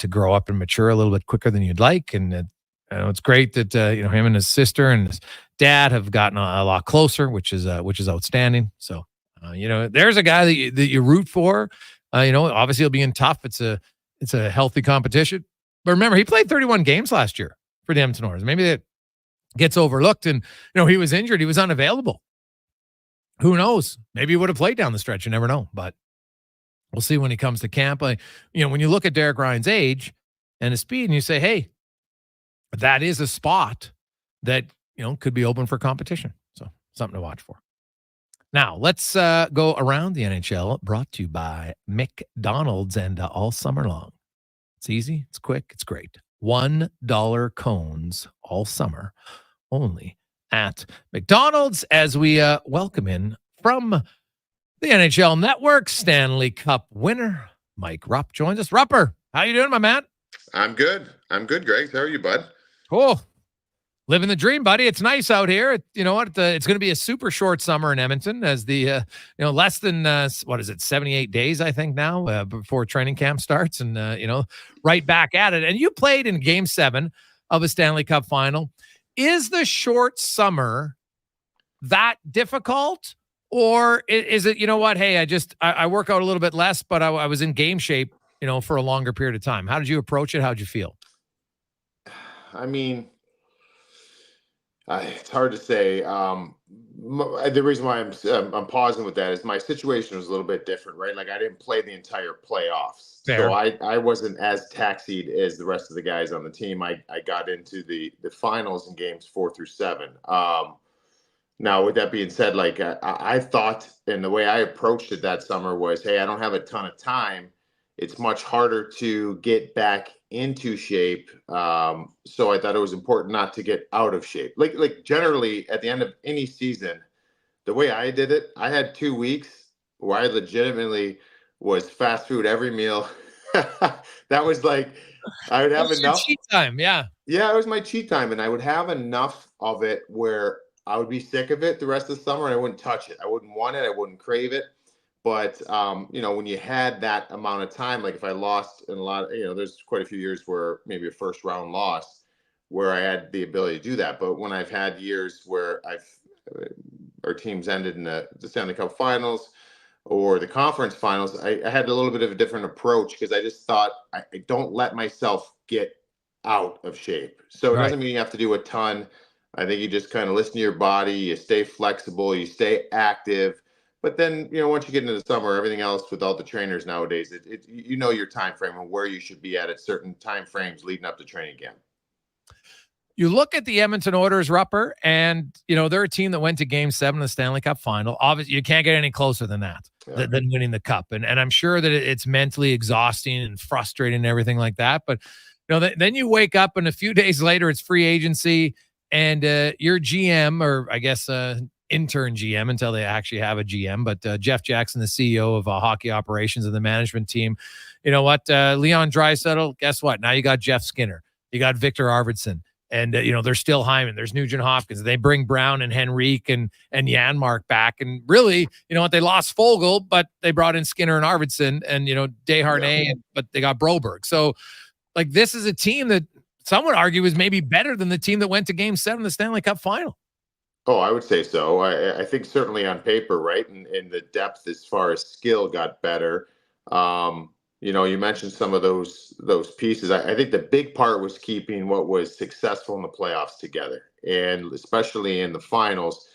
grow up and mature a little bit quicker than you'd like. And it's great that him and his sister and his dad have gotten a lot closer, which is outstanding. So there's a guy that you root for. Obviously it'll be in tough. It's a healthy competition. But remember, he played 31 games last year for the Edmonton Oilers. Maybe that gets overlooked, and he was injured. He was unavailable. Who knows? Maybe he would have played down the stretch. You never know. But we'll see when he comes to camp. When you look at Derek Ryan's age and his speed, and you say, hey, that is a spot that, could be open for competition. So something to watch for. Now, let's go around the NHL, brought to you by McDonald's, and all summer long. It's easy, it's quick, it's great. $1 cones all summer, only at McDonald's, as we welcome in from the NHL Network, Stanley Cup winner, Mike Rupp joins us. Rupper, how you doing, my man? I'm good, Greg. How are you, bud? Cool. Living the dream, buddy. It's nice out here. You know what? It's going to be a super short summer in Edmonton, as the less than 78 days, I think now, before training camp starts, and right back at it. And you played in Game 7 of a Stanley Cup final. Is the short summer that difficult, or is it? You know what? Hey, I work out a little bit less, but I was in game shape, for a longer period of time. How did you approach it? How did you feel? I mean, it's hard to say. The reason why I'm pausing with that is my situation was a little bit different, right? Like, I didn't play the entire playoffs. Fair. So I wasn't as taxied as the rest of the guys on the team. I got into the finals in games 4 through 7. Now, with that being said, like, I thought, and the way I approached it that summer was, hey, I don't have a ton of time. It's much harder to get back into shape. So I thought it was important not to get out of shape. Like generally at the end of any season, the way I did it, I had 2 weeks where I legitimately was fast food every meal. That was like, I would have enough cheat time. Yeah. Yeah, it was my cheat time. And I would have enough of it where I would be sick of it the rest of the summer and I wouldn't touch it. I wouldn't want it. I wouldn't crave it. But, when you had that amount of time, like if I lost in a lot, there's quite a few years where maybe a first round loss where I had the ability to do that. But when I've had years where our teams ended in the Stanley Cup finals or the conference finals, I had a little bit of a different approach because I just thought I don't let myself get out of shape. So it doesn't mean you have to do a ton. I think you just kind of listen to your body, you stay flexible, you stay active. But then, once you get into the summer, everything else with all the trainers nowadays, your time frame and where you should be at certain time frames leading up to training camp. You look at the Edmonton Oilers, Rupper, and, they're a team that went to Game 7 of the Stanley Cup final. Obviously, you can't get any closer than that, than winning the Cup. And I'm sure that it's mentally exhausting and frustrating and everything like that. But, then you wake up and a few days later, it's free agency and your GM, or I guess intern GM until they actually have a GM, but Jeff Jackson, the CEO of hockey operations and the management team. You know what? Leon Draisaitl, guess what? Now you got Jeff Skinner. You got Victor Arvidsson. And, there's still Hyman. There's Nugent Hopkins. They bring Brown and Henrique and Janmark back. And really, they lost Fogle, but they brought in Skinner and Arvidsson and, Desharnais, but they got Broberg. So, like, this is a team that some would argue is maybe better than the team that went to Game 7 of the Stanley Cup final. Oh, I would say so. I think certainly on paper, right? And the depth as far as skill got better. You mentioned some of those pieces. I think the big part was keeping what was successful in the playoffs together. And especially in the finals,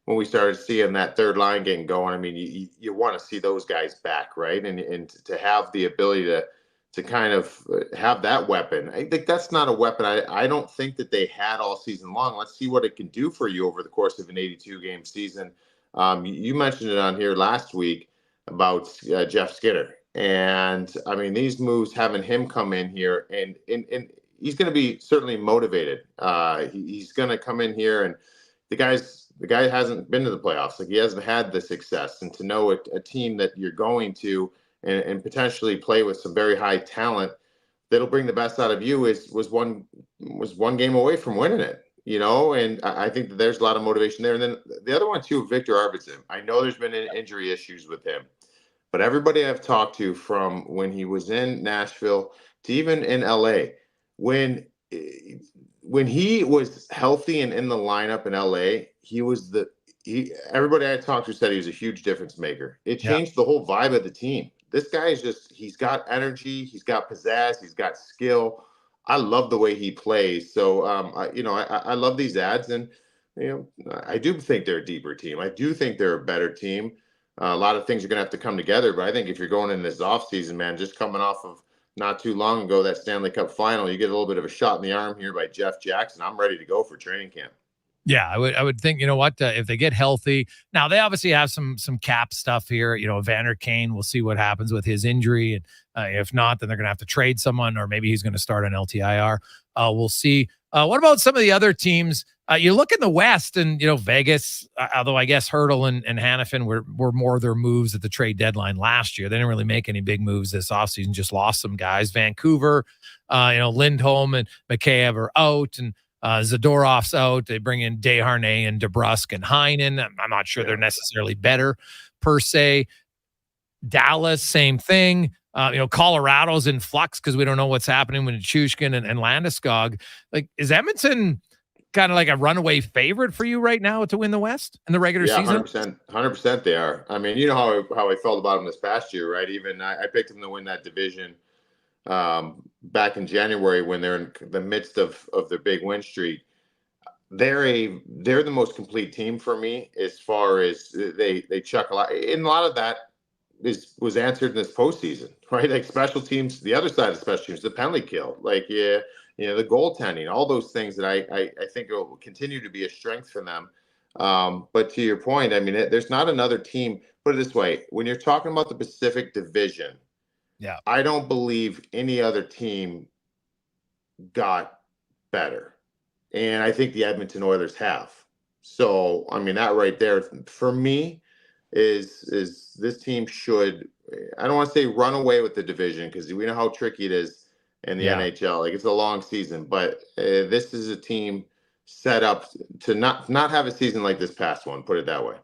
when we started seeing that third line getting going, I mean, you want to see those guys back, right? And to have the ability to kind of have that weapon. I think that's not a weapon I don't think that they had all season long. Let's see what it can do for you over the course of an 82-game season. You mentioned it on here last week about Jeff Skinner. And, I mean, these moves, having him come in here, and he's going to be certainly motivated. He's going to come in here and the guy hasn't been to the playoffs. Like, he hasn't had the success, and to know a team that you're going to and potentially play with some very high talent that'll bring the best out of you was one game away from winning it. And I think that there's a lot of motivation there. And then the other one too, Victor Arvidsson. I know there's been injury issues with him, but everybody I've talked to, from when he was in Nashville to even in LA, when he was healthy and in the lineup in LA, everybody I talked to said he was a huge difference maker. It changed the whole vibe of the team. This guy is he's got energy, he's got pizzazz, he's got skill. I love the way he plays. So, I love these ads, and, I do think they're a deeper team. I do think they're a better team. A lot of things are going to have to come together, but I think if you're going in this offseason, man, just coming off of not too long ago, that Stanley Cup final, you get a little bit of a shot in the arm here by Jeff Jackson. I'm ready to go for training camp. Yeah, I would think, if they get healthy. Now, they obviously have some cap stuff here. Vander Kane, we'll see what happens with his injury. And if not, then they're going to have to trade someone, or maybe he's going to start on LTIR. We'll see. What about some of the other teams? You look in the West, and, Vegas, although I guess Hurdle and Hannafin were more of their moves at the trade deadline last year. They didn't really make any big moves this offseason, just lost some guys. Vancouver, Lindholm and Mikheyev are out, and Zadorov's out. They bring in Desharnais and DeBrusk and Heinen. I'm not sure they're necessarily better per se. Dallas, same thing. Colorado's in flux because we don't know what's happening with Nichushkin and Landeskog. Like, is Edmonton kind of like a runaway favorite for you right now to win the West in the regular season? 100% they are. I mean, you know how I felt about them this past year, right? Even I picked them to win that division back in January when they're in the midst of their big win streak. They're the most complete team for me, as far as they chuck a lot, and a lot of that was answered in this postseason, right? Like, special teams, the other side of special teams, the penalty kill, the goaltending, all those things that I think will continue to be a strength for them. But to your point, I mean, there's not another team. Put it this way: when you're talking about the Pacific Division, I don't believe any other team got better. And I think the Edmonton Oilers have. So, I mean, that right there for me is this team should, I don't want to say run away with the division, because we know how tricky it is in the NHL. Like, it's a long season, but this is a team set up to not have a season like this past one, put it that way.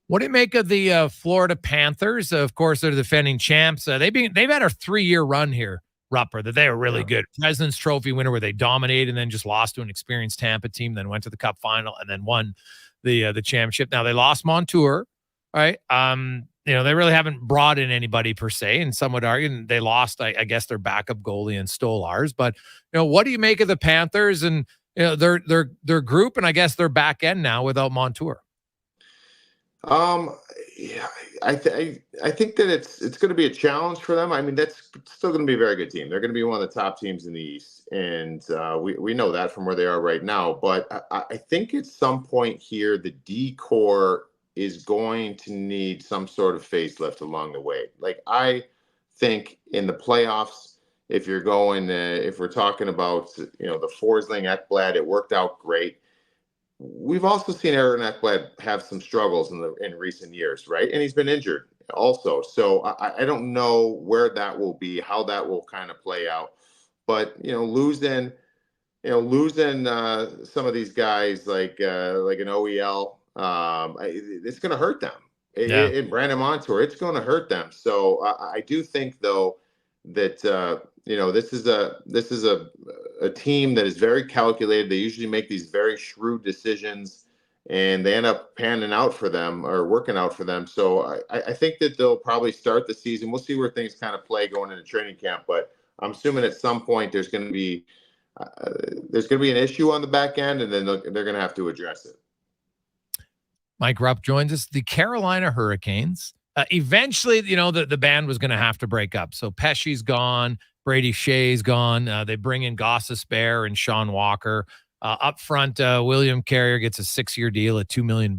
What do you make of the Florida Panthers? Of course, they're the defending champs. They've had a 3-year run here, Rupper, that they were really good. President's Trophy winner, where they dominated and then just lost to an experienced Tampa team, then went to the Cup final and then won the championship. Now, they lost Montour, right? They really haven't brought in anybody per se, and some would argue they lost, I guess, their backup goalie and Stolars. But what do you make of the Panthers and their group, and I guess their back end now without Montour? I think that it's going to be a challenge for them. I mean, that's still going to be a very good team. They're going to be one of the top teams in the East, and we know that from where they are right now. But I think at some point here, the D core is going to need some sort of facelift along the way. Like, I think in the playoffs, if we're talking about the Forsling Ekblad, it worked out great. We've also seen Aaron Ekblad have some struggles in recent years, right? And he's been injured also. So I don't know where that will be, how that will kind of play out. But losing some of these guys like an OEL, it's going to hurt them. In Brandon Montour, it's going to hurt them. So I do think, though, that this is a team that is very calculated. They usually make these very shrewd decisions, and they end up panning out for them or working out for them. So I think that they'll probably start the season. We'll see where things kind of play going into training camp, but I'm assuming at some point there's going to be an issue on the back end, and then they're going to have to address it. Mike Rupp joins us. The Carolina Hurricanes. Eventually, the band was going to have to break up. So Pesci's gone. Brady Shea's gone. They bring in Gostisbehere and Sean Walker. Up front, William Carrier gets a 6-year deal at $2 million.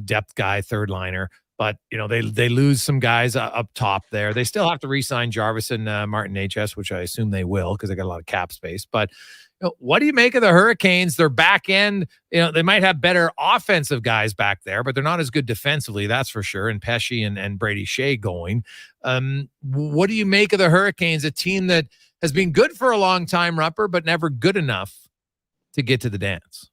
Depth guy, third liner. But, they lose some guys up top there. They still have to re-sign Jarvis and Martin HS, which I assume they will because they got a lot of cap space. But What do you make of the Hurricanes? Their back end, they might have better offensive guys back there, but they're not as good defensively, that's for sure. And Pesce and Brady Shea going. What do you make of the Hurricanes, a team that has been good for a long time, Rupper, but never good enough to get to the dance?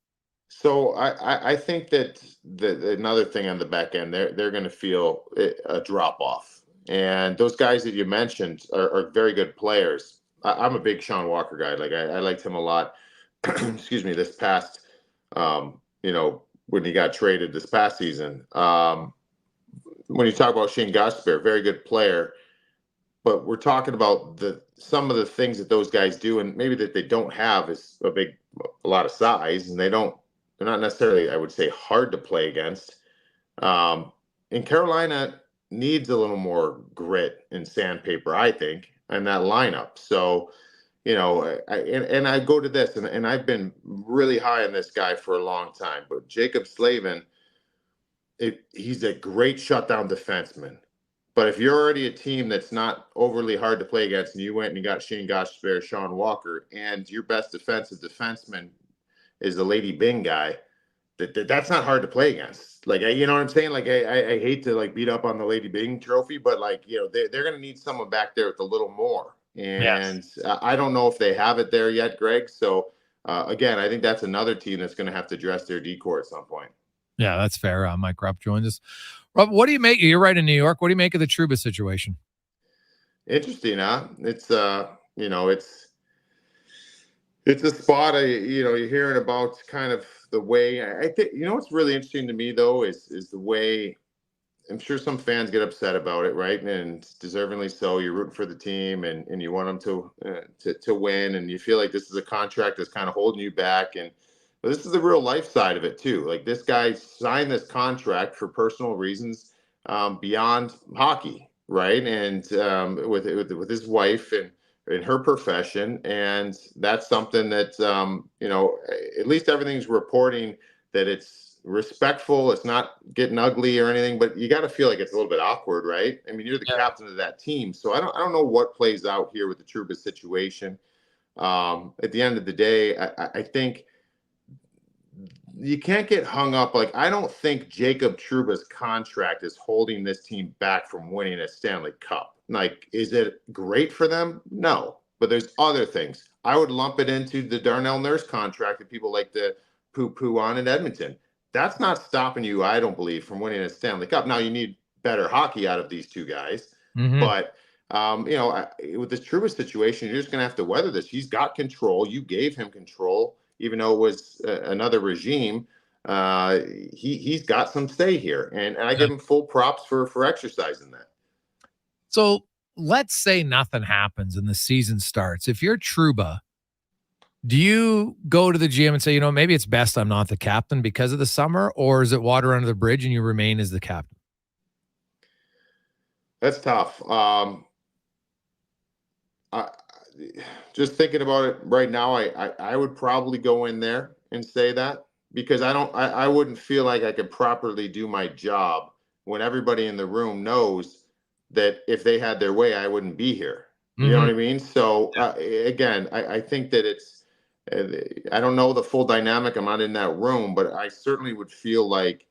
So I think that another thing on the back end, they're going to feel a drop off. And those guys that you mentioned are very good players. I'm a big Sean Walker guy. Like I liked him a lot. Excuse me. This past, when he got traded this past season. When you talk about Shane Gostisbehere, very good player, but we're talking about some of the things that those guys do, and maybe that they don't have is a lot of size, and they're not necessarily, I would say, hard to play against. And Carolina needs a little more grit and sandpaper, I think, in that lineup. So, I go to this, and I've been really high on this guy for a long time, but Jacob Slavin, he's a great shutdown defenseman. But if you're already a team that's not overly hard to play against, and you went and you got Shane Gostisbehere, Sean Walker, and your best defensive defenseman is the Lady Bing guy, that's not hard to play against. Like, you know what I'm saying? Like, I hate to beat up on the Lady Bing trophy, but they're going to need someone back there with a little more. And yes. I don't know if they have it there yet, Greg. So again, I think that's another team that's going to have to address their decor at some point. Yeah, that's fair. Mike Rupp joins us. Rupp, what do you make? You're right in New York. What do you make of the Trouba situation? Interesting, huh? It's it's a spot. You're hearing about kind of the way. I think what's really interesting to me though is the way. I'm sure some fans get upset about it, right? And deservingly so. You're rooting for the team, and you want them to win, and you feel like this is a contract that's kind of holding you back. And but this is the real life side of it too. Like, this guy signed this contract for personal reasons beyond hockey, right? And with his wife and in her profession, and that's something that at least everything's reporting that it's respectful. It's not getting ugly or anything, but you got to feel like it's a little bit awkward, right? I mean, you're the captain of that team, so I don't know what plays out here with the Trouba situation. At the end of the day, I think you can't get hung up. Like, I don't think Jacob Trouba's contract is holding this team back from winning a Stanley Cup. Like, is it great for them? No, but there's other things. I would lump it into the Darnell Nurse contract that people like to poo-poo on in Edmonton. That's not stopping you, I don't believe, from winning a Stanley Cup. Now, you need better hockey out of these two guys, but with this Trouba situation, you're just going to have to weather this. He's got control. You gave him control, even though it was another regime. He's got some say here, and I give him full props for exercising that. So let's say nothing happens and the season starts. If you're Trouba, do you go to the GM and say, maybe it's best I'm not the captain because of the summer, or is it water under the bridge and you remain as the captain? That's tough. Just thinking about it right now, I would probably go in there and say that, because I wouldn't feel like I could properly do my job when everybody in the room knows that if they had their way, I wouldn't be here. You know what I mean? So again, I think that I don't know the full dynamic. I'm not in that room, but I certainly would feel like,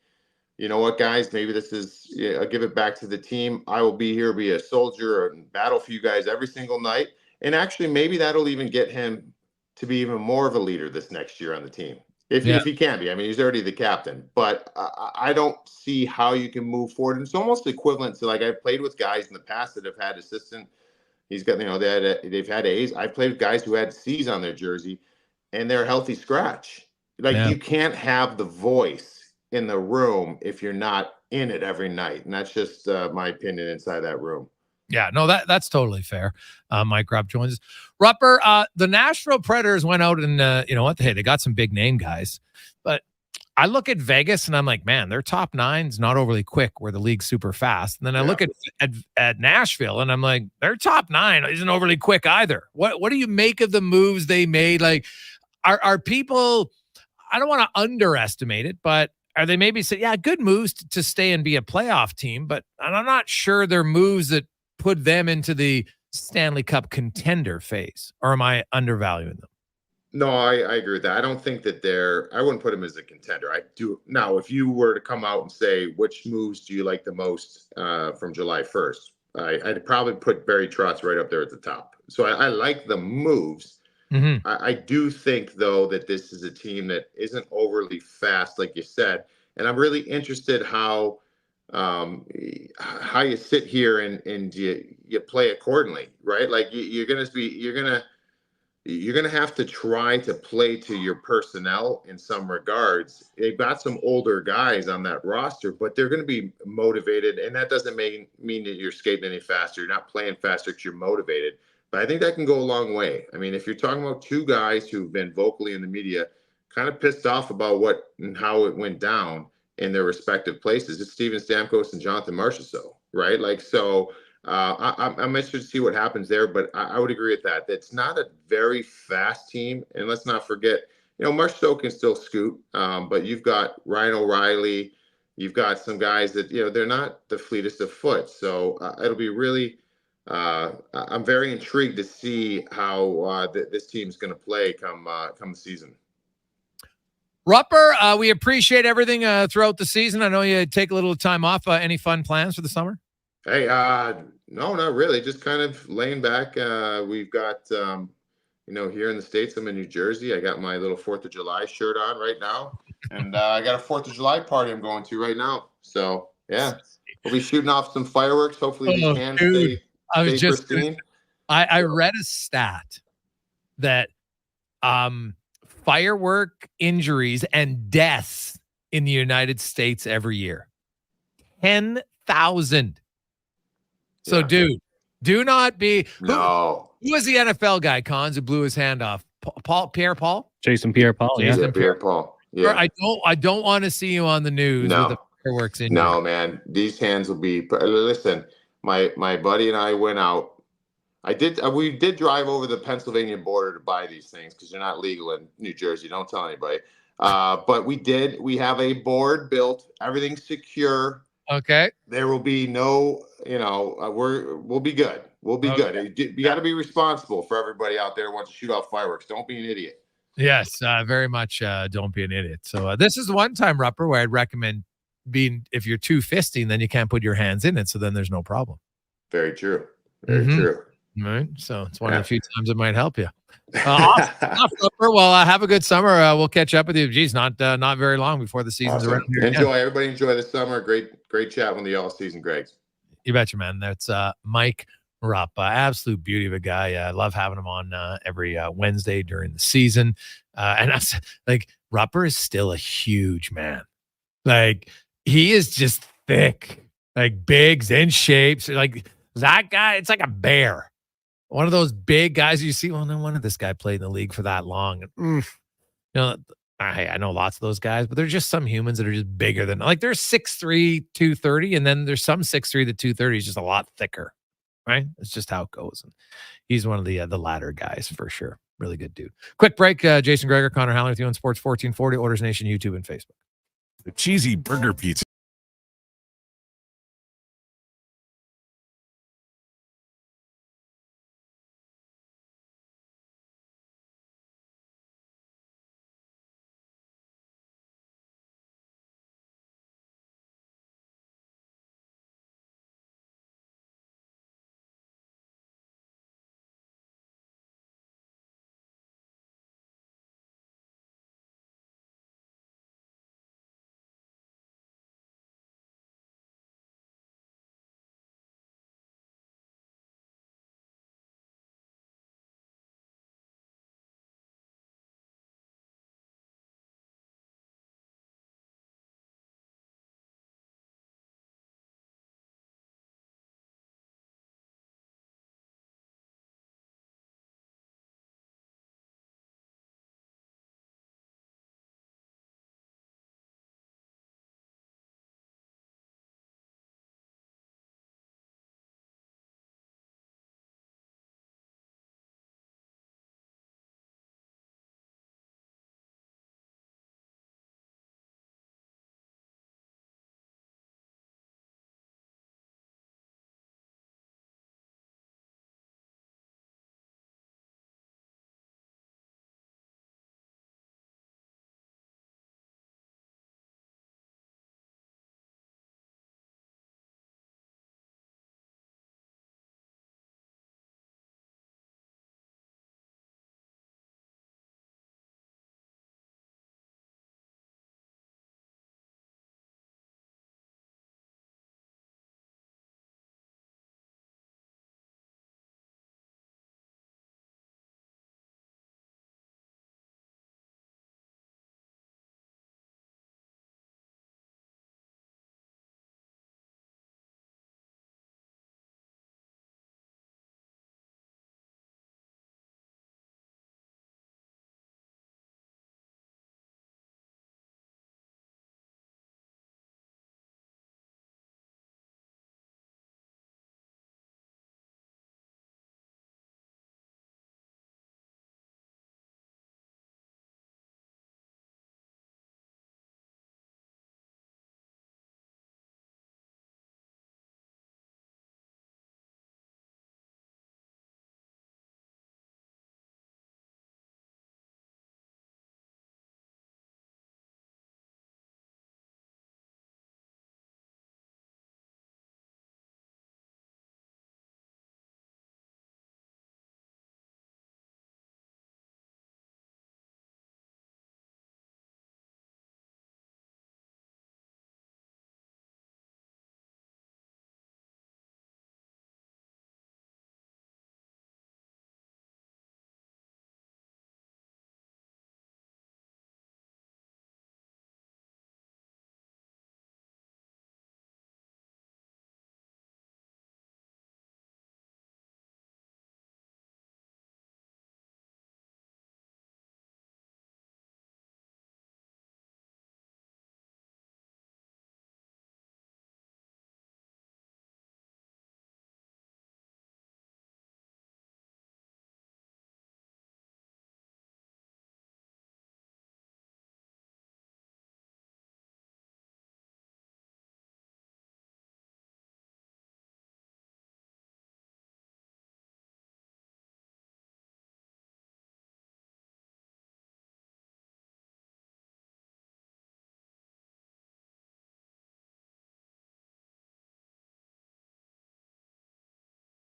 you know what, guys, maybe this is, I'll give it back to the team. I will be here, be a soldier and battle for you guys every single night. And actually, maybe that'll even get him to be even more of a leader this next year on the team. If he can be. I mean, he's already the captain, but I don't see how you can move forward. And it's almost equivalent to, like, I've played with guys in the past that have had assistant. He's got, they've had A's. I've played with guys who had C's on their jersey, and they're a healthy scratch. Like, you can't have the voice in the room if you're not in it every night. And that's just my opinion inside that room. Yeah, no, that's totally fair. Mike Rupp joins us. Rupper, the Nashville Predators went out and, hey, they got some big name guys. But I look at Vegas and I'm like, man, their top nine's not overly quick where the league's super fast. And then I look at Nashville and I'm like, their top nine isn't overly quick either. What do you make of the moves they made? Like, are people, I don't want to underestimate it, but are they maybe say, good moves to stay and be a playoff team, but I'm not sure they're moves that put them into the Stanley Cup contender phase, or am I undervaluing them? No, I agree with that. I don't think that I wouldn't put him as a contender. I do. Now, if you were to come out and say, which moves do you like the most from July 1st? I'd probably put Barry Trotz right up there at the top. So I like the moves. Mm-hmm. I do think, though, that this is a team that isn't overly fast, like you said. And I'm really interested how you sit here and you play accordingly, right? Like you're gonna have to try to play to your personnel in some regards. They've got some older guys on that roster, but they're going to be motivated, and that doesn't mean that you're skating any faster. You're not playing faster because you're motivated. But I think that can go a long way. I mean, if you're talking about two guys who've been vocally in the media, kind of pissed off about what and how it went down in their respective places, it's Steven Stamkos and Jonathan Marchessault, right? Like so. I'm interested to see what happens there, but I would agree with that. It's not a very fast team, and let's not forget, Marchessault can still scoot, but you've got Ryan O'Reilly, you've got some guys that they're not the fleetest of foot. So it'll be really. I'm very intrigued to see how this team's going to play come the season. Rupper, we appreciate everything throughout the season. I know you take a little time off. Any fun plans for the summer? Hey, no, not really. Just kind of laying back. We've got, here in the States, I'm in New Jersey. I got my little 4th of July shirt on right now. And I got a 4th of July party I'm going to right now. So, yeah, we'll be shooting off some fireworks. Hopefully these hands stay pristine. I read a stat that firework injuries and deaths in the United States every year, 10,000. So, dude, do not be. No. Who was the NFL guy, Cons, who blew his hand off? Pierre-Paul? Jason Pierre-Paul. Yeah, Pierre-Paul. Yeah. I don't want to see you on the news with a fireworks injury. No, man. These hands will be. Listen, my buddy and I went out. We did drive over the Pennsylvania border to buy these things because they're not legal in New Jersey. Don't tell anybody. But we have a board built. Everything's secure. Okay. There will be no, we'll be good. We'll be good. You got to be responsible for everybody out there who wants to shoot off fireworks. Don't be an idiot. Yes, very much. Don't be an idiot. So this is one time, Rupper, where I'd recommend if you're too fisting, then you can't put your hands in it. So then there's no problem. Very true. Very true. Right. So it's one of the few times it might help you. Awesome. Rupper. Well, have a good summer. We'll catch up with you. Geez, not very long before the season's awesome. around here. Everybody enjoy the summer. Great chat with the all season, Greg. You betcha, man. That's Mike Rupp. Absolute beauty of a guy. I love having him on every Wednesday during the season. And I like Rupper is still a huge man. Like he is just thick, like bigs and shapes. Like that guy, it's like a bear. One of those big guys you see. Well, no wonder this guy played in the league for that long. I know lots of those guys, but there's just some humans that are just bigger than, like, there's 6'3", 230, and then there's some 6'3" to 230 is just a lot thicker, right? It's just how it goes. And he's one of the latter guys for sure. Really good dude. Quick break. Jason Gregor, Connor Halley with you on Sports 1440, Oilers Nation, YouTube, and Facebook. The cheesy burger pizza.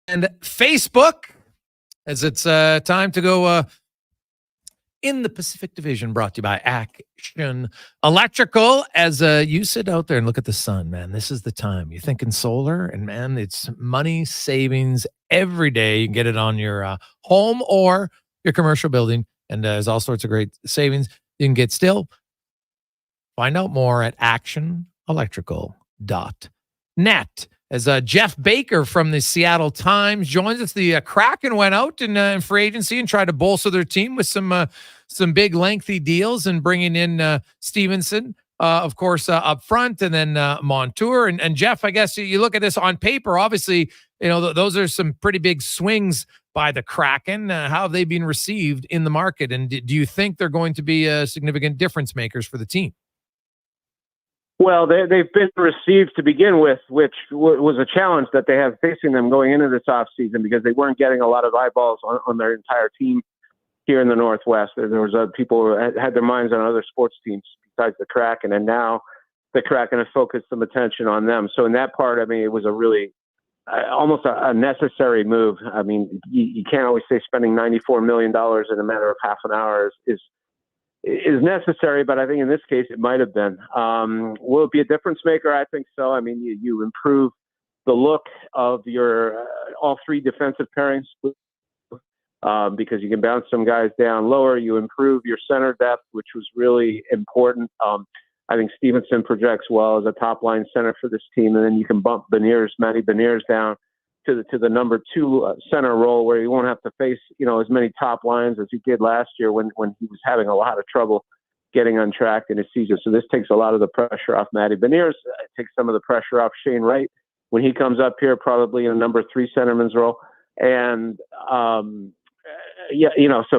and Facebook, as it's time to go in the Pacific Division, brought to you by Action Electrical. As you sit out there and look at the sun, man, this is the time. You're thinking solar, and man, it's money savings every day. You can get it on your home or your commercial building, and there's all sorts of great savings you can get still. Find out more at actionelectrical.net. As Jeff Baker from the Seattle Times joins us, the Kraken went out in free agency and tried to bolster their team with some big lengthy deals, and bringing in Stevenson, of course, up front, and then Montour. And Jeff, I guess you look at this on paper, obviously, those are some pretty big swings by the Kraken. How have they been received in the market? And do you think they're going to be significant difference makers for the team? Well, they've been received to begin with, which was a challenge that they have facing them going into this offseason, because they weren't getting a lot of eyeballs on their entire team here in the Northwest. There was people who had their minds on other sports teams besides the Kraken, and now the Kraken have focused some attention on them. So in that part, I mean, it was a really almost a necessary move. I mean, you can't always say spending $94 million in a matter of half an hour is necessary, but I think in this case it might have been. Will it be a difference maker? I think so. I mean, you improve the look of your all three defensive pairings because you can bounce some guys down lower. You improve your center depth, which was really important. I think Stevenson projects well as a top line center for this team, and then you can bump Matty Beniers down to the number two center role, where you won't have to face as many top lines as he did last year when he was having a lot of trouble getting on track in his season. So this takes a lot of the pressure off Matty Beniers. It takes some of the pressure off Shane Wright when he comes up here, probably in a number three centerman's role. And so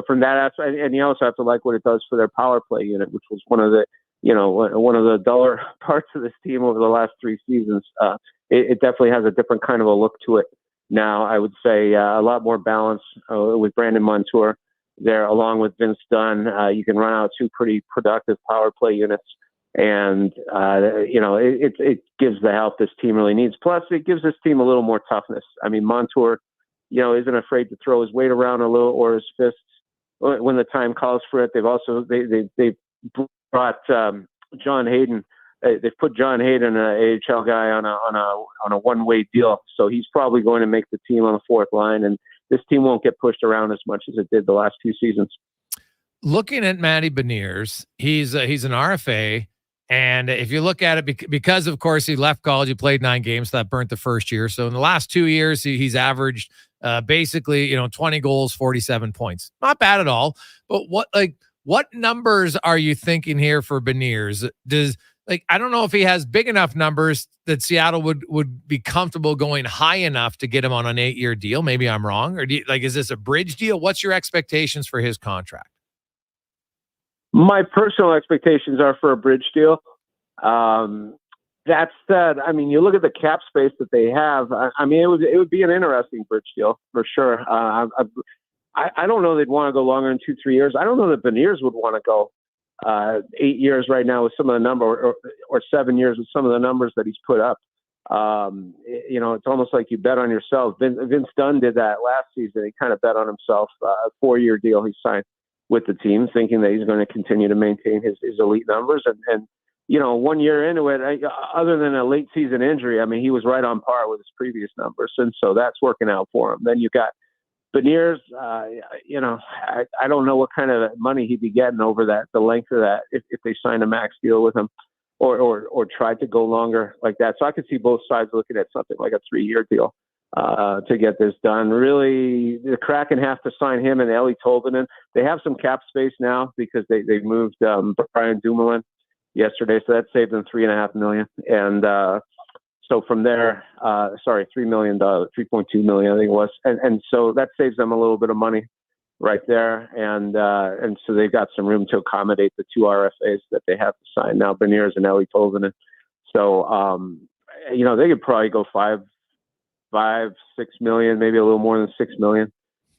from that aspect, and you also have to like what it does for their power play unit, which was one of the duller parts of this team over the last three seasons. It definitely has a different kind of a look to it now. I would say a lot more balance with Brandon Montour there, along with Vince Dunn. You can run out two pretty productive power play units, and it gives the help this team really needs. Plus, it gives this team a little more toughness. I mean, Montour, isn't afraid to throw his weight around a little, or his fists when the time calls for it. They've also they brought John Hayden. They've put John Hayden, an AHL guy, on a one-way deal, so he's probably going to make the team on the fourth line, and this team won't get pushed around as much as it did the last few seasons. Looking at Matty Beniers, he's an RFA, and if you look at it, because of course he left college, he played 9 games, so that burnt the first year. So in the last 2 years, he's averaged basically 20 goals, 47 points. Not bad at all. But what numbers are you thinking here for Beniers? I don't know if he has big enough numbers that Seattle would be comfortable going high enough to get him on an 8-year deal. Maybe I'm wrong. Or is this a bridge deal? What's your expectations for his contract? My personal expectations are for a bridge deal. That said, I mean, you look at the cap space that they have. I mean, it would be an interesting bridge deal for sure. I don't know they'd want to go longer than 2-3 years. I don't know that Beniers would want to go 8 years right now with some of the number, or 7 years with some of the numbers that he's put up. It's almost like you bet on yourself. Vince Dunn did that last season. He kind of bet on himself. A 4-year deal he signed with the team, thinking that he's going to continue to maintain his elite numbers. And 1 year into it, other than a late season injury, I mean, he was right on par with his previous numbers. And so that's working out for him. Then you got Beniers, I don't know what kind of money he'd be getting over the length of that, if they signed a max deal with him or tried to go longer like that. So I could see both sides looking at something like a 3-year deal to get this done. Really, the Kraken have to sign him and Eli Tolvanen. They have some cap space now because they moved Brian Dumoulin yesterday, so that saved them $3.5 million. And so from there, $3 million, $3.2 million, I think it was. And so that saves them a little bit of money right there. And so they've got some room to accommodate the 2 RFAs that they have to sign now, Beniers and Eli Tolvanen. So, they could probably go $5, $6 million, maybe a little more than $6 million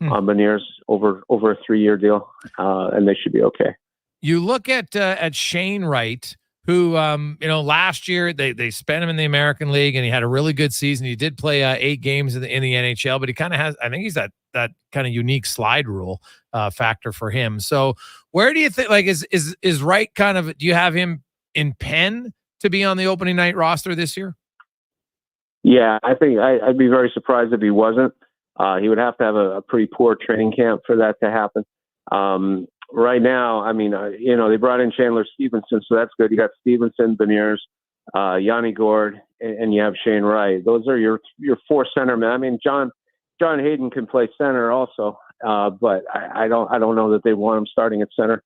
on Beniers over a 3-year deal. And they should be okay. You look at Shane Wright, who, last year they spent him in the American League and he had a really good season. He did play 8 games in the NHL, but he kind of has, I think he's that kind of unique slide rule factor for him. So where do you think, like, is Wright kind of, do you have him in pen to be on the opening night roster this year? Yeah, I think I'd be very surprised if he wasn't. He would have to have a pretty poor training camp for that to happen. Right now, I mean, they brought in Chandler Stevenson, so that's good. You got Stevenson, Beniers, Yanni Gord, and you have Shane Wright. Those are your 4 centermen. I mean, John Hayden can play center also, but I don't know that they want him starting at center.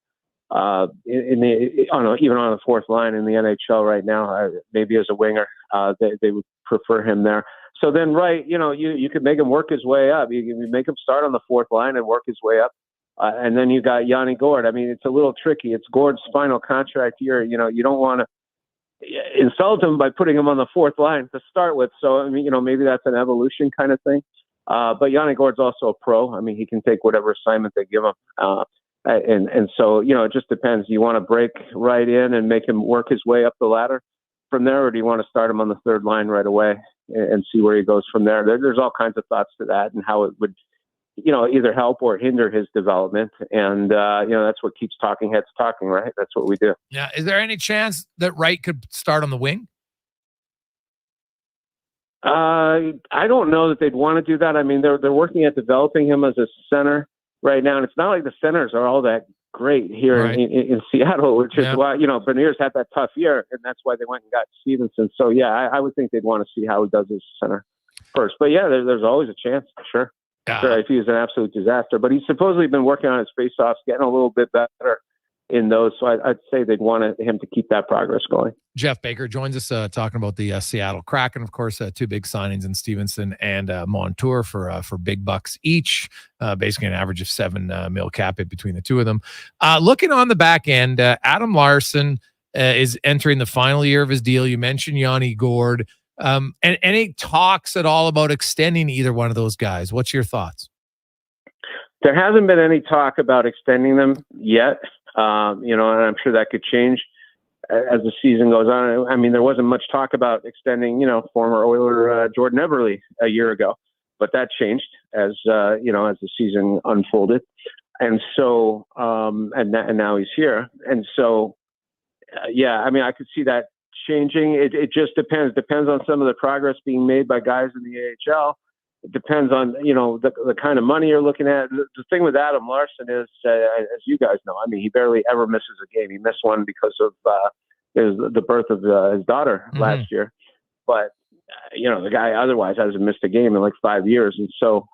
Even on the 4th line in the NHL right now, maybe as a winger, they would prefer him there. So then, Wright, you could make him work his way up. You can make him start on the 4th line and work his way up. And then you got Yanni Gord. I mean, it's a little tricky. It's Gord's final contract year. You don't want to insult him by putting him on the 4th line to start with. So, I mean, maybe that's an evolution kind of thing. But Yanni Gord's also a pro. I mean, he can take whatever assignment they give him. And so, it just depends. Do you want to break right in and make him work his way up the ladder from there, or do you want to start him on the 3rd line right away and see where he goes from there? There's all kinds of thoughts to that and how it would, either help or hinder his development. And, that's what keeps talking heads talking, right? That's what we do. Yeah. Is there any chance that Wright could start on the wing? I don't know that they'd want to do that. I mean, they're working at developing him as a center right now. And it's not like the centers are all that great here in Seattle, which is why, Beniers had that tough year, and that's why they went and got Stevenson. So, yeah, I would think they'd want to see how he does as center first. But, yeah, there's always a chance, sure. Sure, if he was an absolute disaster. But he's supposedly been working on his faceoffs, getting a little bit better in those. So I'd say they'd want him to keep that progress going. Jeff Baker joins us talking about the Seattle Kraken. Of course, 2 big signings in Stevenson and Montour for big bucks each, basically an average of $7 million cap hit between the two of them. Looking on the back end, Adam Larsson is entering the final year of his deal. You mentioned Yanni Gord. And any talks at all about extending either one of those guys? What's your thoughts? There hasn't been any talk about extending them yet. And I'm sure that could change as the season goes on. I mean, there wasn't much talk about extending, former Oiler Jordan Eberle a year ago, but that changed as the season unfolded. And so, and now he's here. And so, I mean, I could see that changing. It just depends. Depends on some of the progress being made by guys in the AHL. It depends on, the kind of money you're looking at. The thing with Adam Larsson is, as you guys know, I mean, he barely ever misses a game. He missed one because of the birth of his daughter last year. But, the guy otherwise hasn't missed a game in like 5 years. And so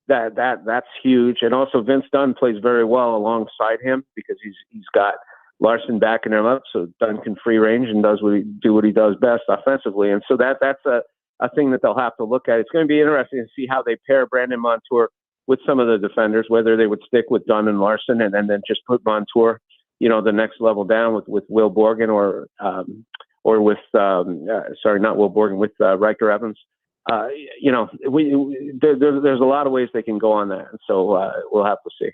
that's huge. And also Vince Dunn plays very well alongside him because he's got Larsson backing him up. So Dunn can free range and does what he does best offensively. And so that's a thing that they'll have to look at. It's going to be interesting to see how they pair Brandon Montour with some of the defenders, whether they would stick with Dunn and Larsson and then just put Montour, the next level down with Will Borgen or with, not Will Borgen, with Riker Evans. There's a lot of ways they can go on that. And so we'll have to see.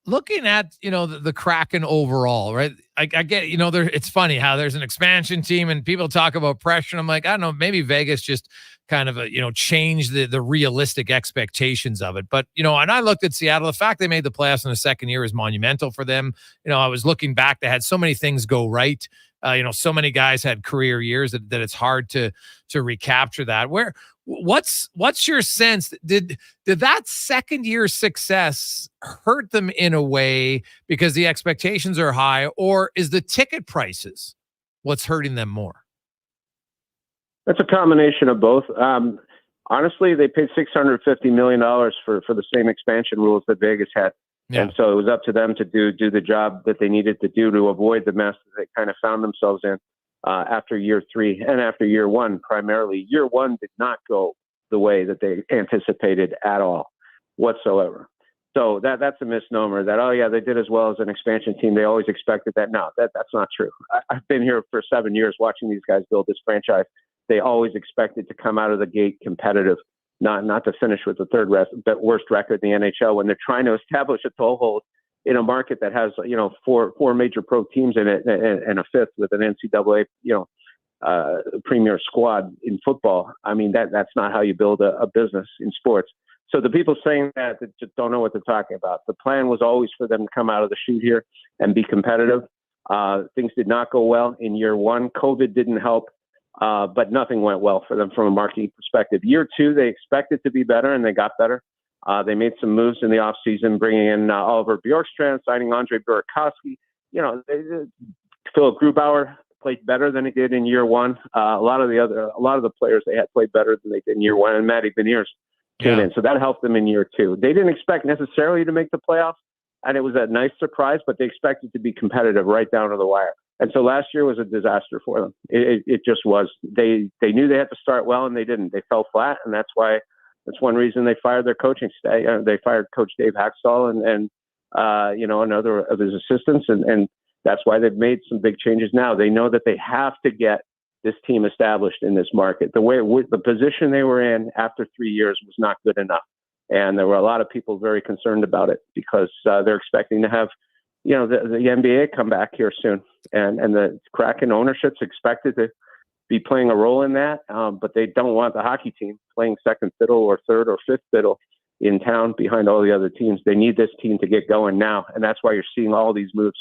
Looking at, the Kraken overall, right? I get, it's funny how there's an expansion team and people talk about pressure. And I'm like, I don't know, maybe Vegas just kind of, changed the realistic expectations of it. But, and I looked at Seattle, the fact they made the playoffs in the second year is monumental for them. I was looking back, they had so many things go right. So many guys had career years that it's hard to recapture that. What's your sense? Did that second year success hurt them in a way because the expectations are high, or is the ticket prices what's hurting them more? That's a combination of both. Honestly, they paid $650 million for the same expansion rules that Vegas had. Yeah. And so it was up to them to do the job that they needed to do to avoid the mess that they kind of found themselves in after year 3 and after year 1, primarily. Year 1 did not go the way that they anticipated at all whatsoever. So that's a misnomer that, they did as well as an expansion team. They always expected that. No, that's not true. I've been here for 7 years watching these guys build this franchise. They always expected to come out of the gate competitive, not to finish with the worst record in the NHL when they're trying to establish a toehold in a market that has, four major pro teams in it and a fifth with an NCAA, premier squad in football. I mean, that's not how you build a business in sports. So the people saying that just don't know what they're talking about. The plan was always for them to come out of the chute here and be competitive. Things did not go well in year one. COVID didn't help, but nothing went well for them from a marketing perspective. Year two, they expected to be better, and they got better. They made some moves in the offseason, bringing in Oliver Bjorkstrand, signing Andre Burakovsky. Philip Grubauer played better than he did in year one. A lot of the players they had played better than they did in year one, and Matty Beniers came in. So that helped them in year two. They didn't expect necessarily to make the playoffs, and it was a nice surprise, but they expected to be competitive right down to the wire. And so last year was a disaster for them. It just was. They knew they had to start well, and they didn't. They fell flat, and that's one reason they fired their coaching staff. They fired Coach Dave Haxtell and another of his assistants, and that's why they've made some big changes now. They know that they have to get this team established in this market. The position they were in after 3 years was not good enough. And there were a lot of people very concerned about it because they're expecting to have, the NBA come back here soon. And the Kraken ownership's expected to be playing a role in that. But they don't want the hockey team playing second fiddle or third or fifth fiddle in town behind all the other teams. They need this team to get going now. And that's why you're seeing all these moves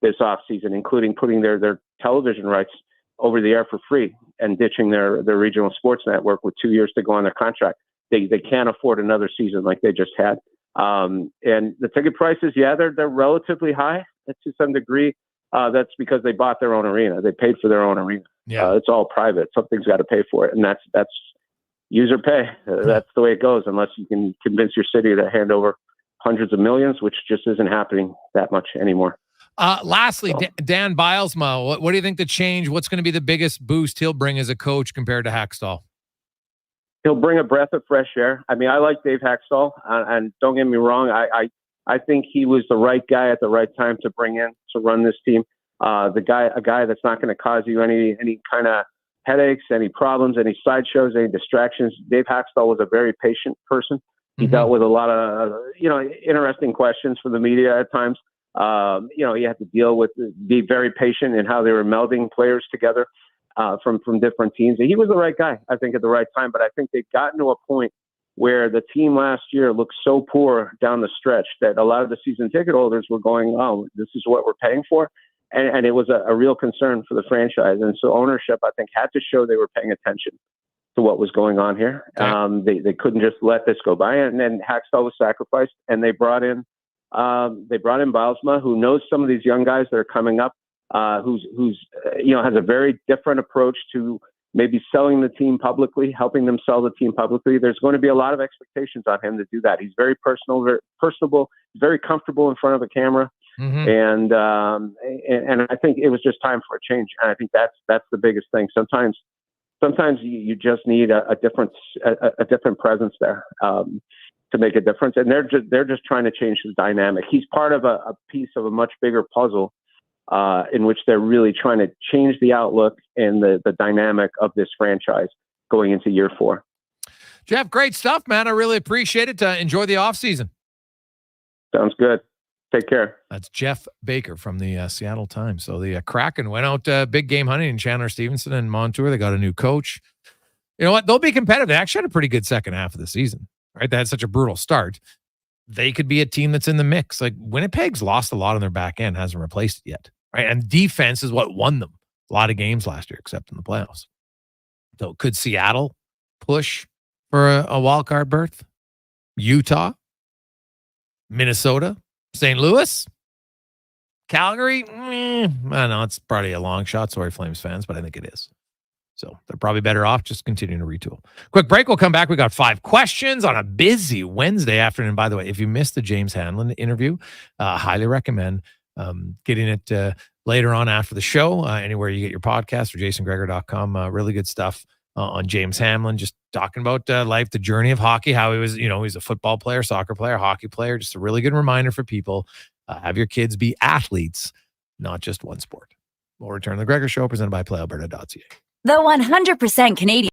this offseason, including putting their television rights over the air for free and ditching their regional sports network with 2 years to go on their contract. They can't afford another season like they just had. And the ticket prices, they're relatively high to some degree. That's because they bought their own arena. They paid for their own arena. Yeah. It's all private. Something's got to pay for it. And that's user pay. That's the way it goes, unless you can convince your city to hand over hundreds of millions, which just isn't happening that much anymore. Lastly, Dan Bilesma, what do you think what's going to be the biggest boost he'll bring as a coach compared to Haxtell? He'll bring a breath of fresh air. I mean, I like Dave Haxtell, and don't get me wrong, I think he was the right guy at the right time to bring in to run this team. A guy that's not going to cause you any kind of headaches, any problems, any sideshows, any distractions. Dave Haxtell was a very patient person. He dealt with a lot of interesting questions from the media at times. He had to be very patient in how they were melding players together from different teams. And he was the right guy, I think, at the right time. But I think they've gotten to a point where the team last year looked so poor down the stretch that a lot of the season ticket holders were going, oh, this is what we're paying for. And it was a real concern for the franchise. And so ownership, I think, had to show they were paying attention to what was going on here. Okay. They couldn't just let this go by. And then Haxtell was sacrificed, and they brought in Bilesma, who knows some of these young guys that are coming up, who's has a very different approach to maybe selling the team publicly, helping them sell the team publicly. There's going to be a lot of expectations on him to do that. He's very personal, very personable, very comfortable in front of a camera. Mm-hmm. And I think it was just time for a change. And I think that's the biggest thing. Sometimes you just need a different presence there. To make a difference, and they're just trying to change the dynamic. He's part of a piece of a much bigger puzzle in which they're really trying to change the outlook and the dynamic of this franchise going into year 4. Jeff, great stuff, man. I really appreciate it. Enjoy the offseason. Sounds good. Take care. That's Jeff Baker from the Seattle Times. So the Kraken went out big game hunting in Chandler Stevenson and Montour. They got a new coach. You know what? They'll be competitive. They actually had a pretty good second half of the season. Right, they had such a brutal start. They could be a team that's in the mix. Like Winnipeg's lost a lot on their back end, hasn't replaced it yet. Right, and defense is what won them a lot of games last year, except in the playoffs. So could Seattle push for a wild card berth? Utah, Minnesota, St. Louis, Calgary. I know it's probably a long shot. Sorry, Flames fans, but I think it is. So they're probably better off just continuing to retool. Quick break. We'll come back. We got 5 questions on a busy Wednesday afternoon. By the way, if you missed the James Hanlon interview, highly recommend getting it later on after the show, anywhere you get your podcast or jasongregor.com. Really good stuff on James Hanlon, just talking about life, the journey of hockey, how he was, he's a football player, soccer player, hockey player. Just a really good reminder for people. Have your kids be athletes, not just one sport. We'll return to the Gregor Show, presented by PlayAlberta.ca. The 100% Canadian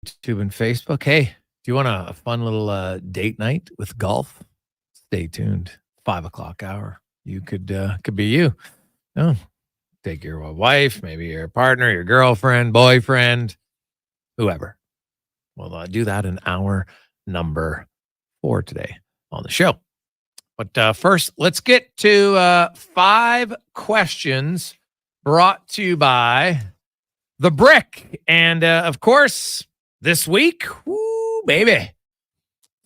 YouTube and Facebook. Hey, do you want a fun little date night with golf? Stay tuned. 5 o'clock hour. You could be you. No, take your wife, maybe your partner, your girlfriend, boyfriend, whoever. We'll do that in hour number 4 today on the show. But first, let's get to 5 questions brought to you by The Brick. And of course, this week, woo, baby,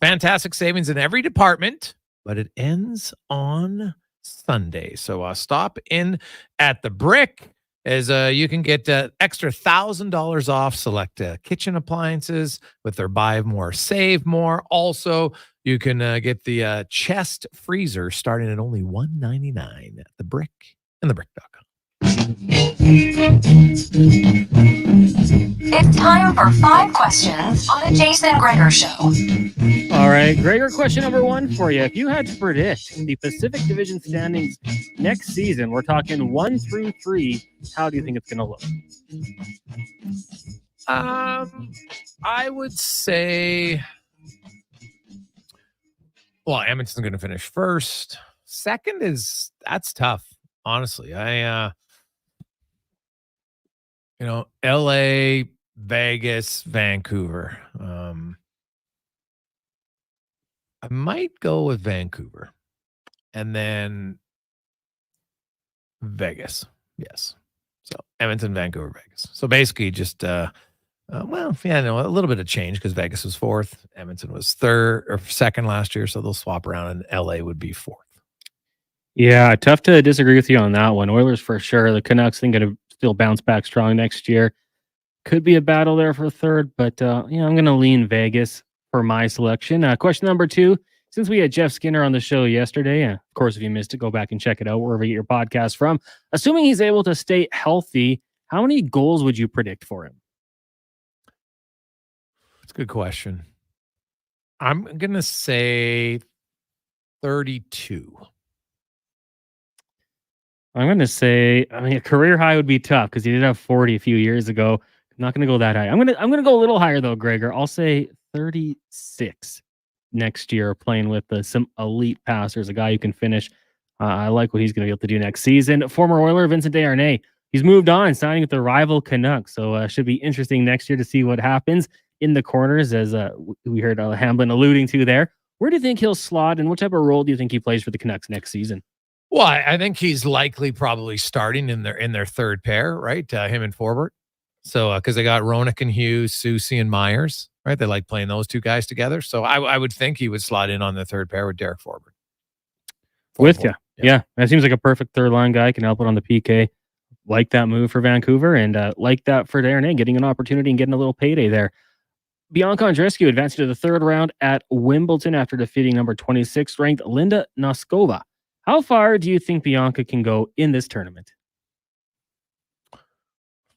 fantastic savings in every department, but it ends on Sunday. So stop in at The Brick as you can get extra $1,000 off select kitchen appliances with their buy more, save more. Also, you can get the chest freezer starting at only $199 at The Brick and thebrick.com. It's time for 5 questions on the Jason Gregor Show. All right, Gregor, question number 1 for you. If you had to predict the Pacific Division standings next season, we're talking 1 through 3, how do you think it's going to look? I would say, well, Edmonton's going to finish first. Second that's tough, honestly. LA, Vegas, Vancouver. I might go with Vancouver and then Vegas. Yes. So Edmonton, Vancouver, Vegas. So basically just, a little bit of change because Vegas was 4th. Edmonton was 3rd or 2nd last year. So they'll swap around and LA would be 4th. Yeah, tough to disagree with you on that one. Oilers for sure. The Canucks think going to still bounce back strong next year. Could be a battle there for 3rd, but I'm going to lean Vegas for my selection. Question number 2, since we had Jeff Skinner on the show yesterday, of course, if you missed it, go back and check it out wherever you get your podcast from. Assuming he's able to stay healthy, how many goals would you predict for him? That's a good question. I'm going to say 32. I'm going to say, a career high would be tough because he did have 40 a few years ago. I'm not going to go that high. I'm going to go a little higher though, Gregor. I'll say 36 next year, playing with some elite passers, a guy who can finish. I like what he's going to be able to do next season. Former Oiler Vincent Desharnais, he's moved on, signing with the rival Canucks. So should be interesting next year to see what happens in the corners, as we heard Hamblin alluding to there. Where do you think he'll slot, and what type of role do you think he plays for the Canucks next season? Well, I think he's likely probably starting in their third pair, right? Him and Forbort. So because they got Roenick and Hughes, Soucy and Myers, right? They like playing those two guys together. So I would think he would slot in on the third pair with Derek Forbort. With you. Yeah, that seems like a perfect third line guy. Can help it on the PK. Like that move for Vancouver, and like that for Desharnais, getting an opportunity and getting a little payday there. Bianca Andreescu advanced to the 3rd round at Wimbledon after defeating number 26 ranked Linda Noskova. How far do you think Bianca can go in this tournament?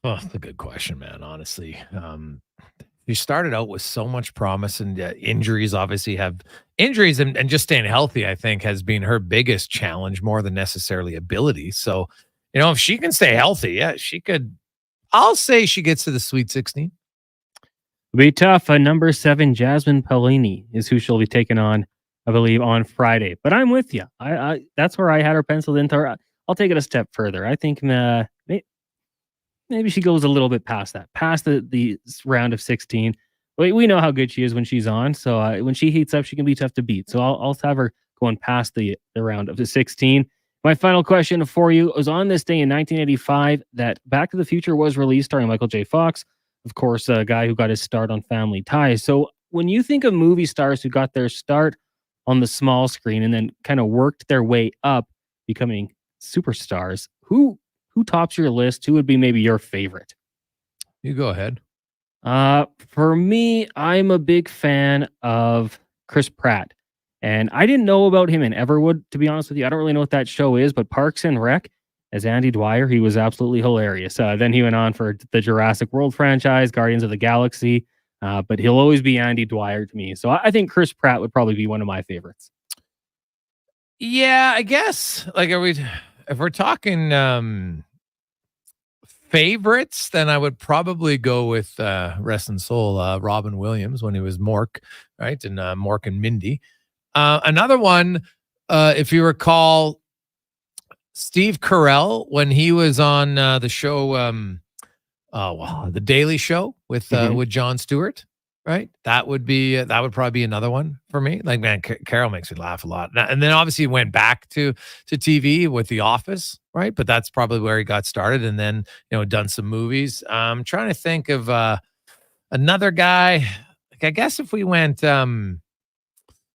Oh, that's a good question, man. Honestly, he started out with so much promise, and injuries obviously have injuries, and just staying healthy, I think, has been her biggest challenge more than necessarily ability. So, if she can stay healthy, yeah, she could. I'll say she gets to the Sweet 16. It'll be tough. Number 7, Jasmine Pellini is who she'll be taking on, I believe, on Friday. But I'm with you. I that's where I had her penciled into. I'll take it a step further. I think maybe she goes a little bit past that, past the round of 16. We know how good she is when she's on. So when she heats up, she can be tough to beat. So I'll have her going past the round of the 16. My final question for you was on this day in 1985 that Back to the Future was released, starring Michael J. Fox, of course, a guy who got his start on Family Ties. So when you think of movie stars who got their start on the small screen and then kind of worked their way up, becoming superstars, who tops your list? Who would be maybe your favorite? You go ahead. For me, I'm a big fan of Chris Pratt. And I didn't know about him in Everwood, to be honest with you. I don't really know what that show is, but Parks and Rec, as Andy Dwyer, he was absolutely hilarious. Then he went on for the Jurassic World franchise, Guardians of the Galaxy, but he'll always be Andy Dwyer to me. So I think Chris Pratt would probably be one of my favorites. Yeah, I guess. Like, if we're talking favorites, then I would probably go with rest in soul, Robin Williams when he was Mork, right? And Mork and Mindy. Another one, if you recall, Steve Carell when he was on the show, The Daily Show with Jon Stewart, right? That would probably be another one for me. Like, man, Carol makes me laugh a lot. And then obviously he went back to TV with The Office, right? But that's probably where he got started, and then done some movies. I'm trying to think of another guy. Like, I guess if we went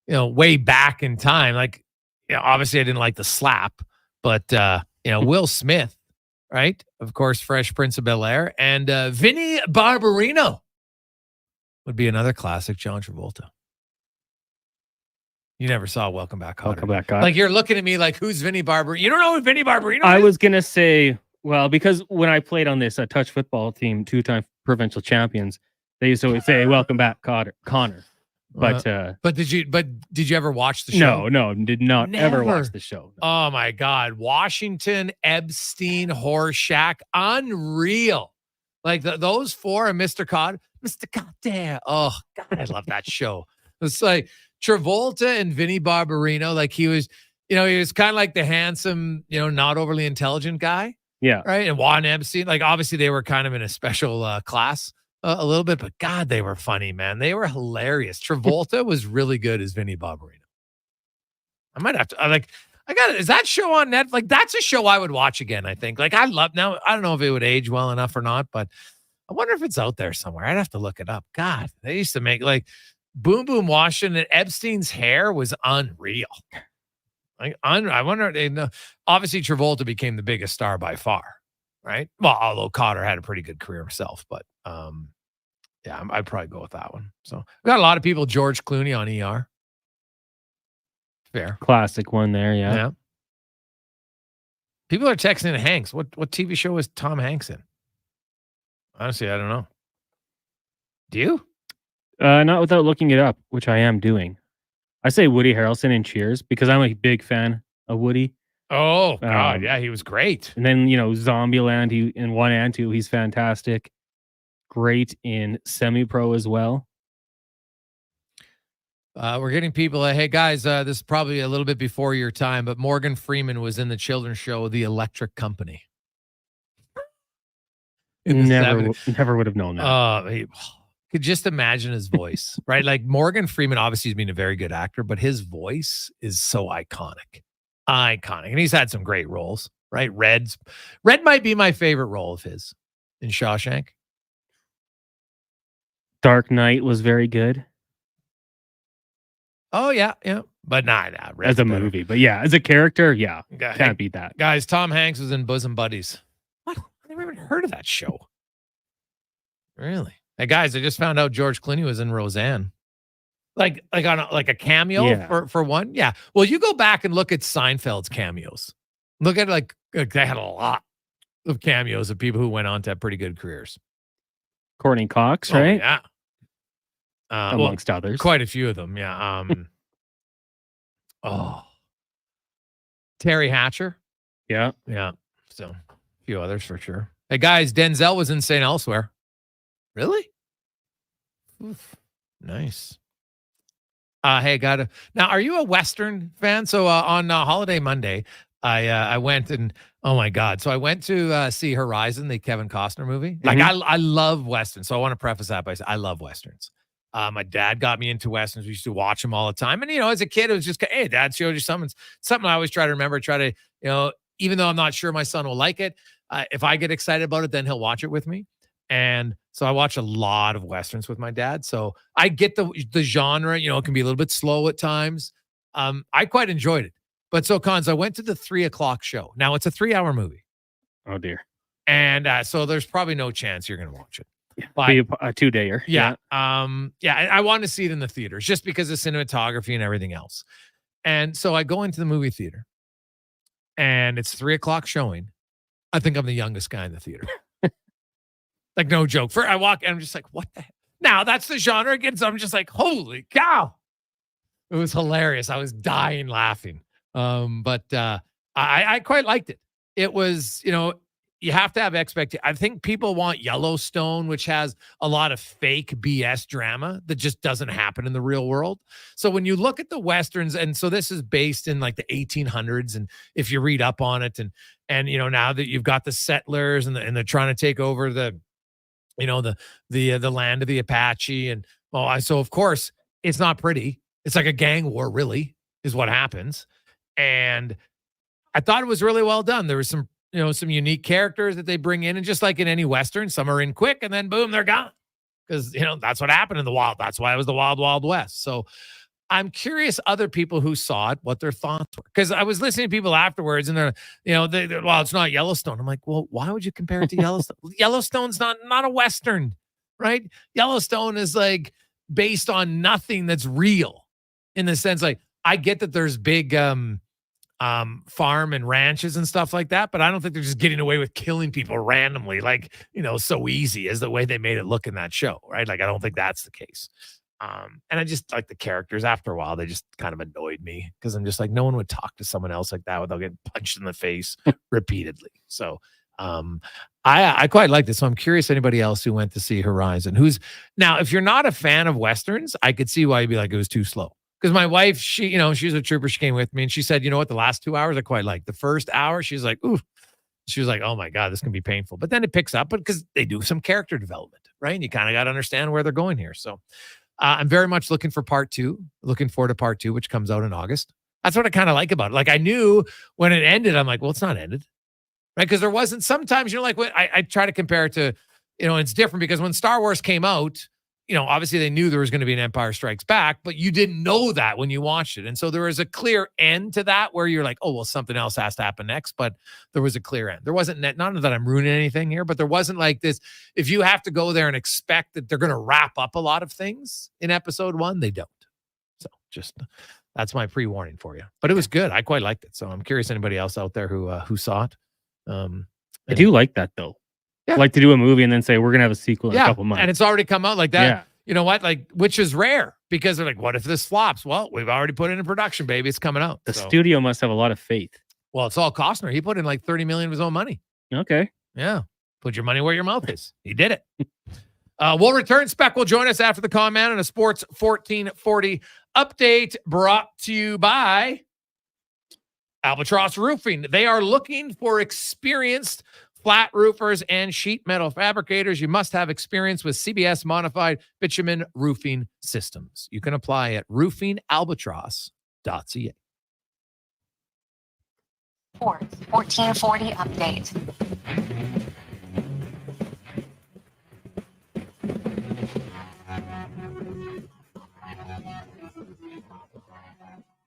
way back in time, like obviously I didn't like The Slap, but Will Smith, right? Of course, Fresh Prince of Bel-Air, and Vinny Barbarino would be another classic. John Travolta. You never saw Welcome Back, Kotter. Welcome back, Kotter. Like, you're looking at me like, who's Vinny Barbarino? You don't know who Vinny Barbarino is? I was gonna say, well, because when I played on this touch football team, 2-time provincial champions, they used to always say, "Welcome back, Connor." But did you ever watch the show? No, did not ever watch the show. No. Oh my God, Washington, Epstein, Horshack, unreal. Like those four and Mr. Goddamn. Oh God, I love that show. It's like Travolta and Vinny Barbarino. Like he was kind of like the handsome, not overly intelligent guy. Yeah. Right. And Juan Epstein, like obviously they were kind of in a special class. A little bit, but God, they were funny, man. They were hilarious. Travolta was really good as Vinny Barbarino. I might have to is that show on Netflix? Like, that's a show I would watch again, I think. Like, I don't know if it would age well enough or not, but I wonder if it's out there somewhere. I'd have to look it up. God, they used to make like Boom Boom Washington. Epstein's hair was unreal. I wonder, obviously Travolta became the biggest star by far, right? Well, although Cotter had a pretty good career himself, but yeah, I'd probably go with that one. So we got a lot of people. George Clooney on ER. Fair. Classic one there, yeah. People are texting in Hanks. What TV show was Tom Hanks in? Honestly, I don't know. Do you? Not without looking it up, which I am doing. I say Woody Harrelson in Cheers because I'm a big fan of Woody. Oh, God, yeah, he was great. And then, Zombieland, he in 1 and 2, he's fantastic. Great in Semi-Pro as well. We're getting people, hey, guys, this is probably a little bit before your time, but Morgan Freeman was in the children's show, The Electric Company. Never would have known that. Could just imagine his voice, right? Like Morgan Freeman, obviously, he's been a very good actor, but his voice is so iconic. And he's had some great roles, right? Red might be my favorite role of his in Shawshank. Dark Knight was very good. Oh, yeah. But nah. As a movie. But yeah, as a character, yeah. Can't beat that. Guys, Tom Hanks was in Bosom Buddies. What? I never even heard of that show. Really? Hey, guys, I just found out George Clooney was in Roseanne. Like on a cameo for one? Yeah. Well, you go back and look at Seinfeld's cameos. Look at like they had a lot of cameos of people who went on to have pretty good careers. Courtney Cox, right? Yeah. Amongst others. Quite a few of them, yeah. Terry Hatcher. Yeah. Yeah. So a few others for sure. Hey, guys, Denzel was in St. Elsewhere. Really? Oof. Nice. Hey, now, are you a Western fan? So on Holiday Monday, I went and, oh my God. So I went to see Horizon, the Kevin Costner movie. Like I love Westerns. So I want to preface that by saying I love Westerns. My dad got me into Westerns. We used to watch them all the time. And, as a kid, it was just, hey, Dad showed you something I always try to remember, even though I'm not sure my son will like it, if I get excited about it, then he'll watch it with me. And so I watch a lot of Westerns with my dad. So I get the genre, it can be a little bit slow at times. I quite enjoyed it. But so, Cons, I went to the 3:00 show. Now, it's a 3-hour movie. Oh, dear. And so there's probably no chance you're going to watch it. But a 2-dayer. Yeah. I want to see it in the theaters just because of cinematography and everything else. And so I go into the movie theater and it's 3:00 showing. I think I'm the youngest guy in the theater. Like, no joke. I walk and I'm just like, what the heck? Now that's the genre again. So I'm just like, holy cow. It was hilarious. I was dying laughing. But I quite liked it. It was, you have to have expectation. I think people want Yellowstone, which has a lot of fake BS drama that just doesn't happen in the real world. So when you look at the Westerns, and so this is based in like the 1800s, and if you read up on it, and now that you've got the settlers and they're trying to take over the the land of the Apache, and so of course it's not pretty. It's like a gang war, really, is what happens. And I thought it was really well done. There was some unique characters that they bring in, and just like in any Western, some are in quick and then boom, they're gone. Because that's what happened in the wild. That's why it was the Wild Wild West. So I'm curious other people who saw it, what their thoughts were. Because I was listening to people afterwards, and they're well, it's not Yellowstone. I'm like, well, why would you compare it to Yellowstone? Yellowstone's not a Western, right? Yellowstone is like based on nothing that's real, in the sense, like, I get that there's big farm and ranches and stuff like that, but I don't think they're just getting away with killing people randomly, like, so easy as the way they made it look in that show, right? Like, I don't think that's the case. And I just like the characters. After a while, they just kind of annoyed me, because I'm just like, no one would talk to someone else like that without getting punched in the face repeatedly. So I quite like this. So I'm curious anybody else who went to see Horizon, who's now, if you're not a fan of Westerns, I could see why you'd be like, it was too slow. Because my wife, she's a trooper. She came with me and she said, you know what? The last 2 hours I quite liked. The first hour, she's like, ooh, she was like, oh my God, this can be painful. But then it picks up, because they do some character development, right? And you kind of got to understand where they're going here. So I'm very much looking for part 2, looking forward to part 2, which comes out in August. That's what I kind of like about it. Like, I knew when it ended, I'm like, well, it's not ended, right? Because there wasn't, sometimes, like, when I try to compare it to, it's different, because when Star Wars came out, obviously they knew there was going to be an Empire Strikes Back, but you didn't know that when you watched it. And so there was a clear end to that, where you're like, oh, well, something else has to happen next. But there was a clear end. There wasn't, not that I'm ruining anything here, but there wasn't like this. If you have to go there and expect that they're going to wrap up a lot of things in episode 1, they don't. So just, that's my pre-warning for you. But it was good. I quite liked it. So I'm curious anybody else out there who saw it. I do like that, though. Yeah. Like to do a movie and then say, we're going to have a sequel in a couple months. And it's already come out like that. Yeah. You know what? Like, which is rare, because they're like, what if this flops? Well, we've already put it in production, baby. It's coming out. The studio must have a lot of faith. Well, it's all Costner. He put in like 30 million of his own money. Okay. Yeah. Put your money where your mouth is. He did it. We'll return. Spec will join us after the comment on a Sports 1440 update, brought to you by Albatross Roofing. They are looking for experienced flat roofers and sheet metal fabricators. You must have experience with CBS modified bitumen roofing systems. You can apply at roofingalbatross.ca. Sports 1440 update.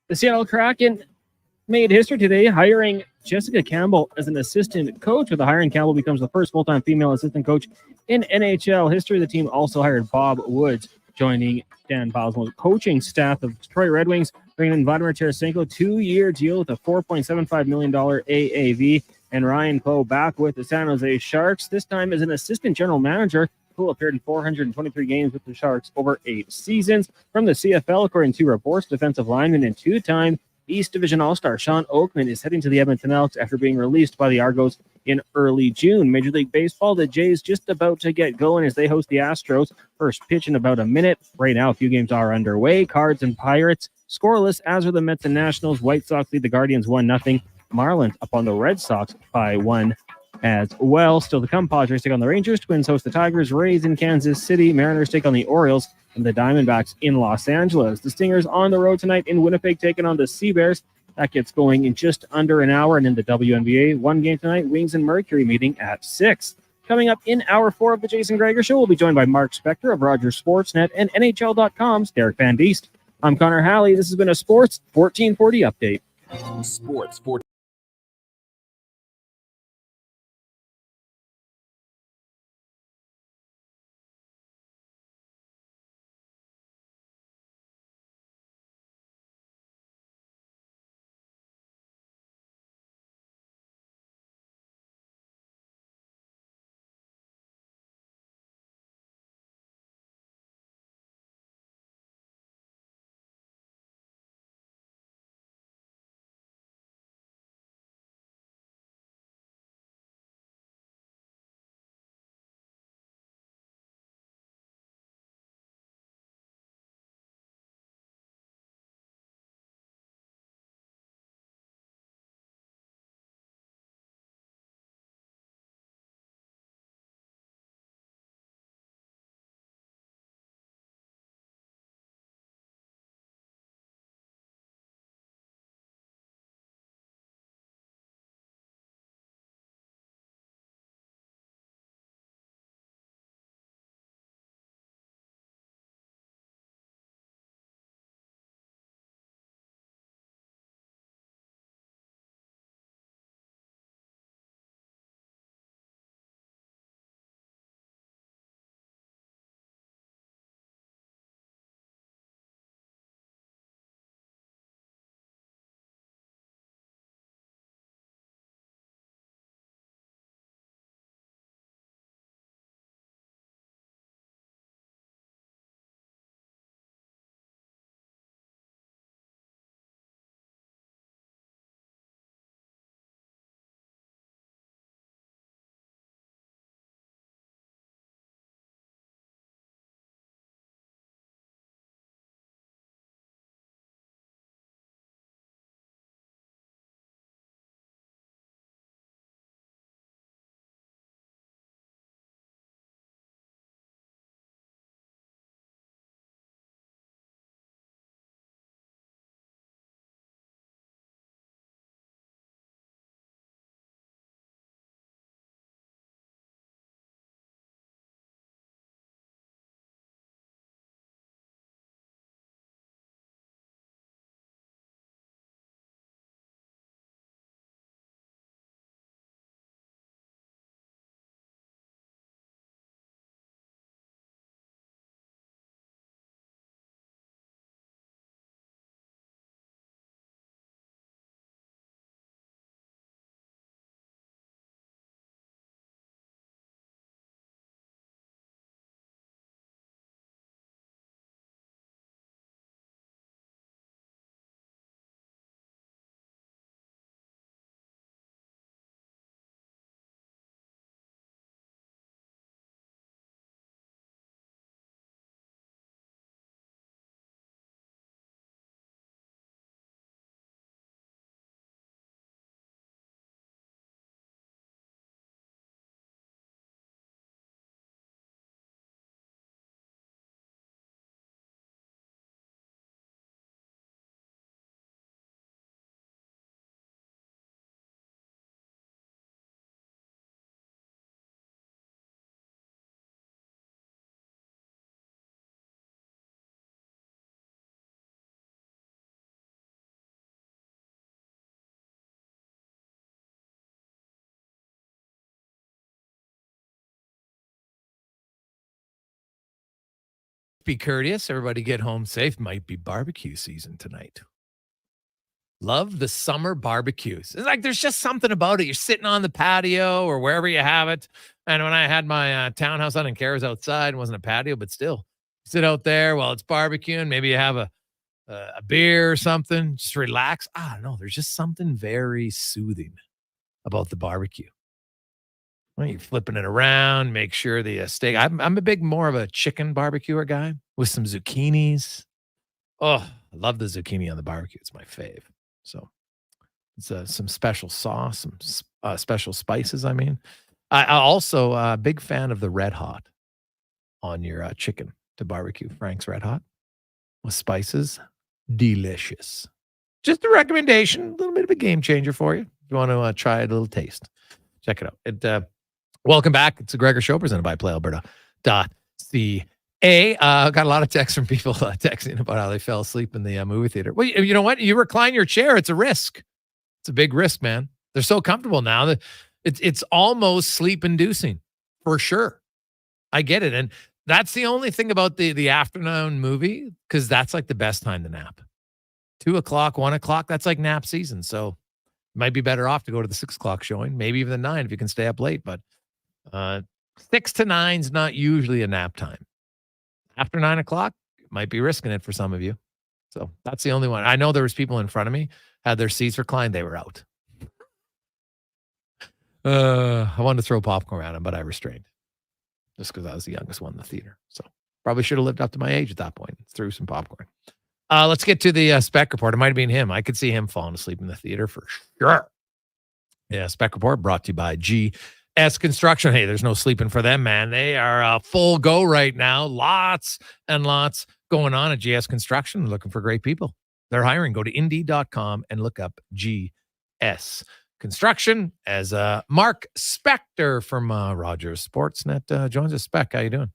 The Seattle Kraken made history today, hiring Jessica Campbell as an assistant coach. With the hiring, Campbell becomes the first full-time female assistant coach in NHL history. The team also hired Bob Woods, joining Dan Boswell's coaching staff of Detroit Red Wings, bringing in Vladimir Tarasenko, 2-year deal with a $4.75 million AAV, and Ryan Poe back with the San Jose Sharks, this time as an assistant general manager, who appeared in 423 games with the Sharks over 8 seasons. From the CFL, according to reports, defensive lineman and 2-time East Division All-Star Sean Oakman is heading to the Edmonton Elks after being released by the Argos in early June. Major League Baseball, the Jays just about to get going as they host the Astros. First pitch in about a minute. Right now, a few games are underway. Cards and Pirates scoreless, as are the Mets and Nationals. White Sox lead the Guardians 1-0. Marlins up on the Red Sox by 1 as well. Still to come, Padres take on the Rangers. Twins host the Tigers. Rays in Kansas City. Mariners take on the Orioles. And the Diamondbacks in Los Angeles. The Stingers on the road tonight in Winnipeg, taking on the Sea Bears. That gets going in just under an hour. And in the WNBA, one game tonight, Wings and Mercury meeting at 6. Coming up in hour 4 of the Jason Gregor Show, we'll be joined by Mark Spector of Rogers Sportsnet and NHL.com's Derek Van Diest. I'm Connor Halley. This has been a Sports 1440 update. Sports 14. Be courteous. Everybody get home safe. Might be barbecue season tonight. Love the summer barbecues. It's like there's just something about it. You're sitting on the patio or wherever you have it. And when I had my townhouse out in Cairns outside, it wasn't a patio, but still sit out there while it's barbecuing. Maybe you have a beer or something. Just relax. I don't know. There's just something very soothing about the barbecue. Well, you're flipping it around, make sure the steak. I'm a big more of a chicken barbecuer guy with some zucchinis. Oh, I love the zucchini on the barbecue. It's my fave. So it's some special sauce, some special spices. I mean, I also a big fan of the Red Hot on your chicken to barbecue. Frank's Red Hot with spices, delicious. Just a recommendation, a little bit of a game changer for you. If you want to try a little taste, check it out. Welcome back. It's the Gregor Show presented by PlayAlberta.ca. Got a lot of texts from people texting about how they fell asleep in the movie theater. Well, you know what? You recline your chair. It's a risk. It's a big risk, man. They're so comfortable now that it's almost sleep inducing for sure. I get it. And that's the only thing about the afternoon movie, because that's like the best time to nap. 2:00, 1:00, that's like nap season. So it might be better off to go to the 6:00 showing, maybe even the 9 if you can stay up late. But 6 to 9 is not usually a nap time. After 9:00, might be risking it for some of you. So that's the only one. I know there was people in front of me, had their seats reclined, they were out. I wanted to throw popcorn at them, but I restrained. Just because I was the youngest one in the theater. So probably should have lived up to my age at that point. Threw some popcorn. Let's get to the spec report. It might have been him. I could see him falling asleep in the theater for sure. Yeah, spec report brought to you by GS Construction. Hey, there's no sleeping for them, man. They are full go right now. Lots and lots going on at GS Construction. Looking for great people. They're hiring. Go to Indeed.com and look up GS Construction as Mark Spector from Rogers Sportsnet joins us. Spec, how you doing?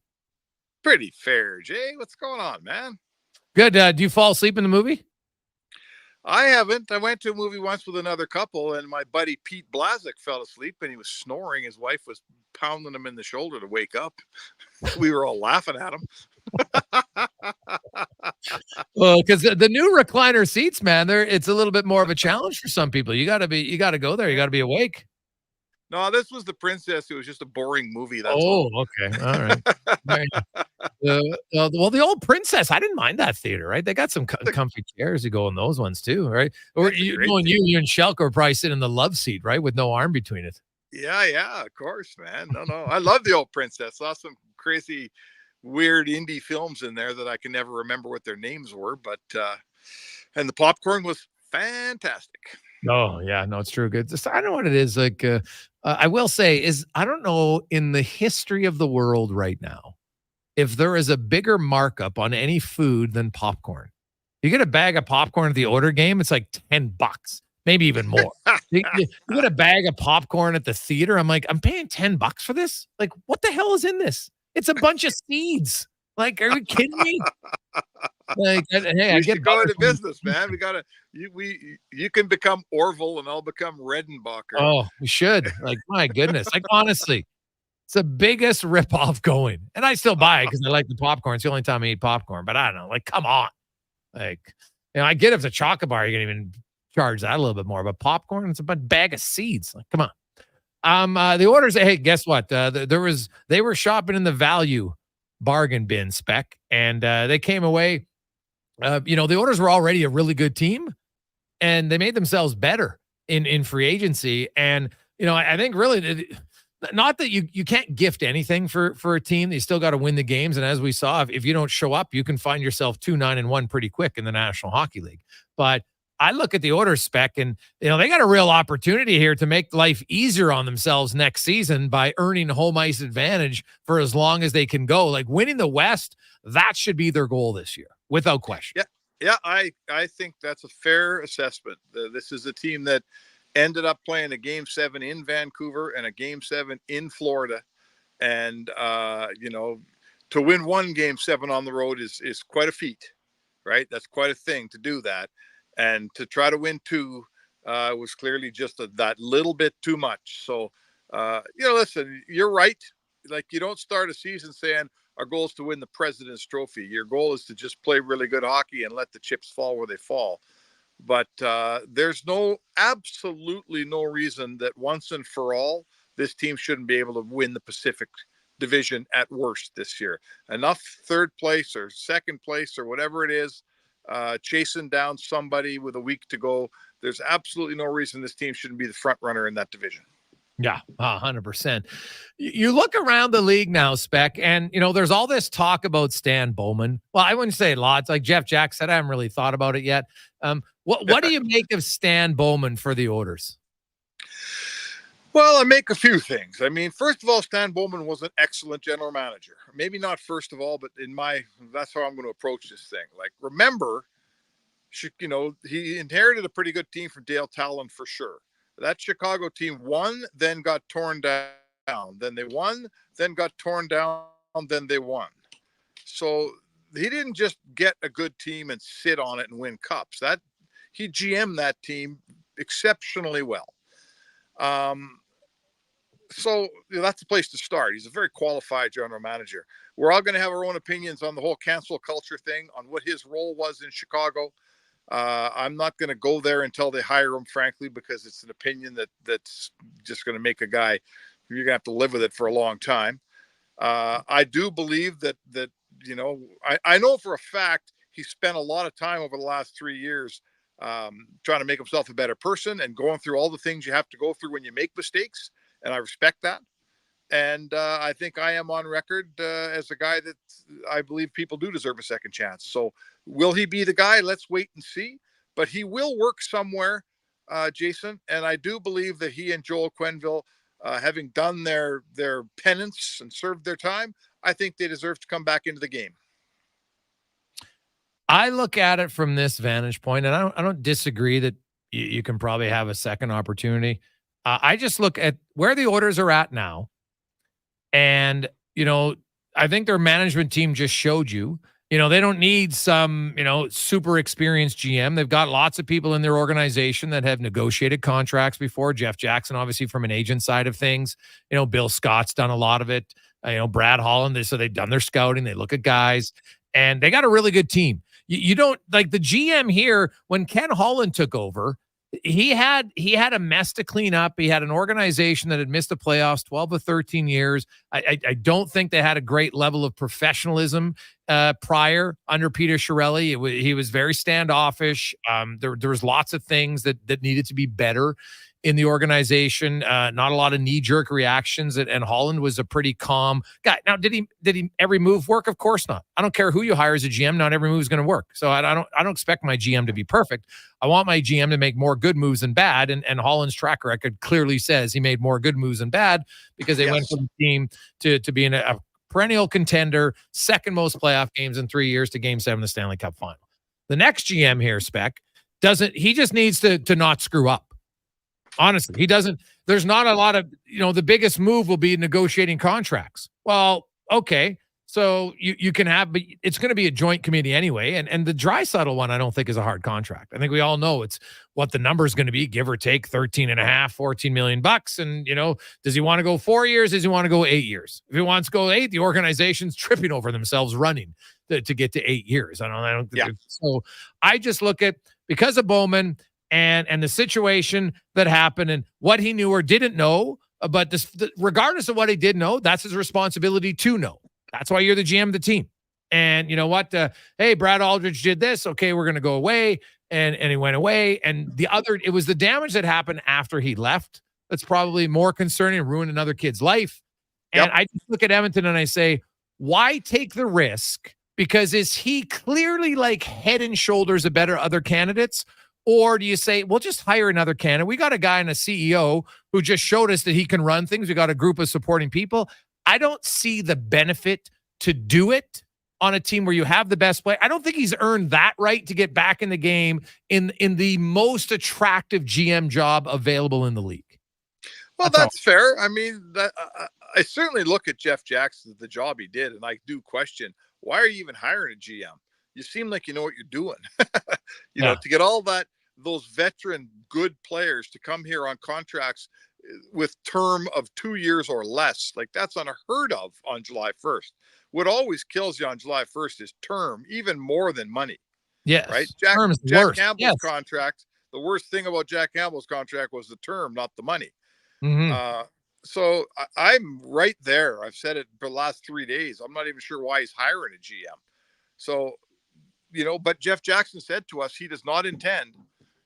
Pretty fair, Jay. What's going on, man? Good. Do you fall asleep in the movie? I haven't. I went to a movie once with another couple, and my buddy Pete Blazek fell asleep, and he was snoring. His wife was pounding him in the shoulder to wake up. We were all laughing at him. Well, because the new recliner seats, man, it's a little bit more of a challenge for some people. You got to go there. You got to be awake. No, this was The Princess. It was just a boring movie. That's all. Okay. All right. Well, the old Princess, I didn't mind that theater, right? They got some comfy chairs to go in those ones too, right? Or you and Shelka are probably sitting in the love seat, right? With no arm between it. Yeah, of course, man. No. I love the old Princess. Saw some crazy, weird indie films in there that I can never remember what their names were, but and the popcorn was fantastic. Oh, yeah. No, it's true. Good. I don't know what it is. Like, I will say is, I don't know in the history of the world right now, if there is a bigger markup on any food than popcorn. You get a bag of popcorn at the order game, it's like $10, maybe even more. you get a bag of popcorn at the theater. I'm like, I'm paying $10 for this? Like, what the hell is in this? It's a bunch of seeds. Like, are you kidding me? Like, hey, I get go into business, man. We gotta. You can become Orville, and I'll become Redenbacher. Oh, we should. Like, my goodness. Like, honestly, it's the biggest ripoff going, and I still buy it because I like the popcorn. It's the only time I eat popcorn. But I don't know. Like, come on. Like, I get if it's a chocolate bar, you can even charge that a little bit more. But popcorn, it's a bag of seeds. Like, come on. The orders. Hey, guess what? They were shopping in the value bargain bin spec, and they came away. The orders were already a really good team, and they made themselves better in free agency. And I think really, not that you can't gift anything for a team. You still got to win the games. And as we saw, if you don't show up, you can find yourself 2-9-1 pretty quick in the National Hockey League. But I look at the order spec, and they got a real opportunity here to make life easier on themselves next season by earning home ice advantage for as long as they can go. Like, winning the West, that should be their goal this year, without question. Yeah, I think that's a fair assessment. This is a team that ended up playing a Game 7 in Vancouver and a Game 7 in Florida, and to win one Game 7 on the road is quite a feat, right? That's quite a thing to do that. And to try to win 2 was clearly just that little bit too much. So, listen, you're right. Like, you don't start a season saying, Our goal is to win the President's Trophy. Your goal is to just play really good hockey and let the chips fall where they fall. But there's absolutely no reason that once and for all, this team shouldn't be able to win the Pacific Division at worst this year. Enough third place or second place or whatever it is, chasing down somebody with a week to go. There's absolutely no reason this team shouldn't be the front runner in that division. Yeah, 100%. You look around the league now, Spec, and, there's all this talk about Stan Bowman. Well, I wouldn't say lots. Like Jeff Jack said, I haven't really thought about it yet. What do you make of Stan Bowman for the Oilers? Well, I make a few things. I mean, first of all, Stan Bowman was an excellent general manager. Maybe not first of all, but that's how I'm going to approach this thing. Like, remember, he inherited a pretty good team from Dale Talon for sure. That Chicago team won, then got torn down. Then they won, then got torn down, then they won. So he didn't just get a good team and sit on it and win cups. He GM'd that team exceptionally well. So that's the place to start. He's a very qualified general manager. We're all going to have our own opinions on the whole cancel culture thing, on what his role was in Chicago. I'm not going to go there until they hire him, frankly, because it's an opinion that's just going to make a guy, you're going to have to live with it for a long time. I do believe that I know for a fact he spent a lot of time over the last 3 years trying to make himself a better person and going through all the things you have to go through when you make mistakes. And I respect that. And I think I am on record as a guy that I believe people do deserve a second chance. So will he be the guy? Let's wait and see. But he will work somewhere, Jason. And I do believe that he and Joel Quenneville, having done their penance and served their time, I think they deserve to come back into the game. I look at it from this vantage point, and I don't disagree that you can probably have a second opportunity. I just look at where the Oilers are at now. And, I think their management team just showed you, they don't need some, super experienced GM. They've got lots of people in their organization that have negotiated contracts before. Jeff Jackson, obviously from an agent side of things, Bill Scott's done a lot of it. Brad Holland, so they've done their scouting. They look at guys and they got a really good team. You don't like the GM here. When Ken Holland took over, he had a mess to clean up. He had an organization that had missed the playoffs 12 or 13 years. I don't think they had a great level of professionalism prior under Peter Chiarelli. He was very standoffish. There was lots of things that needed to be better in the organization. Not a lot of knee-jerk reactions, and Holland was a pretty calm guy. Now, did he every move work? Of course not. I don't care who you hire as a GM. Not every move is going to work. So I don't expect my GM to be perfect. I want my GM to make more good moves than bad. And Holland's track record clearly says he made more good moves than bad because they went from the team to being a perennial contender, second most playoff games in 3 years to Game 7 of the Stanley Cup final. The next GM here, Spec, he just needs to not screw up. Honestly, he doesn't. There's not a lot of, the biggest move will be negotiating contracts. Well, okay. So you can have, but it's going to be a joint committee anyway. And the Draisaitl one, I don't think is a hard contract. I think we all know it's what the number is going to be, give or take 13.5, $14 million. And, does he want to go 4 years? Does he want to go 8 years? If he wants to go 8, the organization's tripping over themselves running to get to 8 years. I don't. Yeah. So I just look at, because of Bowman and the situation that happened and what he knew or didn't know, but regardless of what he did know, that's his responsibility to know. That's why you're the GM of the team. And you know what? Hey, Brad Aldridge did this. Okay, we're going to go away. And he went away. And it was the damage that happened after he left that's probably more concerning and ruined another kid's life. And I just look at Edmonton and I say, why take the risk? Because is he clearly like head and shoulders a better other candidates? Or do you say, well, just hire another candidate? We got a guy and a CEO who just showed us that he can run things. We got a group of supporting people. I don't see the benefit to do it on a team where you have the best play. I don't think he's earned that right to get back in the game in the most attractive GM job available in the league. Well, that's fair. I mean, I certainly look at Jeff Jackson, the job he did, and I do question, why are you even hiring a GM? You seem like you know what you're doing. You know, to get all those veteran good players to come here on contracts, with term of 2 years or less. Like, that's unheard of on July 1st. What always kills you on July 1st is term, even more than money. Yes. Right? Term's Jack worse. Campbell's Yes. contract, the worst thing about Jack Campbell's contract was the term, not the money. Mhm. So I'm right there. I've said it for the last 3 days. I'm not even sure why he's hiring a GM. So, but Jeff Jackson said to us he does not intend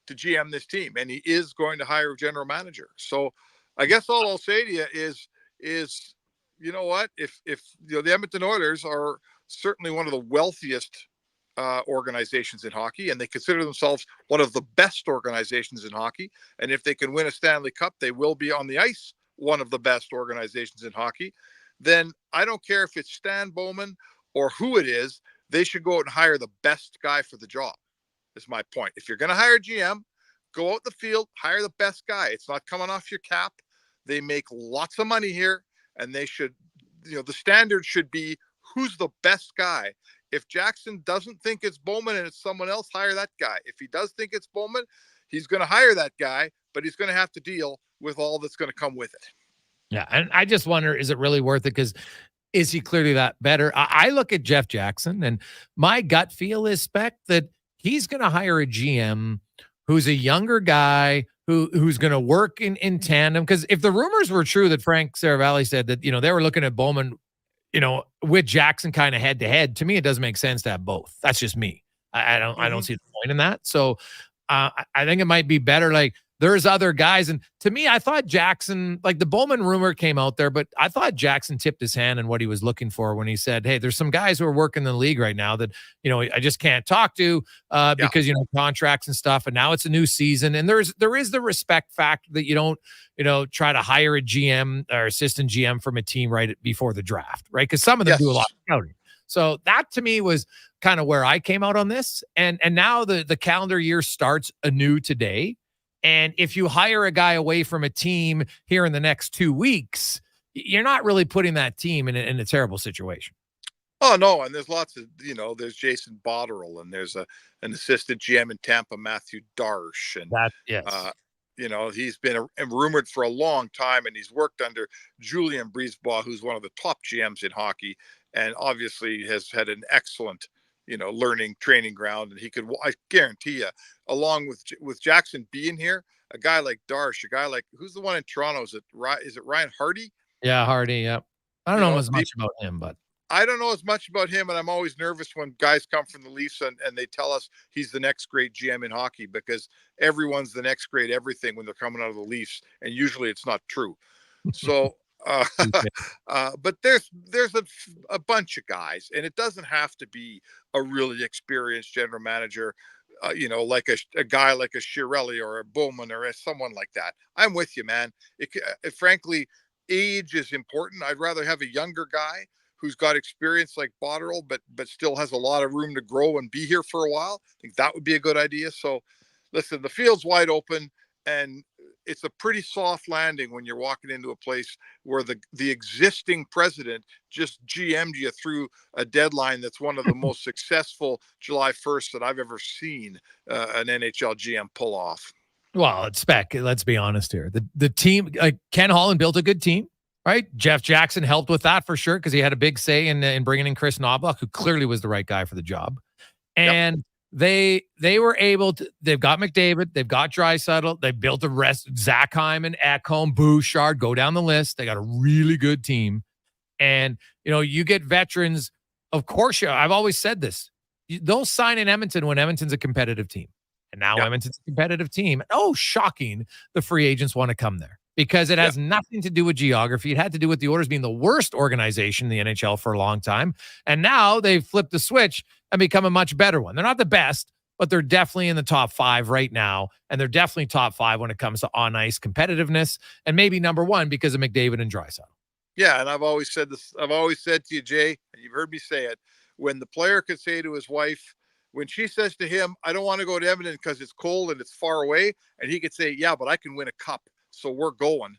to GM this team, and he is going to hire a general manager. So I guess all I'll say to you is you know what? If the Edmonton Oilers are certainly one of the wealthiest organizations in hockey, and they consider themselves one of the best organizations in hockey. And if they can win a Stanley Cup, they will be on the ice one of the best organizations in hockey. Then I don't care if it's Stan Bowman or who it is, they should go out and hire the best guy for the job, is my point. If you're going to hire a GM, go out the field, hire the best guy. It's not coming off your cap. They make lots of money here, and they should, the standard should be who's the best guy. If Jackson doesn't think it's Bowman and it's someone else, hire that guy. If he does think it's Bowman, he's going to hire that guy, but he's going to have to deal with all that's going to come with it. Yeah, and I just wonder, is it really worth it? Because is he clearly that better? I look at Jeff Jackson, and my gut feel is, Spec, that he's going to hire a GM who's a younger guy who's going to work in tandem. Because if the rumors were true that Frank Saravalli said that, they were looking at Bowman, with Jackson kind of head to head, to me, it doesn't make sense to have both. That's just me. I don't see the point in that. So I think it might be better. Like, there's other guys. And to me, I thought Jackson, like the Bowman rumor came out there, but I thought Jackson tipped his hand in what he was looking for when he said, hey, there's some guys who are working in the league right now that, I just can't talk to because, contracts and stuff. And now it's a new season. And there is the respect factor that you don't, try to hire a GM or assistant GM from a team right before the draft, right? Because some of them do a lot of scouting. So that to me was kind of where I came out on this. And now the calendar year starts anew today. And if you hire a guy away from a team here in the next 2 weeks, you're not really putting that team in a terrible situation. Oh, no. And there's lots of, there's Jason Botterill, and there's an assistant GM in Tampa, Matthew Darsh. And he's been rumored for a long time, and he's worked under Julien Brisebois, who's one of the top GMs in hockey, and obviously has had an excellent learning training ground. And I guarantee you, along with Jackson being here, a guy like Darsh, a guy like, who's the one in Toronto? Is it Ryan Hardy? Yeah, Hardy. Yeah. I don't know as much about him, but I don't know as much about him. And I'm always nervous when guys come from the Leafs and they tell us he's the next great GM in hockey, because everyone's the next great everything when they're coming out of the Leafs. And usually it's not true. So, but there's a bunch of guys, and it doesn't have to be a really experienced general manager, like a guy like a Chiarelli or a Bowman or someone like that. I'm with you, man. Frankly, age is important. I'd rather have a younger guy who's got experience like Botterill, but still has a lot of room to grow and be here for a while. I think that would be a good idea. So listen, the field's wide open, and it's a pretty soft landing when you're walking into a place where the existing president just GM'd you through a deadline that's one of the most successful July 1st that I've ever seen an NHL GM pull off. Well, it's Spec. Let's be honest here. The team, Ken Holland built a good team, right? Jeff Jackson helped with that for sure, because he had a big say in bringing in Chris Knobloch, who clearly was the right guy for the job. And they were able to, they've got McDavid, they've got Draisaitl, they built the rest, Zach Hyman, Ekholm, Bouchard, go down the list. They got a really good team. And, you get veterans, of course, I've always said this, they'll sign in Edmonton when Edmonton's a competitive team. And now Edmonton's a competitive team. Oh, shocking. The free agents want to come there, because it has nothing to do with geography. It had to do with the Oilers being the worst organization in the NHL for a long time. And now they've flipped the switch and become a much better one. They're not the best, but they're definitely in the top 5 right now. And they're definitely top 5 when it comes to on-ice competitiveness, and maybe number 1 because of McDavid and Draisaitl. Yeah, and I've always said this. I've always said to you, Jay, and you've heard me say it, when the player could say to his wife, when she says to him, I don't want to go to Edmonton because it's cold and it's far away, and he could say, yeah, but I can win a cup, so we're going.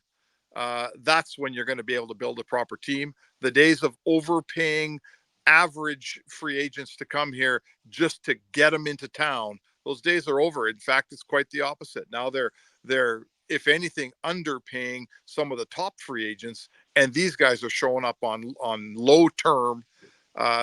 That's when you're going to be able to build a proper team. The days of overpaying average free agents to come here just to get them into town, those days are over. In fact, it's quite the opposite. Now they're if anything, underpaying some of the top free agents, and these guys are showing up on low term.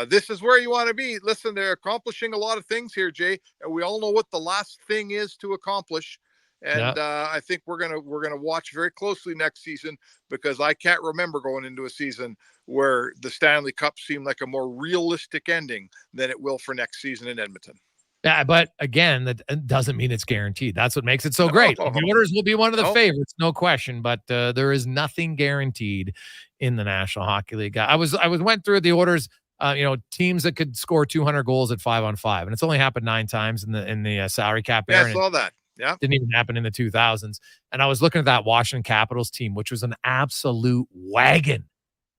This is where you want to be. Listen, they're accomplishing a lot of things here, Jay, and we all know what the last thing is to accomplish. And I think we're gonna watch very closely next season, because I can't remember going into a season where the Stanley Cup seemed like a more realistic ending than it will for next season in Edmonton. Yeah, but again, that doesn't mean it's guaranteed. That's what makes it so great. The Oilers will be one of the favorites, no question, but there is nothing guaranteed in the National Hockey League. I went through the Oilers, teams that could score 200 goals at 5-on-5, and it's only happened 9 times in the salary cap era. Yeah, I saw that. Yeah, didn't even happen in the 2000s. And I was looking at that Washington Capitals team, which was an absolute wagon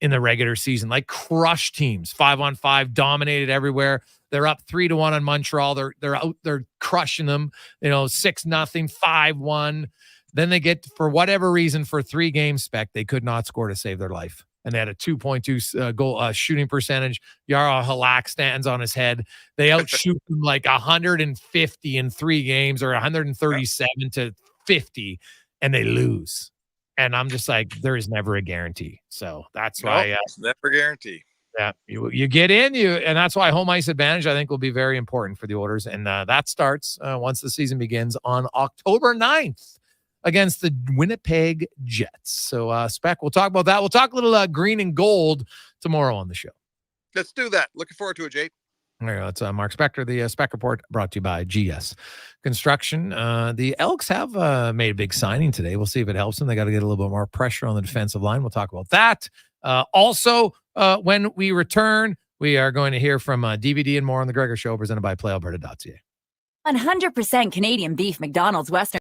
in the regular season, like crushed teams, 5-on-5, dominated everywhere. They're up 3-1 on Montreal. They're crushing them, 6-0, 5-1. Then they get, for whatever reason, for 3 game spec, they could not score to save their life. And they had a 2.2 goal shooting percentage. Yara Halak stands on his head. They outshoot them like 150 in 3 games, or 137 to 50, and they lose. And I'm just like, there is never a guarantee. So that's why it's never guarantee. Yeah, you get in, and that's why home ice advantage, I think, will be very important for the Oilers. And that starts once the season begins on October 9th against the Winnipeg Jets. So, Spec, we'll talk about that. We'll talk a little green and gold tomorrow on the show. Let's do that. Looking forward to it, Jay. There you go. It's Mark Spector, the Spec Report, brought to you by GS Construction. The Elks have made a big signing today. We'll see if it helps them. They got to get a little bit more pressure on the defensive line. We'll talk about that. Also, when we return, we are going to hear from DVD and more on the Gregor Show, presented by PlayAlberta.ca. 100% Canadian beef McDonald's Western.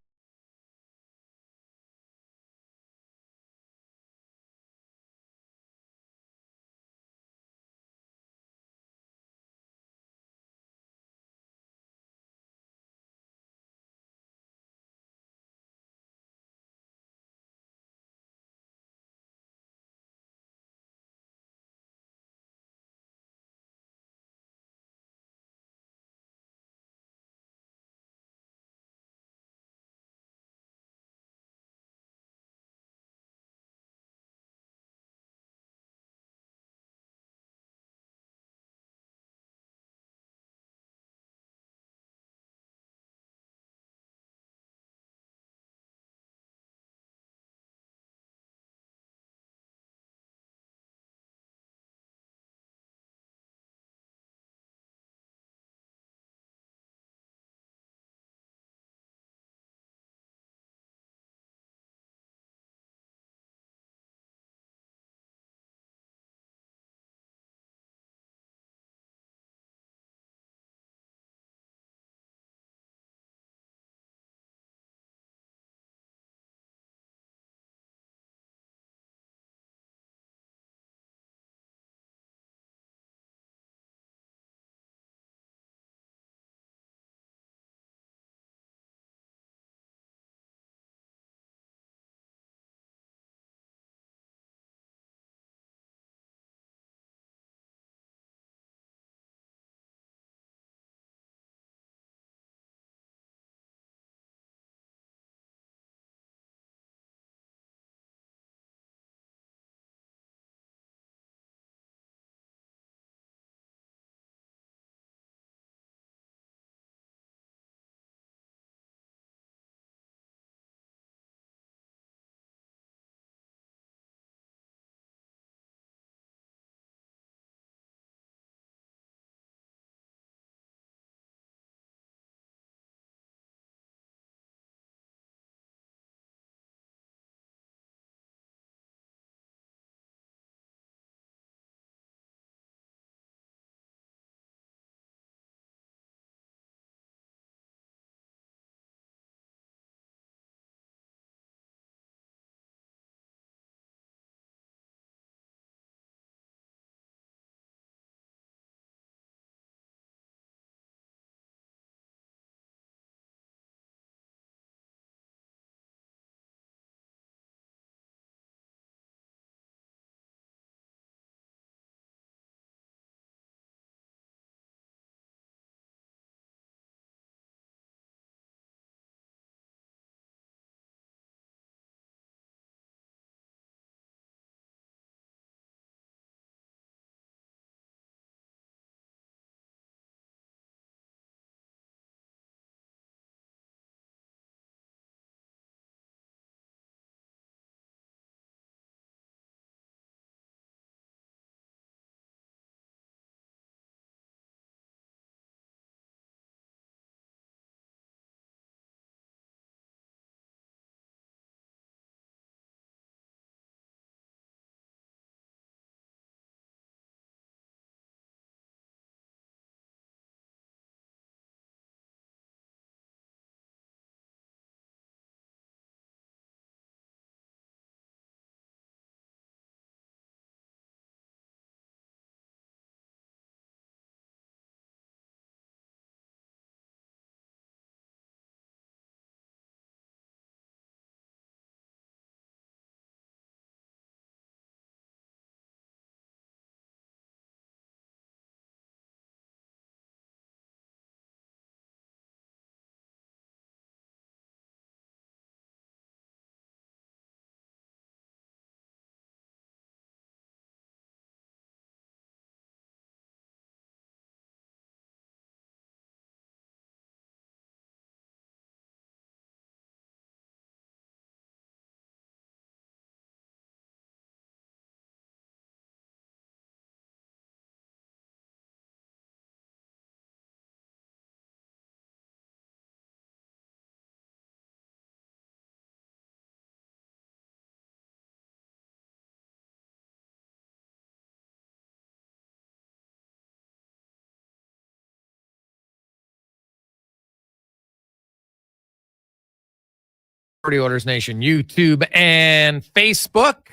Pretty Oilers Nation, YouTube and Facebook.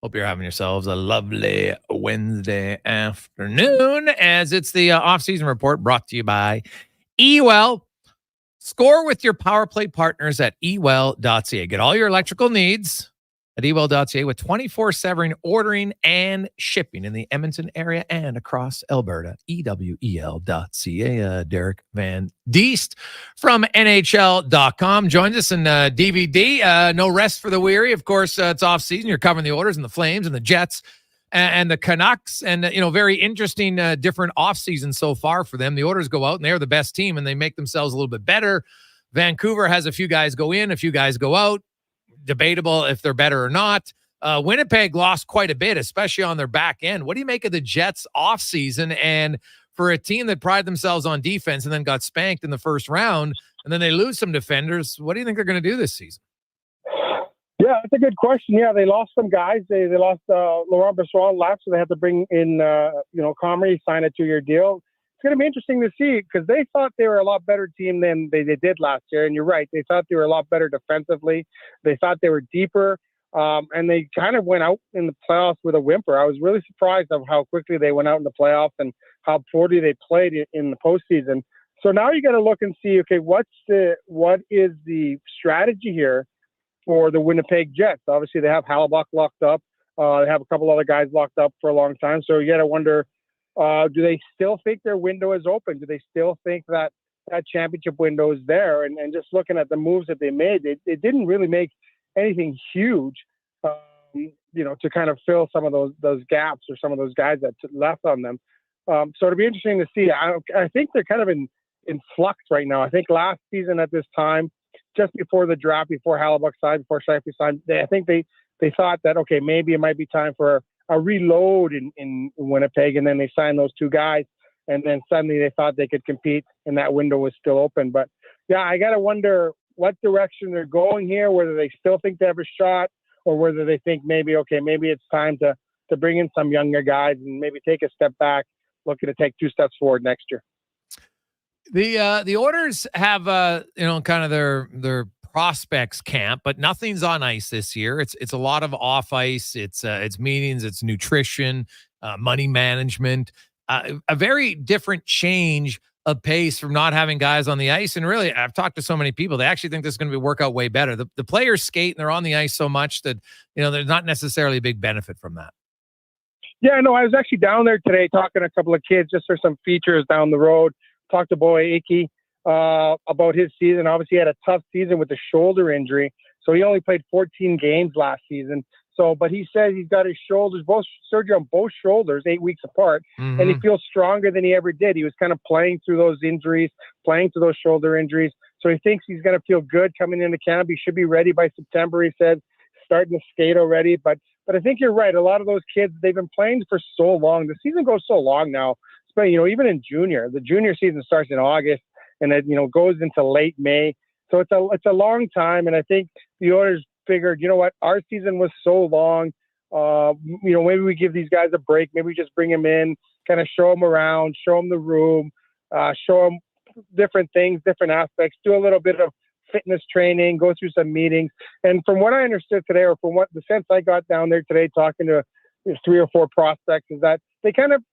Hope you're having yourselves a lovely Wednesday afternoon as it's the off-season report brought to you by eWell. Score with your power play partners at ewell.ca. Get all your electrical needs at ewell.ca with 24/7 ordering and shipping in the Edmonton area and across Alberta. ewell.ca. Derek Van Diest from NHL.com joins us in DVD. No rest for the weary. Of course, it's off season. You're covering the Oilers and the Flames and the Jets and the Canucks, and very interesting different off seasons so far for them. The Oilers go out and they're the best team and they make themselves a little bit better. Vancouver has a few guys go in, a few guys go out. Debatable if they're better or not. Winnipeg lost quite a bit, especially on their back end. What do you make of the Jets off season? And for a team that prided themselves on defense and then got spanked in the first round, and then they lose some defenders, what do you think they're going to do this season? Yeah, that's a good question. Yeah, they lost some guys. They lost Laurent Brossoit left, so they had to bring in Comrie, sign a 2-year deal. It's going to be interesting to see because they thought they were a lot better team than they did last year. And you're right. They thought they were a lot better defensively. They thought they were deeper. And they kind of went out in the playoffs with a whimper. I was really surprised of how quickly they went out in the playoffs and how poorly they played in the postseason. So now you got to look and see, okay, what is the strategy here for the Winnipeg Jets? Obviously, they have Hallebuck locked up. They have a couple other guys locked up for a long time. So you got to wonder, do they still think their window is open? Do they still think that championship window is there? And just looking at the moves that they made, they didn't really make anything huge, to kind of fill some of those gaps or some of those guys that left on them. So it'll be interesting to see. I think they're kind of in flux right now. I think last season at this time, just before the draft, before Hallebuck signed, before Shifley signed, I think they thought that, okay, maybe it might be time for a reload in Winnipeg, and then they signed those 2 guys, and then suddenly they thought they could compete, and that window was still open. But yeah, I got to wonder what direction they're going here, whether they still think they have a shot, or whether they think maybe it's time to bring in some younger guys and maybe take a step back, looking to take 2 steps forward next year. The Oilers have kind of their prospects camp, but nothing's on ice this year. It's a lot of off ice. It's meetings, it's nutrition, money management, a very different change of pace from not having guys on the ice. And really, I've talked to so many people, they actually think this is going to work out way better. The players skate and they're on the ice so much that, there's not necessarily a big benefit from that. Yeah, no, I was actually down there today talking to a couple of kids just for some features down the road. Talked to Boy Icky about his season. Obviously, he had a tough season with a shoulder injury, so he only played 14 games last season. So, but he said he's got his shoulders, surgery on both shoulders, 8 weeks apart, and he feels stronger than he ever did. He was kind of playing through those injuries, playing through those shoulder injuries. So he thinks he's going to feel good coming into camp. He should be ready by September, he said, starting to skate already. But I think you're right. A lot of those kids, they've been playing for so long. The season goes so long now. But, even in junior, the junior season starts in August and it, goes into late May. So it's a long time. And I think the Oilers figured, our season was so long. Maybe we give these guys a break. Maybe we just bring them in, kind of show them around, show them the room, show them different things, different aspects, do a little bit of fitness training, go through some meetings. And from what I understood today, or from what the sense I got down there today, talking to 3 or 4 prospects, is that they kind of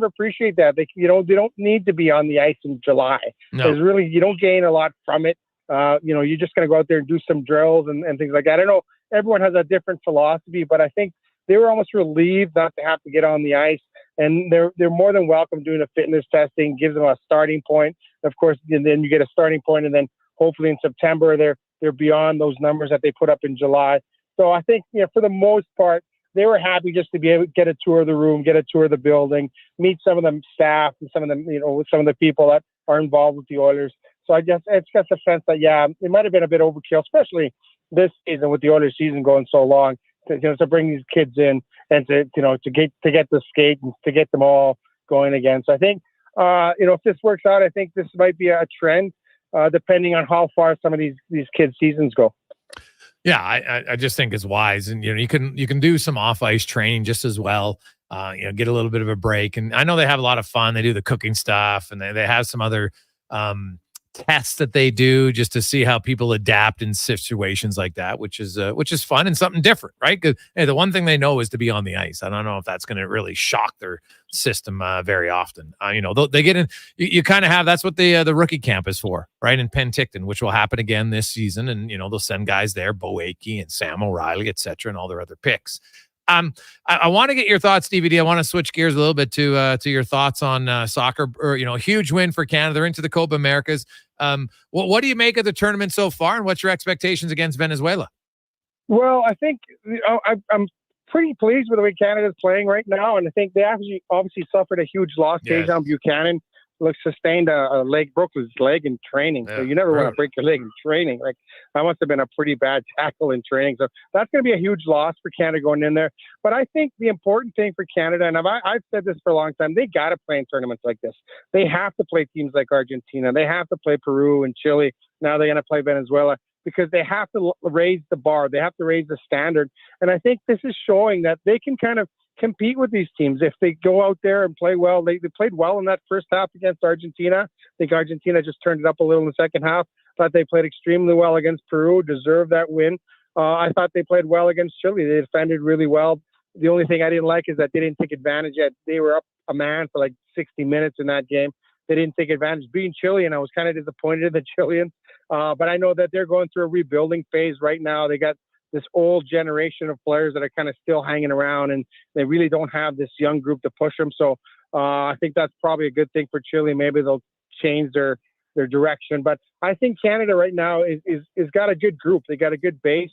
appreciate that. They don't need to be on the ice in July. No. Because really, you don't gain a lot from it. You're just going to go out there and do some drills and things like that. I know everyone has a different philosophy, but I think they were almost relieved not to have to get on the ice. And they're more than welcome doing a fitness testing, gives them a starting point. Of course, and then you get a starting point, and then hopefully in September they're beyond those numbers that they put up in July. So I think for the most part, they were happy just to be able to get a tour of the room, get a tour of the building, meet some of the staff and some of them, some of the people that are involved with the Oilers. So I guess it's got the sense that, it might have been a bit overkill, especially this season with the Oilers season going so long, to bring these kids in and to get the skate and to get them all going again. So I think, if this works out, I think this might be a trend, depending on how far some of these kids' seasons go. Yeah, I just think it's wise, and you can do some off ice training just as well. Get a little bit of a break, and I know they have a lot of fun. They do the cooking stuff, and they have some other tests that they do just to see how people adapt in situations like that, which is fun and something different, right? Because the one thing they know is to be on the ice. I don't know if that's going to really shock their system very often. They get in. You kind of have that's what the rookie camp is for, right? In Penticton, which will happen again this season, and they'll send guys there, Bo Akey and Sam O'Reilly, etc., and all their other picks. I want to get your thoughts, DVD. I want to switch gears a little bit to your thoughts on soccer. Or huge win for Canada. They're into the Copa Americas. What do you make of the tournament so far, and what's your expectations against Venezuela? Well, I think I'm pretty pleased with the way Canada's playing right now, and I think they obviously suffered a huge loss. Yes. Dejan Buchanan sustained a leg, broke his leg in training. So you never want to break your leg in training. Like, that must have been a pretty bad tackle in training. So that's going to be a huge loss for Canada going in there. But I think the important thing for Canada, and I've said this for a long time, they got to play in tournaments like this. They have to play teams like Argentina. They have to play Peru and Chile. Now they're going to play Venezuela, because they have to raise the bar. They have to raise the standard. And I think this is showing that they can kind of compete with these teams if they go out there and play well. They played well in that first half against Argentina. I think Argentina just turned it up a little in the second half. Thought they played extremely well against Peru, deserved that win. I thought they played well against Chile. They defended really well. The only thing I didn't like is that they didn't take advantage yet. They were up a man for like 60 minutes in that game. They didn't take advantage. Being Chilean, I was kind of disappointed in the Chileans. But I know that they're going through a rebuilding phase right now. They got this old generation of players that are kind of still hanging around, and they really don't have this young group to push them. So I think that's probably a good thing for Chile. Maybe they'll change their direction. But I think Canada right now is got a good group. They got a good base,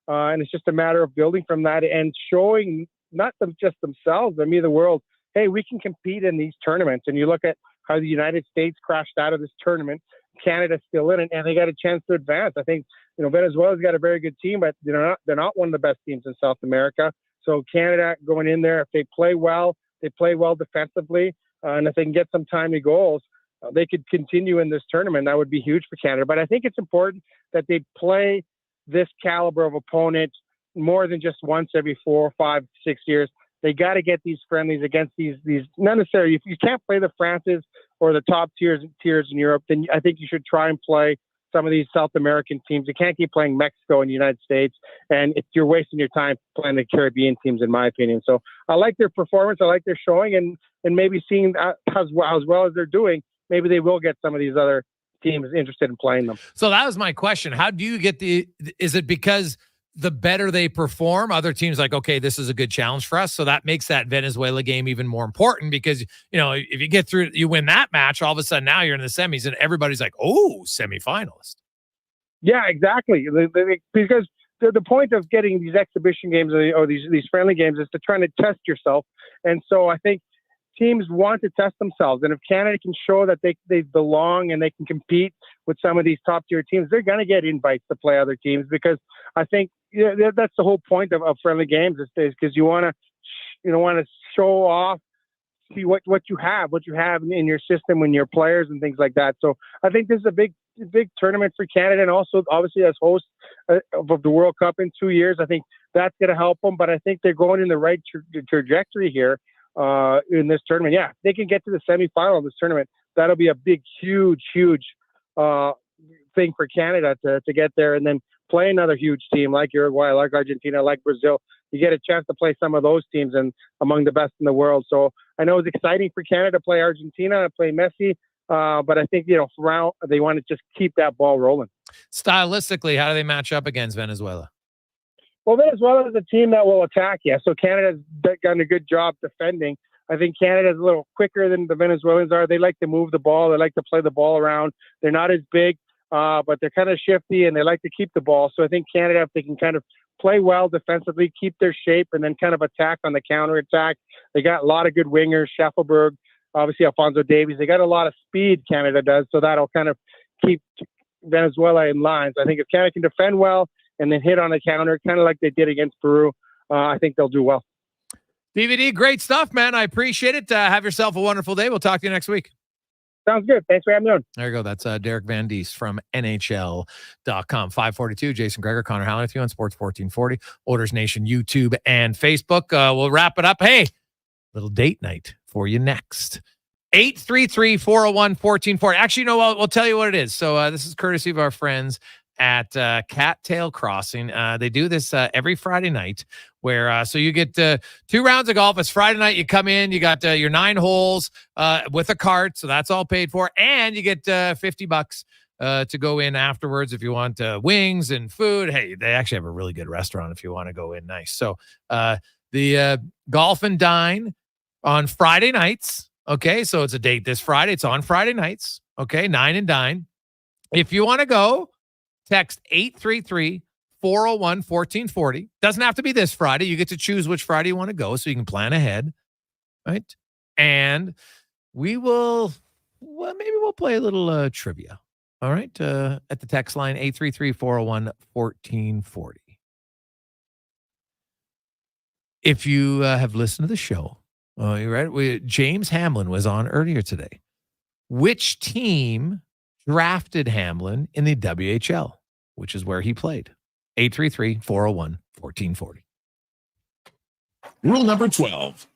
and it's just a matter of building from that and showing not just themselves, but the world, hey, we can compete in these tournaments. And you look at how the United States crashed out of this tournament. Canada's still in it, and they got a chance to advance. I think Venezuela's got a very good team, but they're not one of the best teams in South America. So Canada going in there, if they play well defensively, and if they can get some timely goals, they could continue in this tournament. That would be huge for Canada. But I think it's important that they play this caliber of opponent more than just once every 4, 5, 6 years. They got to get these friendlies against these not necessarily. If you can't play the Frances or the top tiers in Europe, then I think you should try and play some of these South American teams. You can't keep playing Mexico and the United States, and you're wasting your time playing the Caribbean teams, in my opinion. So I like their performance. I like their showing, and maybe seeing as well as they're doing, maybe they will get some of these other teams interested in playing them. So that was my question. How do you get is it because the better they perform, other teams like, okay, this is a good challenge for us. So that makes that Venezuela game even more important because, if you get through, you win that match, all of a sudden now you're in the semis and everybody's like, oh, semifinalist. Yeah, exactly. Because the point of getting these exhibition games or these friendly games is to try to test yourself. And so I think teams want to test themselves. And if Canada can show that they belong and they can compete with some of these top tier teams, they're going to get invites to play other teams, because I think that's the whole point of friendly games is because you want to show off, see what you have in your system when your players and things like that. So I think this is a big tournament for Canada, and also obviously as host of the World Cup in 2 years, I think that's going to help them. But I think they're going in the right trajectory here in this tournament. Yeah, they can get to the semifinal of this tournament. That'll be a big, huge thing for Canada to get there, and then play another huge team like Uruguay, like Argentina, like Brazil. You get a chance to play some of those teams and among the best in the world. So I know it's exciting for Canada to play Argentina, play Messi, but I think, they want to just keep that ball rolling. Stylistically, how do they match up against Venezuela? Well, Venezuela is a team that will attack you. So Canada's done a good job defending. I think Canada's a little quicker than the Venezuelans are. They like to move the ball. They like to play the ball around. They're not as big, but they're kind of shifty, and they like to keep the ball. So I think Canada, if they can kind of play well defensively, keep their shape, and then kind of attack on the counterattack. They got a lot of good wingers, Schaffelberg, obviously Alphonso Davies. They got a lot of speed, Canada does, so that'll kind of keep Venezuela in line. So I think if Canada can defend well and then hit on the counter, kind of like they did against Peru, I think they'll do well. DVD, great stuff, man. I appreciate it. Have yourself a wonderful day. We'll talk to you next week. Sounds good. Thanks for having me on. There you go. That's Derek Van Diest from NHL.com. 542, Jason Gregor, Connor Halley with you on Sports 1440, Oilers Nation, YouTube, and Facebook. We'll wrap it up. Hey, little date night for you next. 833-401-1440. Actually, you know what? We'll tell you what it is. So this is courtesy of our friends at Cattail Crossing. They do this every Friday night where so you get 2 rounds of golf. It's Friday night. You come in, you got your 9 holes with a cart. So that's all paid for. And you get $50 to go in afterwards if you want wings and food. Hey, they actually have a really good restaurant if you want to go in. Nice. So the golf and dine on Friday nights. Okay, so it's a date this Friday. It's on Friday nights. Okay, 9 and dine. If you want to go, text 833-401-1440. Doesn't have to be this Friday. You get to choose which Friday you want to go so you can plan ahead, right? And we will, well, maybe we'll play a little trivia, all right? At the text line, 833-401-1440. If you have listened to the show, you're right. James Hamlin was on earlier today. Which team drafted Hamlin in the WHL, which is where he played? 833-401-1440. Rule number 12.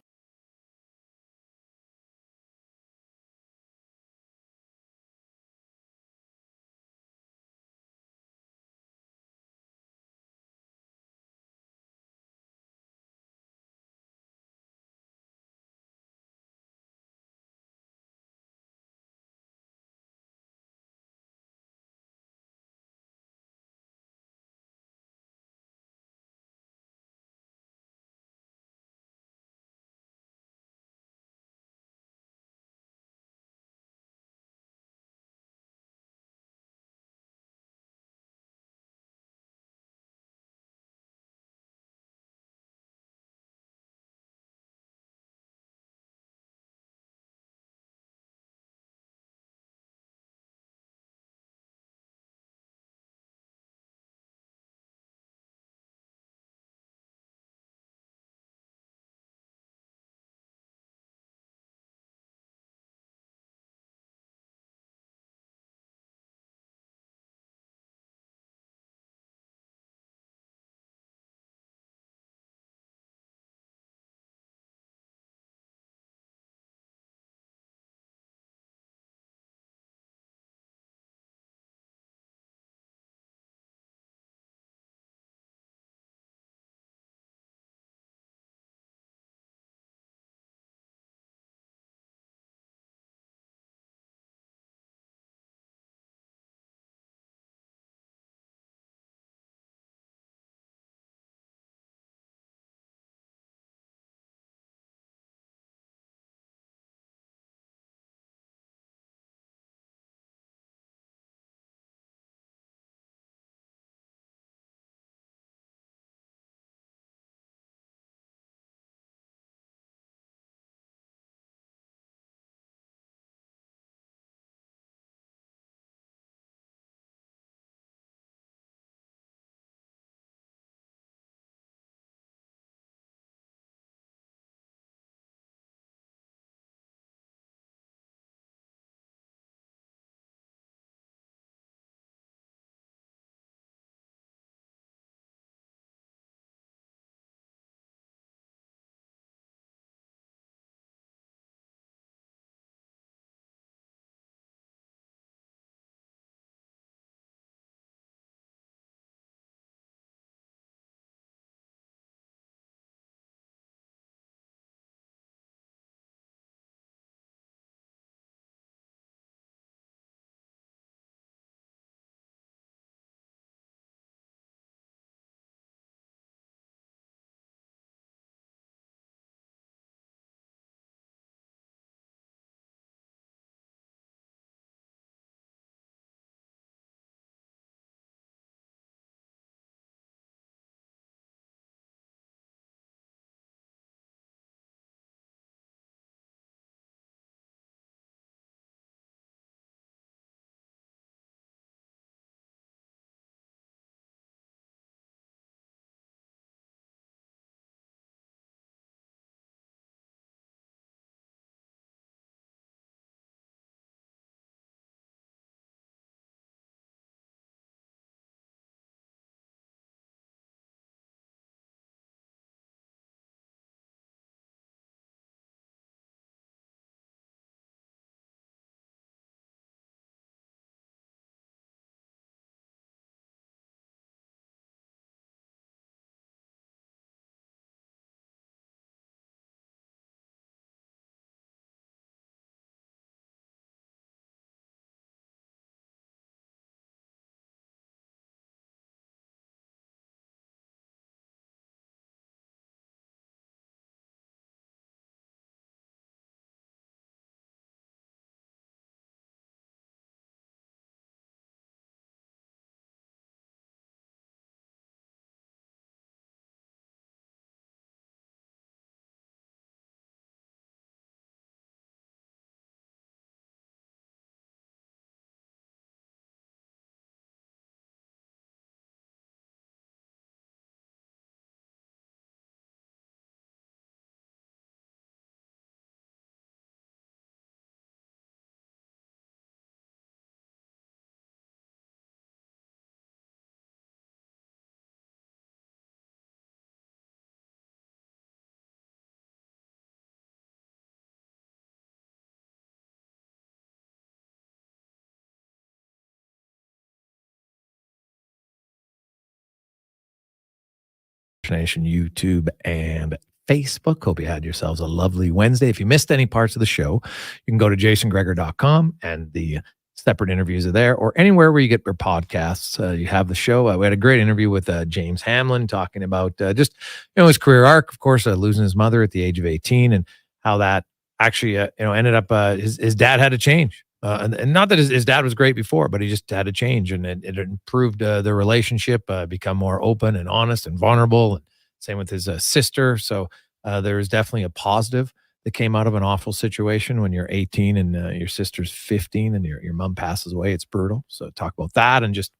Sports Nation YouTube and Facebook. Hope you had yourselves a lovely Wednesday. If you missed any parts of the show, you can go to jasongregor.com and the separate interviews are there, or anywhere where you get your podcasts. You have the show. We had a great interview with James Hamlin talking about just his career arc, of course, losing his mother at the age of 18, and how that actually ended up his dad had to change. And not that his dad was great before, but he just had to change, and it improved the relationship, become more open and honest and vulnerable. And same with his sister. So there is definitely a positive that came out of an awful situation when you're 18 and your sister's 15 and your mom passes away. It's brutal. So talk about that and just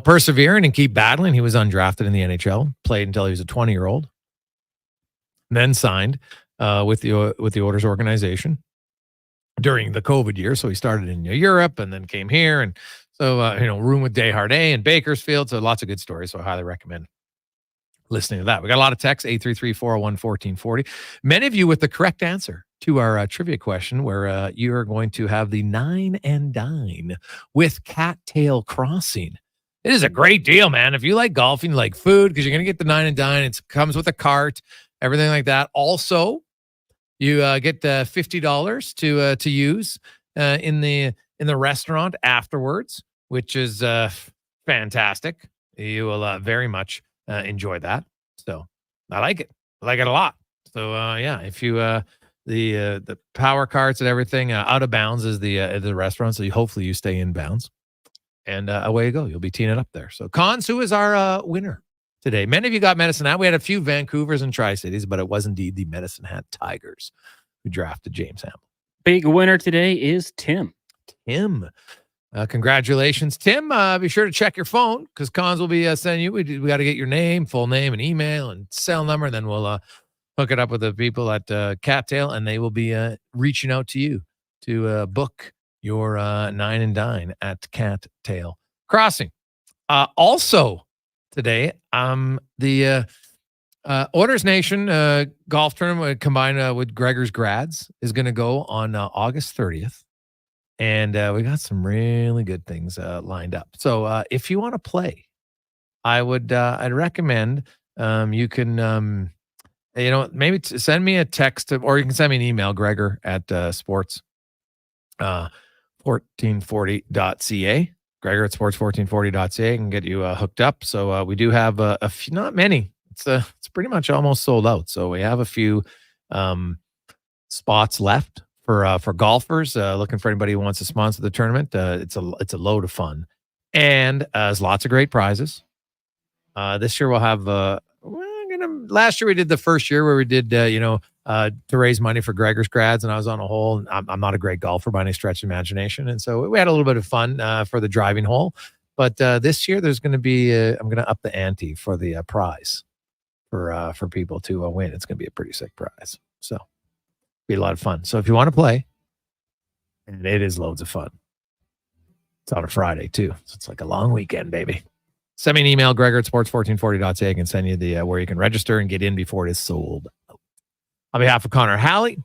persevering and keep battling. He was undrafted in the NHL, played until he was a 20-year-old, then signed with the Oilers organization during the COVID year. So he started in Europe and then came here. And so, room with Desharnais and Bakersfield. So lots of good stories. So I highly recommend listening to that. We got a lot of texts, 833-401-1440. Many of you with the correct answer to our trivia question, where you are going to have the 9 and Dine with Cattail Crossing. It is a great deal, man. If you like golfing, like food, because you're going to get the 9 and Dine. It comes with a cart, everything like that. Also, you get $50 to use in the restaurant afterwards, which is fantastic. You will very much enjoy that. So I like it. I like it a lot. So if you the power carts and everything out of bounds is the restaurant. So hopefully you stay in bounds, and away you go. You'll be teeing it up there. So Cons, who is our winner today? Many of you got Medicine Hat. We had a few Vancouvers and Tri-Cities, but it was indeed the Medicine Hat Tigers who drafted James Hamlin. Big winner today is Tim. Congratulations, Tim. Be sure to check your phone because Cons will be sending you. We got to get your name, full name, and email and cell number, and then we'll hook it up with the people at Cattail, and they will be reaching out to you to book your 9 and Dine at Cattail Crossing. Also today, the Oilers Nation golf tournament combined with Gregor's Grads is going to go on August 30th. And we got some really good things lined up. So if you want to play, I'd recommend you can, maybe send me a text or you can send me an email, Gregor at sports 1440.ca. Gregor at sports1440.ca can get you hooked up. So we do have a few, not many. It's pretty much almost sold out. So we have a few spots left for golfers looking for anybody who wants to sponsor the tournament. It's a load of fun, and there's lots of great prizes. This year we'll have last year we did the first year where we did to raise money for Gregor's Grads, and I was on a hole, and I'm not a great golfer by any stretch of imagination, and so we had a little bit of fun for the driving hole. But this year there's going to be I'm going to up the ante for the prize for people to win. It's going to be a pretty sick prize, so be a lot of fun. So if you want to play, and it is loads of fun. It's on a Friday too, so it's like a long weekend, baby. Send me an email, Gregor at sports1440.ca. I can send you the where you can register and get in before it is sold out. On behalf of Connor Halley,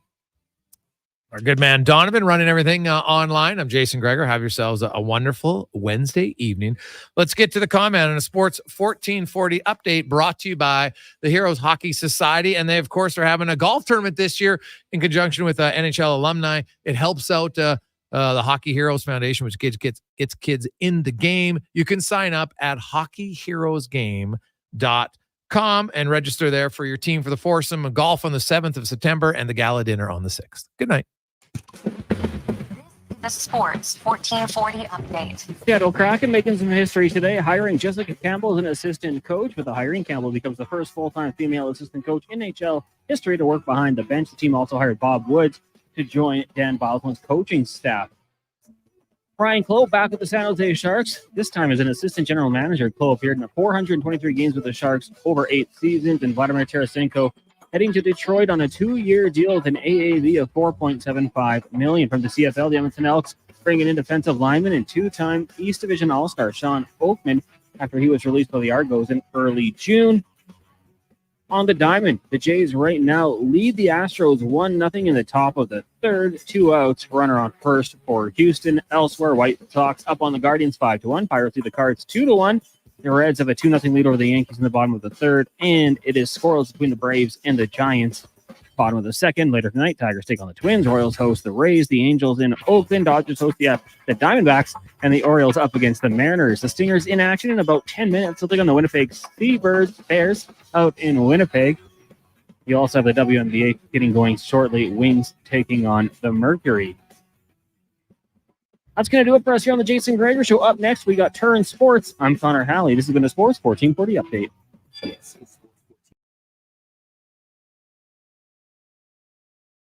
our good man Donovan running everything online, I'm Jason Gregor. Have yourselves a wonderful Wednesday evening. Let's get to the comment on a Sports 1440 update brought to you by the Heroes Hockey Society. And they, of course, are having a golf tournament this year in conjunction with NHL alumni. It helps out the Hockey Heroes Foundation, which gets kids in the game. You can sign up at hockeyheroesgame.com and register there for your team for the foursome, golf on the 7th of September, and the gala dinner on the 6th. Good night. The Sports 1440 update. Seattle Kraken making some history today, hiring Jessica Campbell as an assistant coach. With the hiring, Campbell becomes the first full-time female assistant coach in NHL history to work behind the bench. The team also hired Bob Woods to join Dan Bosland's coaching staff. Brian Clough back with the San Jose Sharks, this time as an assistant general manager. Clough appeared in 423 games with the Sharks over 8 seasons, and Vladimir Tarasenko heading to Detroit on a 2-year deal with an AAV of $4.75 million. From the CFL, the Edmonton Elks bringing in defensive lineman and 2-time East Division All-Star Sean Oakman after he was released by the Argos in early June. On the diamond, the Jays right now lead the Astros 1-0 in the top of the third. 2 outs, runner on first for Houston. Elsewhere, White Sox up on the Guardians 5-1. Pirates lead the Cards 2-1. The Reds have a 2-0 lead over the Yankees in the bottom of the third, and it is scoreless between the Braves and the Giants. Bottom of the second. Later tonight, Tigers take on the Twins. Royals host the Rays. The Angels in Oakland. Dodgers host the Diamondbacks. And the Orioles up against the Mariners. The Stingers in action in about 10 minutes. They'll take on the Winnipeg Bears out in Winnipeg. You also have the WNBA getting going shortly. Wings taking on the Mercury. That's going to do it for us here on the Jason Gregor Show. Up next, we got Turn Sports. I'm Connor Halley. This has been a Sports 1440 update.